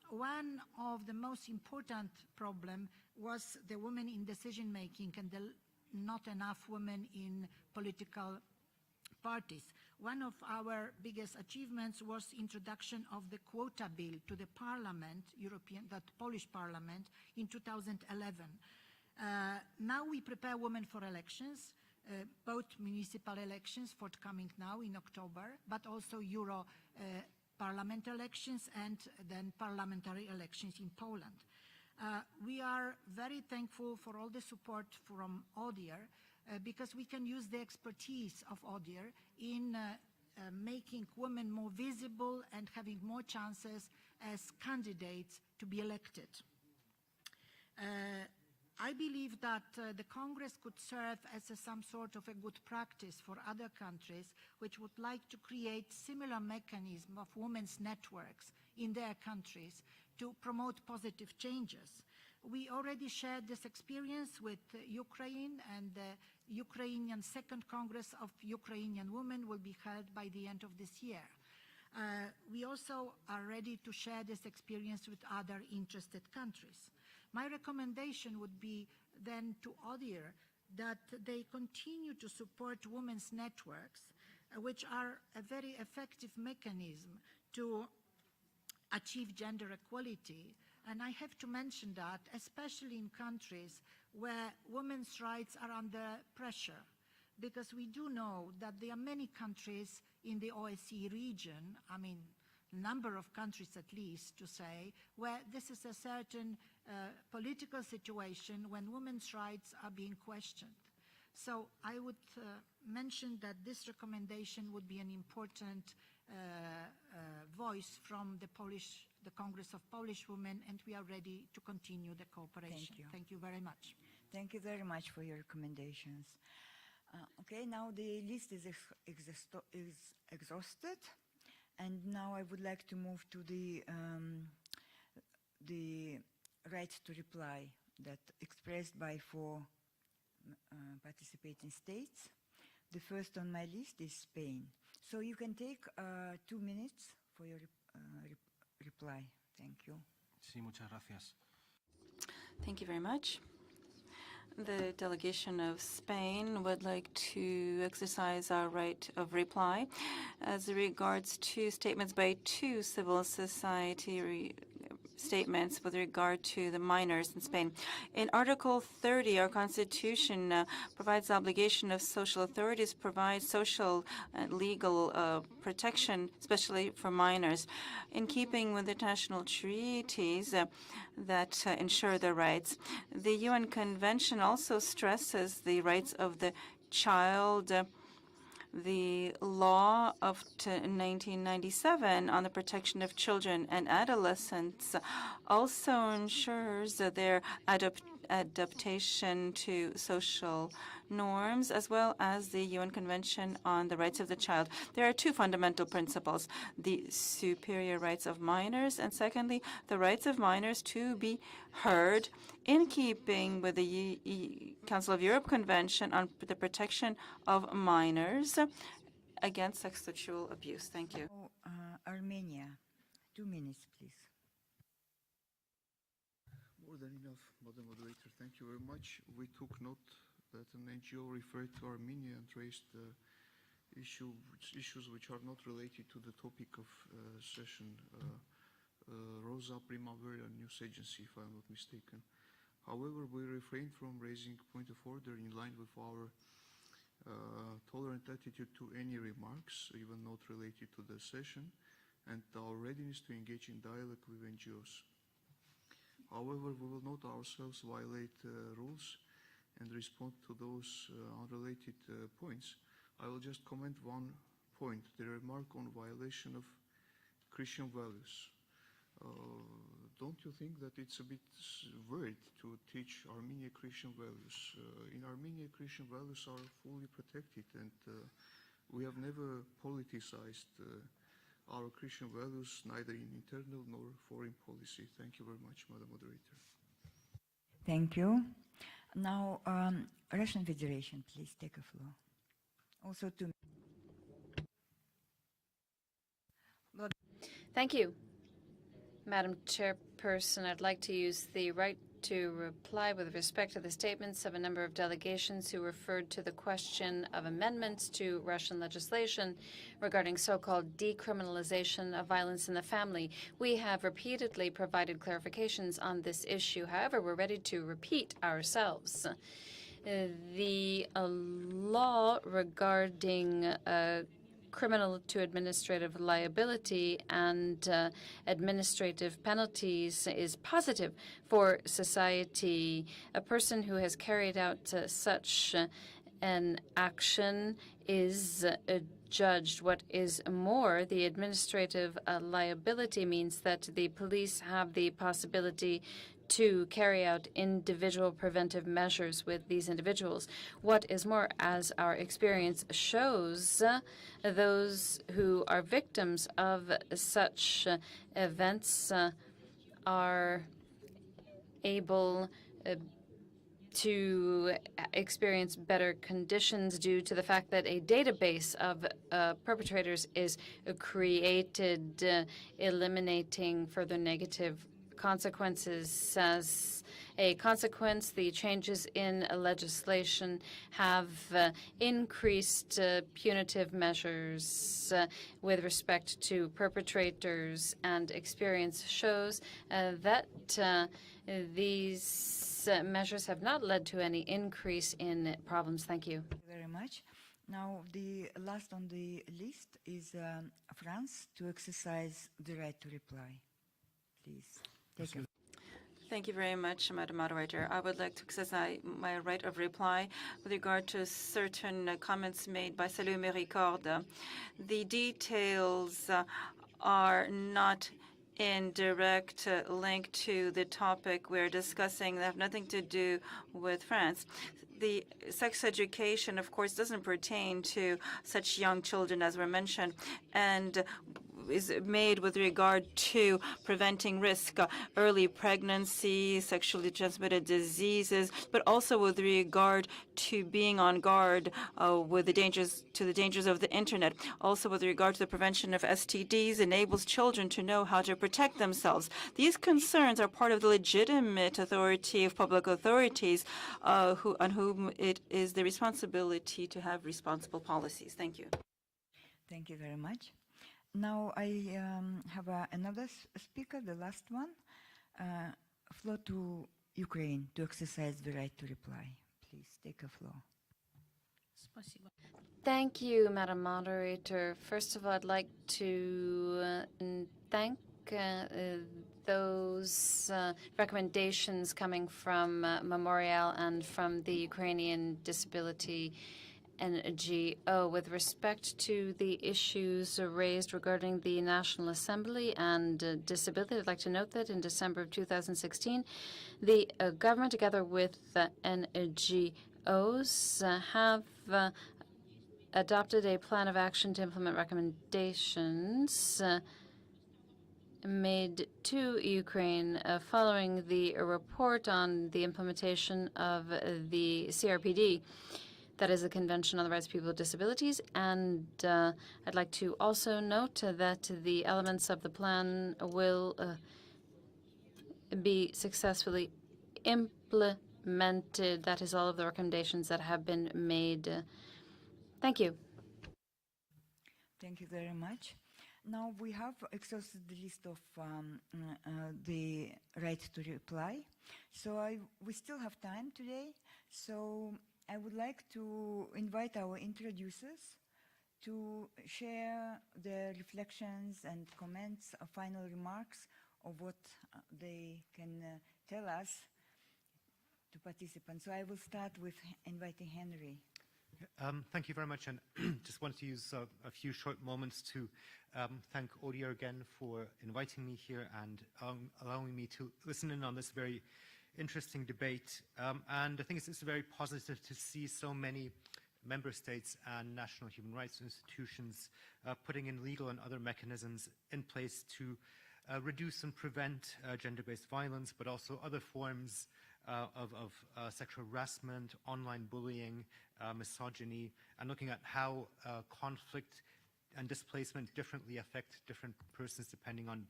E: One of the most important problems was the women in decision-making and not enough women in political parties. One of our biggest achievements was introduction of the quota bill to the parliament, Polish parliament, in 2011. Now we prepare women for elections, both municipal elections forthcoming now in October, but also Euro parliament elections and then parliamentary elections in Poland. We are very thankful for all the support from ODIHR because we can use the expertise of ODIHR in making women more visible and having more chances as candidates to be elected. I believe that the Congress could serve as some sort of a good practice for other countries which would like to create similar mechanism of women's networks in their countries to promote positive changes. We already shared this experience with Ukraine, and the Ukrainian Second Congress of Ukrainian Women will be held by the end of this year. We also are ready to share this experience with other interested countries. My recommendation would be then to ODIHR that they continue to support women's networks, which are a very effective mechanism to achieve gender equality. And I have to mention that, especially in countries where women's rights are under pressure, because we do know that there are many countries in the OSCE region, I mean, number of countries at least to say, where this is a certain political situation when women's rights are being questioned. So I would mention that this recommendation would be an important voice from the Congress of Polish Women, and we are ready to continue the cooperation. Thank you very much.
B: Thank you very much for your recommendations. Okay, now the list is exhausted, and now I would like to move to the right to reply that expressed by 4 participating states. The first on my list is Spain. So you can take 2 minutes for your reply. Thank you.
G: Sí, muchas gracias.
F: Thank you very much. The delegation of Spain would like to exercise our right of reply as regards to statements by 2 civil society statements with regard to the minors in Spain. In Article 30, our Constitution provides the obligation of social authorities to provide social and legal protection, especially for minors. In keeping with international treaties that ensure their rights, the UN Convention also stresses the rights of the child. The law of 1997 on the protection of children and adolescents also ensures their adaptation to social norms, as well as the UN Convention on the Rights of the Child. There are 2 fundamental principles: the superior rights of minors, and secondly, the rights of minors to be heard, in keeping with the Council of Europe Convention on the protection of minors against sexual abuse. Thank you.
B: Armenia. 2 minutes, please.
P: More than enough, Madam Moderator. Thank you very much. We took note that an NGO referred to Armenia and raised issues which are not related to the topic of session. Rosa Primavera News Agency, if I'm not mistaken. However, we refrained from raising point of order in line with our tolerant attitude to any remarks, even not related to the session, and our readiness to engage in dialogue with NGOs. However, we will not ourselves violate rules and respond to those unrelated points. I will just comment one point, the remark on violation of Christian values. Don't you think that it's a bit weird to teach Armenia Christian values? In Armenia, Christian values are fully protected, and we have never politicized our Christian values, neither in internal nor foreign policy. Thank you very much, Madam Moderator.
B: Thank you. Now, Russian Federation, please take a floor. Also to.
D: Thank you. Madam Chairperson, I'd like to use the right to reply with respect to the statements of a number of delegations who referred to the question of amendments to Russian legislation regarding so-called decriminalization of violence in the family. We have repeatedly provided clarifications on this issue. However, we're ready to repeat ourselves. The law regarding criminal to administrative liability and administrative penalties is positive for society. A person who has carried out such an action is judged. What is more, the administrative liability means that the police have the possibility to carry out individual preventive measures with these individuals. What is more, as our experience shows, those who are victims of such events are able to experience better conditions due to the fact that a database of perpetrators is created, eliminating further negative consequences. As a consequence, the changes in legislation have increased punitive measures with respect to perpetrators, and experience shows that these measures have not led to any increase in problems. Thank you.
B: Thank you very much. Now, the last on the list is France to exercise the right to reply. Please.
F: Thank you very much, Madam Moderator. I would like to exercise my right of reply with regard to certain comments made by Salut Méricorde. The details are not in direct link to the topic we're discussing. They have nothing to do with France. The sex education, of course, doesn't pertain to such young children as were mentioned, and is made with regard to preventing risk, early pregnancy, sexually transmitted diseases, but also with regard to being on guard with the dangers of the internet. Also with regard to the prevention of STDs, enables children to know how to protect themselves. These concerns are part of the legitimate authority of public authorities on whom it is the responsibility to have responsible policies. Thank you.
B: Thank you very much. Now I have another speaker, the last one. Floor to Ukraine to exercise the right to reply. Please take a floor.
D: Thank you, Madam Moderator. First of all, I'd like to thank those recommendations coming from Memorial and from the Ukrainian Disability NGO with respect to the issues raised regarding the National Assembly and disability. I'd like to note that in December of 2016, the government, together with NGOs, have adopted a plan of action to implement recommendations made to Ukraine following the report on the implementation of the CRPD. That is the Convention on the Rights of People with Disabilities. And I'd like to also note that the elements of the plan will be successfully implemented. That is all of the recommendations that have been made. Thank you.
B: Thank you very much. Now we have exhausted the list of the right to reply. So we still have time today. So I would like to invite our introducers to share their reflections and comments, final remarks of what they can tell us to participants. So I will start with inviting Henry.
A: Thank you very much, and just wanted to use a few short moments to thank ODIHR again for inviting me here and allowing me to listen in on this very interesting debate. And I think it's very positive to see so many member states and national human rights institutions putting in legal and other mechanisms in place to reduce and prevent gender-based violence, but also other forms of sexual harassment, online bullying, misogyny, and looking at how conflict and displacement differently affect different persons depending on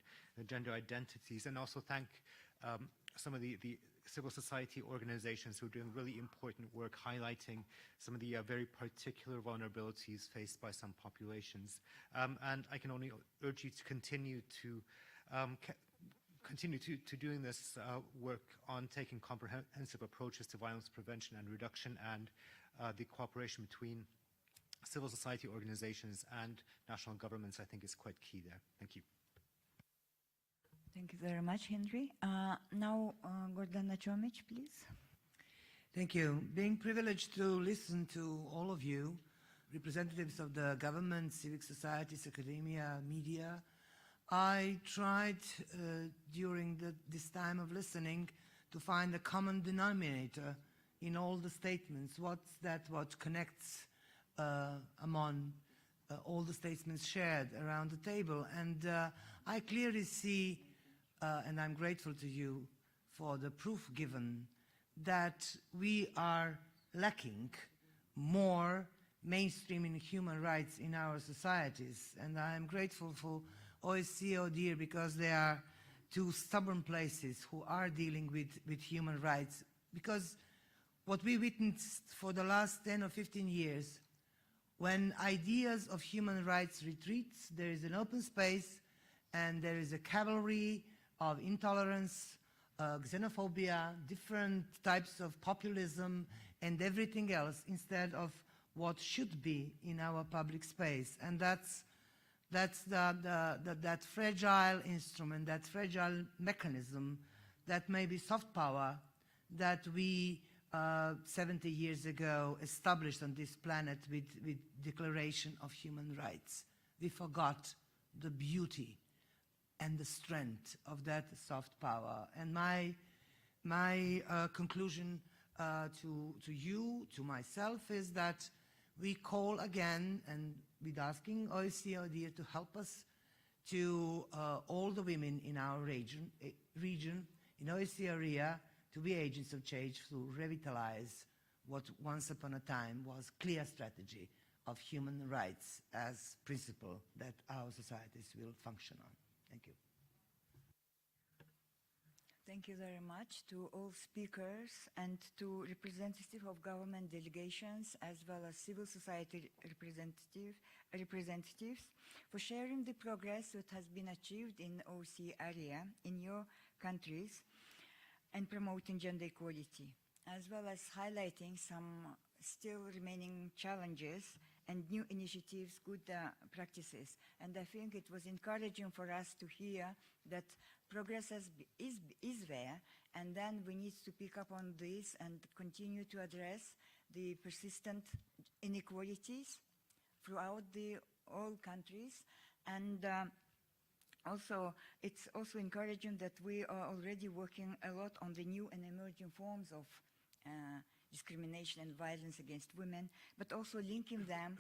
A: gender identities. And also thank some of the civil society organizations who are doing really important work highlighting some of the very particular vulnerabilities faced by some populations. And I can only urge you to continue to doing this work on taking comprehensive approaches to violence prevention and reduction, and the cooperation between civil society organizations and national governments, I think, is quite key there. Thank you.
B: Thank you very much, Henry. Now, Gordana Chomic, please.
G: Thank you. Being privileged to listen to all of you, representatives of the government, civic societies, academia, media, I tried during this time of listening to find a common denominator in all the statements. What's that what connects among all the statements shared around the table? And I clearly see, and I'm grateful to you for the proof given, that we are lacking more mainstreaming human rights in our societies. And I'm grateful for OSCE ODIHR because they are two stubborn places who are dealing with human rights. Because what we witnessed for the last 10 or 15 years, when ideas of human rights retreats, there is an open space and there is a cavalry of intolerance, xenophobia, different types of populism and everything else instead of what should be in our public space. And that's that fragile instrument, that fragile mechanism that may be soft power that we 70 years ago established on this planet with Declaration of Human Rights. We forgot the beauty and the strength of that soft power. And my conclusion to you, to myself, is that we call again and with asking OSCE ODIHR to help us to all the women in our region in OSCE area to be agents of change to revitalize what once upon a time was clear strategy of human rights as principle that our societies will function on. Thank you.
B: Thank you very much to all speakers and to representatives of government delegations as well as civil society representatives for sharing the progress that has been achieved in OSCE area in your countries and promoting gender equality, as well as highlighting some still remaining challenges and new initiatives, good practices. And I think it was encouraging for us to hear that progress is there, and then we need to pick up on this and continue to address the persistent inequalities throughout all countries. And also, it's also encouraging that we are already working a lot on the new and emerging forms of discrimination and violence against women, but also linking them,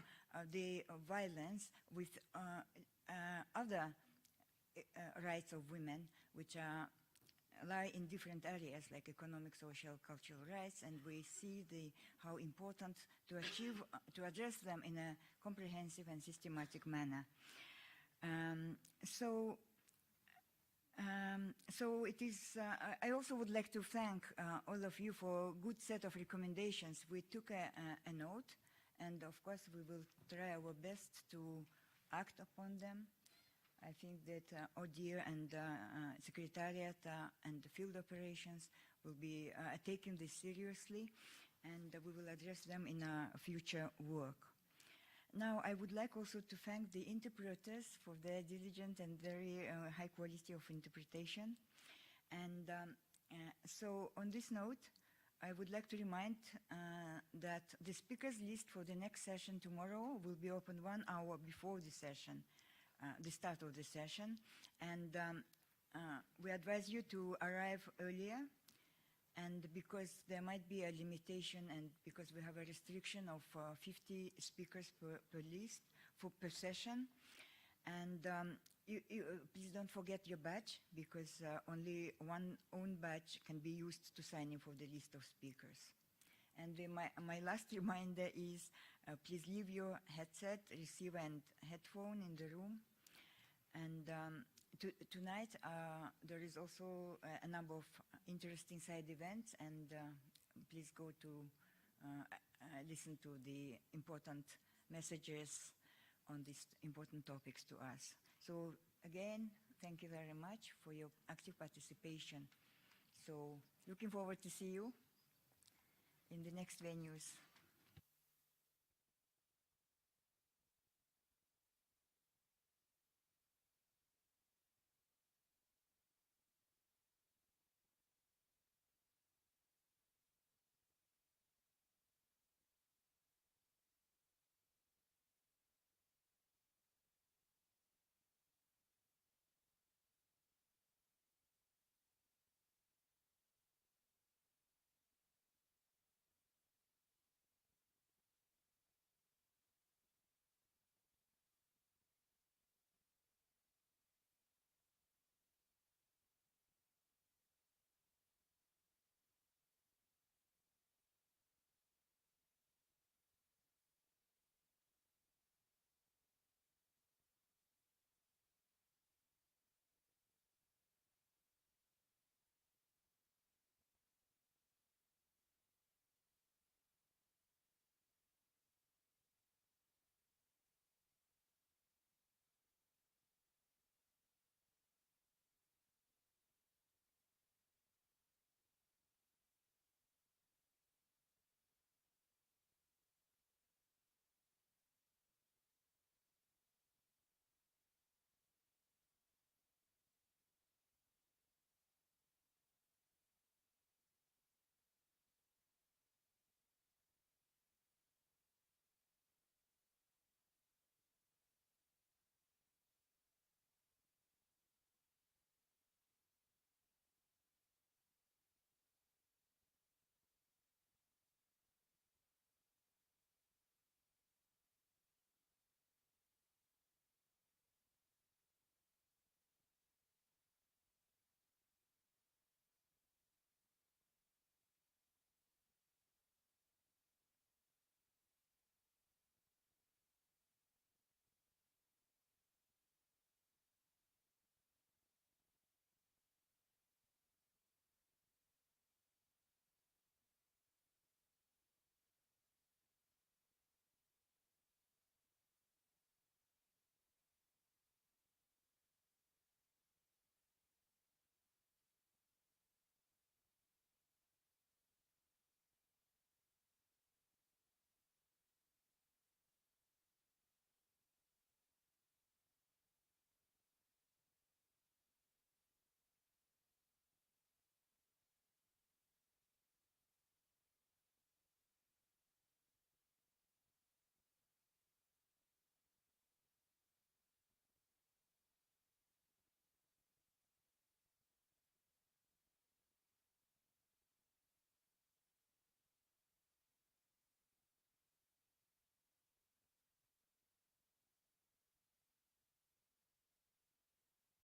B: the violence, with other rights of women, which are lie in different areas like economic, social, cultural rights, and we see how important to address them in a comprehensive and systematic manner. So it is. I also would like to thank all of you for a good set of recommendations. We took a note, and of course we will try our best to act upon them. I think that ODIHR and Secretariat and the field operations will be taking this seriously, and we will address them in future work. Now, I would like also to thank the interpreters for their diligent and very high quality of interpretation. And so on this note, I would like to remind that the speakers list for the next session tomorrow will be open 1 hour before the session. The start of the session, and we advise you to arrive earlier, and because there might be a limitation and because we have a restriction of 50 speakers per list per session, and please don't forget your badge, because only one own badge can be used to sign in for the list of speakers. And my last reminder is please leave your headset, receiver, and headphone in the room. And tonight there is also a number of interesting side events, and please go to listen to the important messages on these important topics to us. So again, thank you very much for your active participation. So looking forward to see you in the next venues.